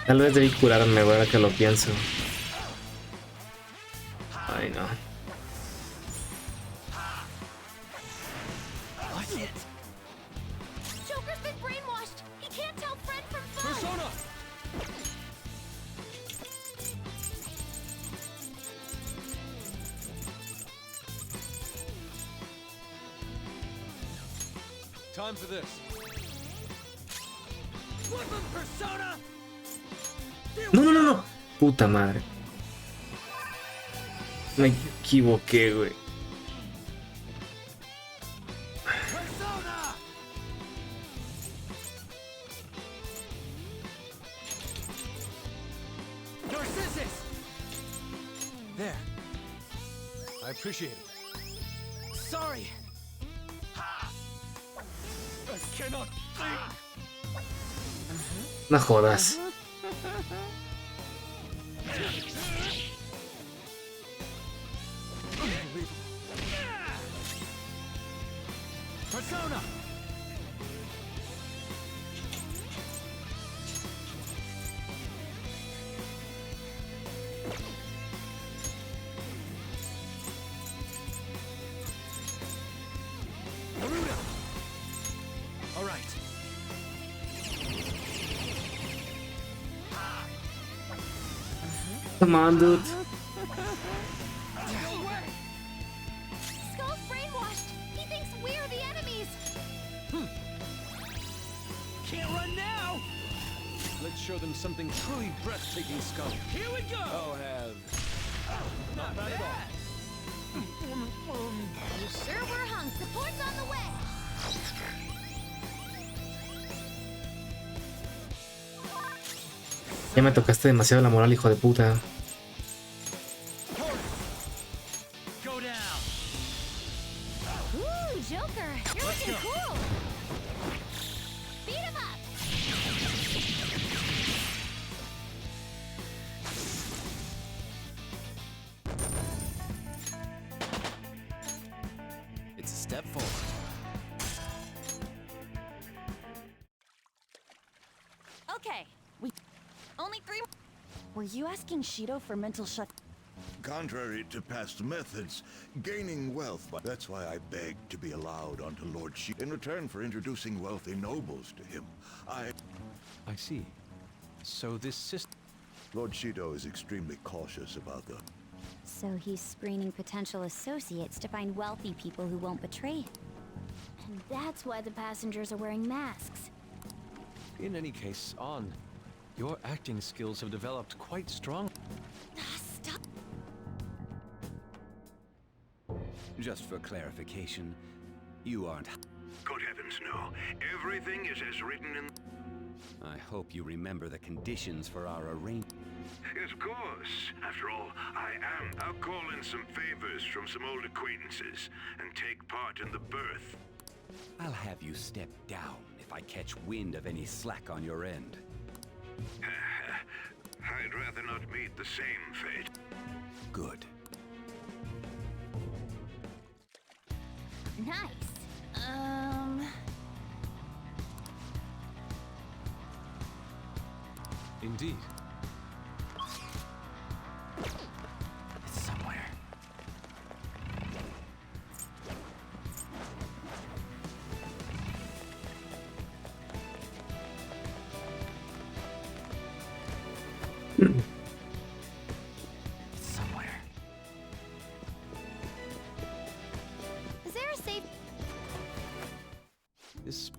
Tal vez debí curarme, güey, ahora que lo pienso. Ay, no. Joker's been brainwashed. He can't tell friend from foe. Persona! time for this. Persona! No, no, no, no. Puta madre. Me equivoqué, güey. Persona! Narcissus! There. I appreciate it. Sorry. I cannot think. No jodas. Persona! Naruto! All right. Come on, dude. Skull's brainwashed. He thinks we're the enemies. Can't run now! Let's show them something truly breathtaking, Skull. Here we go! Oh, have. Not bad at all. You sure were hung. Support's on the way. Ya me tocaste demasiado la moral, hijo de puta. Go down! Ooh, Joker, you're looking cool. Beat him up. It's a step forward. Okay, we only 3. Were you asking Shido for mental shut? Contrary to past methods, gaining wealth, that's why I begged to be allowed onto Lord Shido. In return for introducing wealthy nobles to him, I see. So this system... Lord Shido is extremely cautious about the... So he's screening potential associates to find wealthy people who won't betray him. And that's why the passengers are wearing masks. In any case, your acting skills have developed quite strong. Stop. Just for clarification, you aren't... Good heavens, no. Everything is as written in... I hope you remember the conditions for our arrangement. Yes, of course. After all, I am. I'll call in some favors from some old acquaintances and take part in the birth. I'll have you step down if I catch wind of any slack on your end. I'd rather not meet the same fate. Good. Nice. Indeed. It's somewhere. It's somewhere. Is there a safe? This...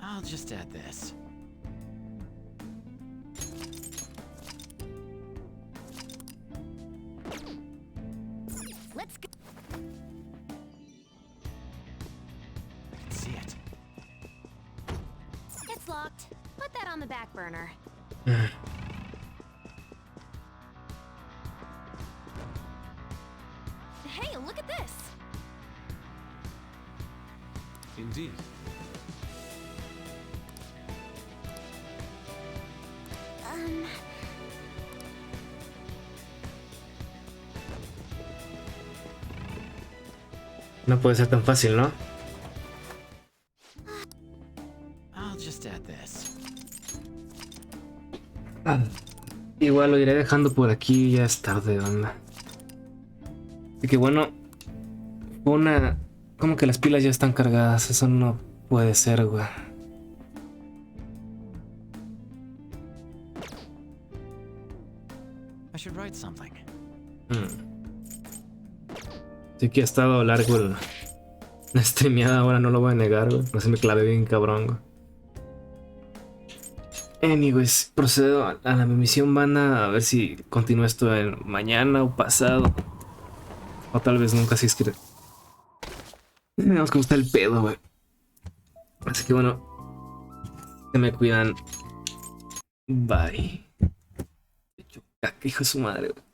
I'll just add this. Let's go. I can see it. It's locked. Put that on the back burner. Hey, look at this. Indeed. No puede ser tan fácil, ¿no? I'll just add this. Igual lo iré dejando por aquí, ya es tarde, onda. Así que bueno, como que las pilas ya están cargadas, eso no puede ser, güey. I should write something. Sí que ha estado largo La streameada ahora no lo voy a negar, güey. No se me clavé bien cabrón, güey. Anyways, procedo a la misión vana, a ver si continúo esto en mañana o pasado. O tal vez nunca, si es que... Veamos cómo está el pedo, güey. Así que bueno, se me cuidan. Bye. Hijo de su madre, güey.